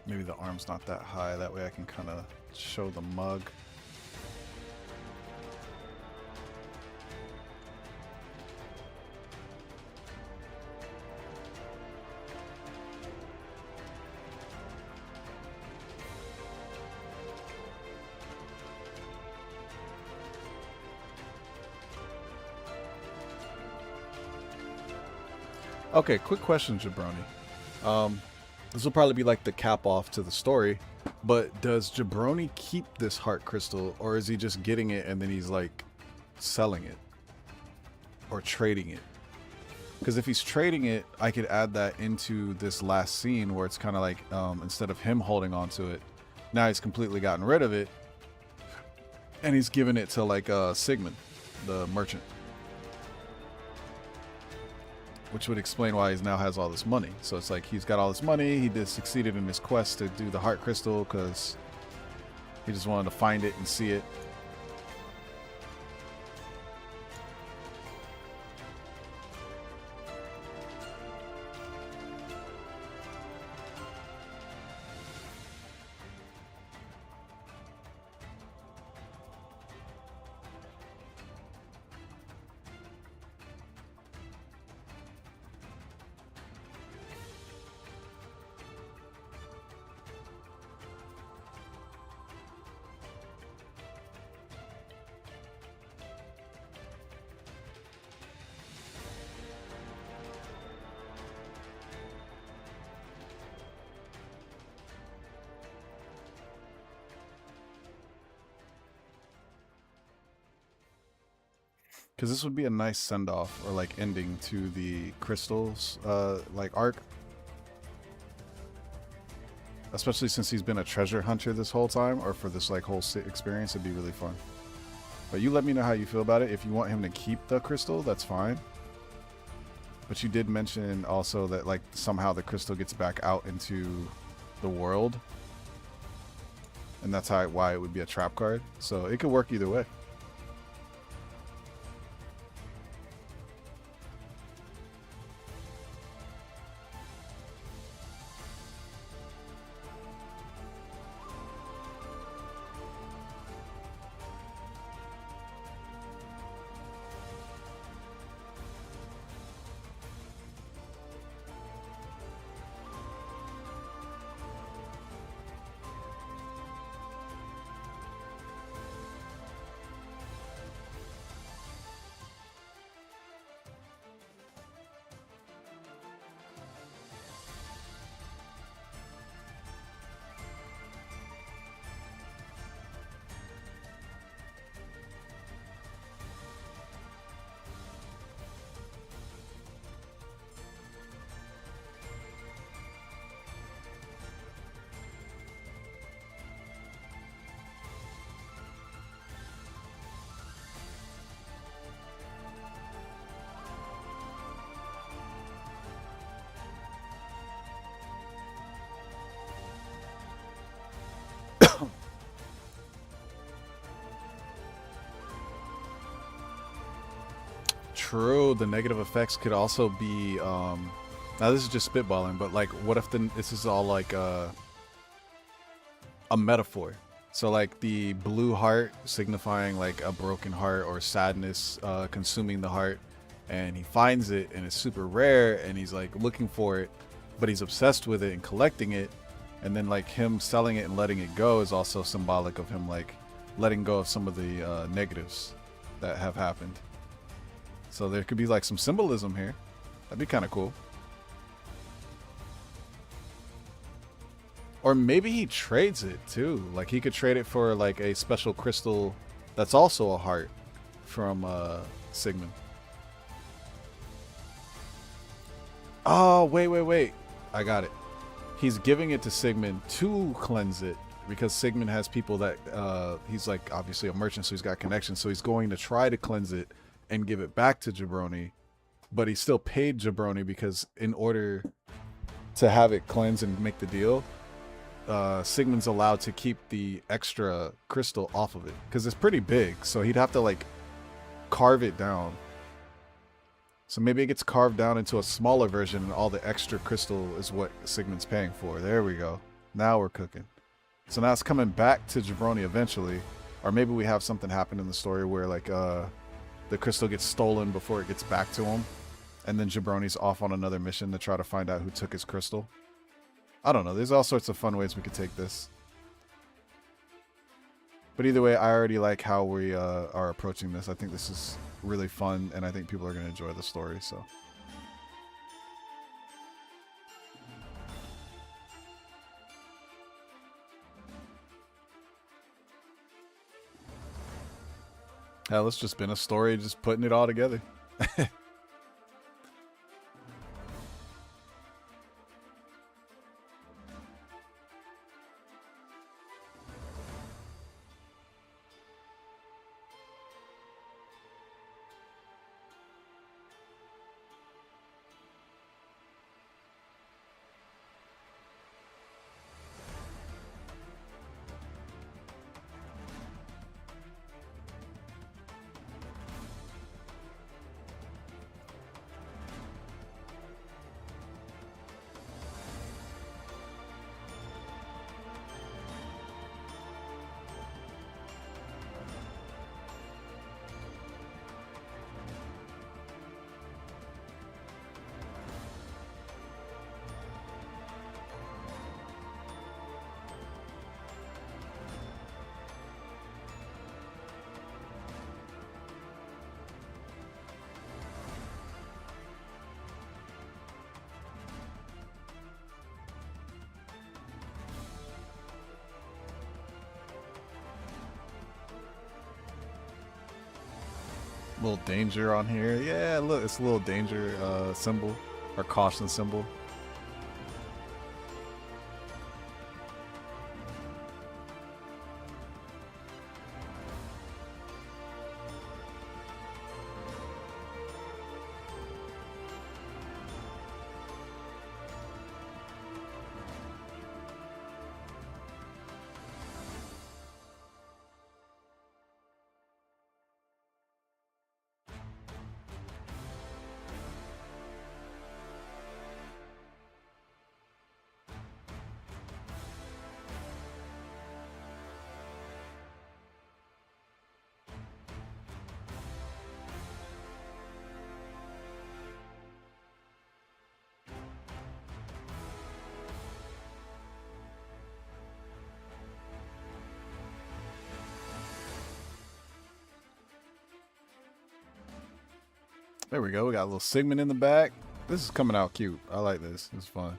Maybe the arm's not that high, that way I can kind of show the mug. Okay, quick question, Jebrone. This will probably be like the cap off to the story, but does Jebrone keep this heart crystal, or is he just getting it and then he's like selling it or trading it? Because if he's trading it, I could add that into this last scene where it's kind of like instead of him holding on to it, now he's completely gotten rid of it and he's given it to like Sigmund, the merchant. Which would explain why he now has all this money. So it's like he's got all this money. He just succeeded in his quest to do the heart crystal because he just wanted to find it and see it. Because this would be a nice send-off or like ending to the crystals like arc. Especially since he's been a treasure hunter this whole time, or for this like whole experience, it'd be really fun. But you let me know how you feel about it. If you want him to keep the crystal, that's fine. But you did mention also that like somehow the crystal gets back out into the world. and that's why it would be a trap card. So it could work either way. True, the negative effects could also be now this is just spitballing, but like what if this is all like a metaphor? So like the blue heart signifying like a broken heart or sadness consuming the heart, and he finds it and it's super rare and he's like looking for it, but he's obsessed with it and collecting it, and then like him selling it and letting it go is also symbolic of him like letting go of some of the negatives that have happened. So there could be like some symbolism here. That'd be kind of cool. Or maybe he trades it too. Like he could trade it for like a special crystal that's also a heart from Sigmund. Oh, wait. I got it. He's giving it to Sigmund to cleanse it because Sigmund has people that he's like obviously a merchant, so he's got connections. So he's going to try to cleanse it and give it back to Jebrone, but he still paid Jebrone because in order to have it cleanse and make the deal, Sigmund's allowed to keep the extra crystal off of it because it's pretty big, so he'd have to like carve it down. So maybe it gets carved down into a smaller version and all the extra crystal is what Sigmund's paying for. There we go. Now we're cooking. So now it's coming back to Jebrone eventually, or maybe we have something happen in the story where like the crystal gets stolen before it gets back to him, and then Jebrone's off on another mission to try to find out who took his crystal. I don't know. There's all sorts of fun ways we could take this. But either way, I already like how we are approaching this. I think this is really fun, and I think people are going to enjoy the story, so. Hell, it's just been a story, just putting it all together. Little danger on here. Yeah, look, it's a little danger symbol or caution symbol. There we go. We got a little segment in the back. This is coming out cute. I like this. It's fun.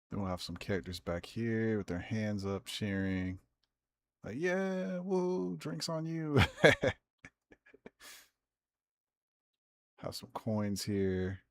Then we'll have some characters back here with their hands up, cheering. Like, yeah, woo, drinks on you. Have some coins here.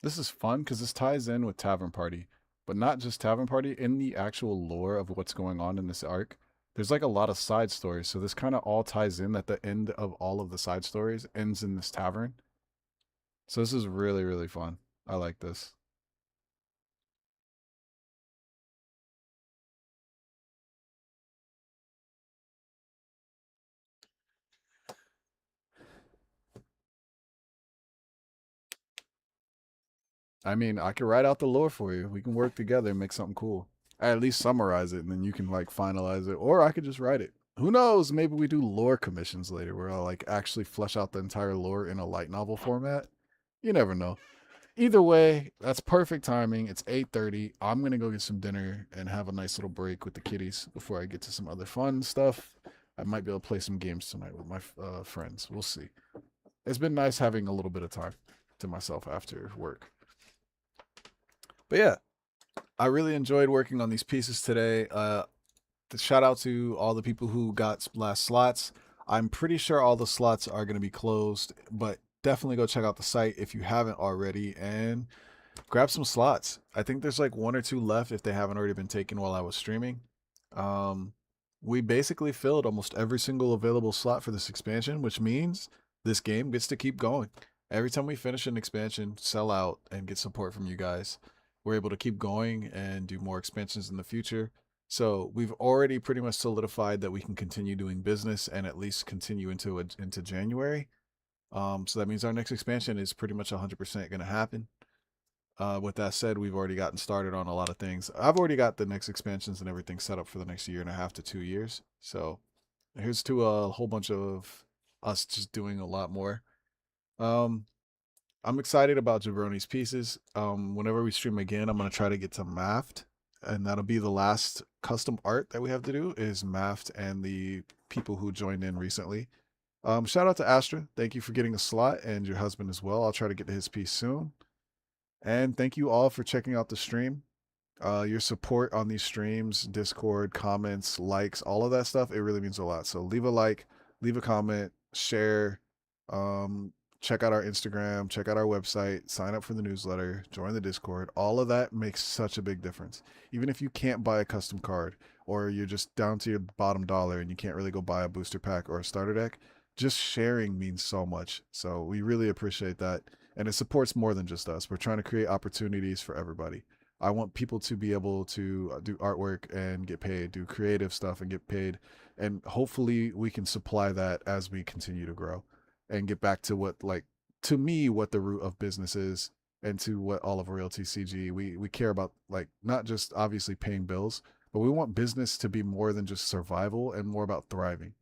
This is fun because this ties in with Tavern Party, but not just Tavern Party. In the actual lore of what's going on in this arc, there's like a lot of side stories. So this kind of all ties in that the end of all of the side stories ends in this tavern. So this is really, really fun. I like this. I mean, I could write out the lore for you. We can work together and make something cool. I at least summarize it and then you can like finalize it. Or I could just write it. Who knows? Maybe we do lore commissions later where I'll like actually flesh out the entire lore in a light novel format. You never know. Either way, that's perfect timing. It's 8:30. I'm gonna go get some dinner and have a nice little break with the kiddies before I get to some other fun stuff. I might be able to play some games tonight with my friends. We'll see. It's been nice having a little bit of time to myself after work. But yeah, I really enjoyed working on these pieces today. Shout out to all the people who got last slots. I'm pretty sure all the slots are going to be closed, but definitely go check out the site if you haven't already and grab some slots. I think there's like one or two left if they haven't already been taken while I was streaming. Um, we basically filled almost every single available slot for this expansion, which means this game gets to keep going. Every time we finish an expansion, sell out, and get support from you guys, we're able to keep going and do more expansions in the future. So we've already pretty much solidified that we can continue doing business and at least continue into January. So that means our next expansion is pretty much 100% going to happen. With that said, we've already gotten started on a lot of things. I've already got the next expansions and everything set up for the next year and a half to 2 years. So here's to a whole bunch of us just doing a lot more. Um, I'm excited about Jabrone's pieces. Whenever we stream again, I'm gonna try to get to Maft, and that'll be the last custom art that we have to do is Maft and the people who joined in recently. Shout out to Astra. Thank you for getting a slot and your husband as well. I'll try to get to his piece soon. And thank you all for checking out the stream. Your support on these streams, Discord, comments, likes, all of that stuff, it really means a lot. So leave a like, leave a comment, share, check out our Instagram, check out our website, sign up for the newsletter, join the Discord. All of that makes such a big difference. Even if you can't buy a custom card or you're just down to your bottom dollar and you can't really go buy a booster pack or a starter deck, just sharing means so much. So we really appreciate that. And it supports more than just us. We're trying to create opportunities for everybody. I want people to be able to do artwork and get paid, do creative stuff and get paid. And hopefully we can supply that as we continue to grow and get back to what, like, to me, what the root of business is, and to what all of Realty CG, we care about, like, not just obviously paying bills, but we want business to be more than just survival and more about thriving.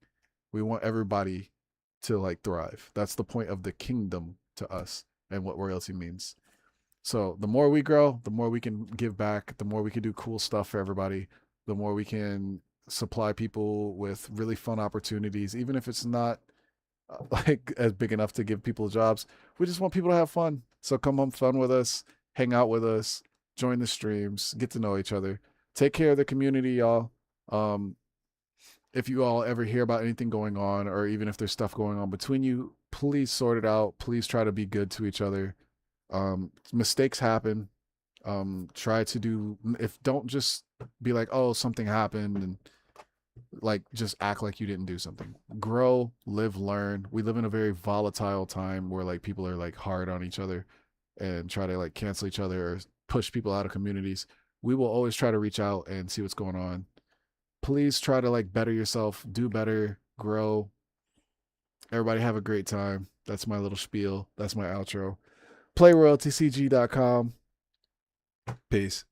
We want everybody to like thrive. That's the point of the kingdom to us and what royalty means. So the more we grow, the more we can give back, the more we can do cool stuff for everybody, the more we can supply people with really fun opportunities, even if it's not like as big enough to give people jobs. We just want people to have fun. So come have fun with us, hang out with us, join the streams, get to know each other. Take care of the community, y'all. Um, if you all ever hear about anything going on, or even if there's stuff going on between you, please sort it out. Please try to be good to each other. Mistakes happen. Try to do, if don't just be like, oh, something happened, and like just act like you didn't do something. Grow, live, learn. We live in a very volatile time where like people are like hard on each other and try to like cancel each other or push people out of communities. We will always try to reach out and see what's going on. Please try to like better yourself, do better, grow. Everybody have a great time. That's my little spiel. That's my outro. PlayRoyaltyCG.com. Peace.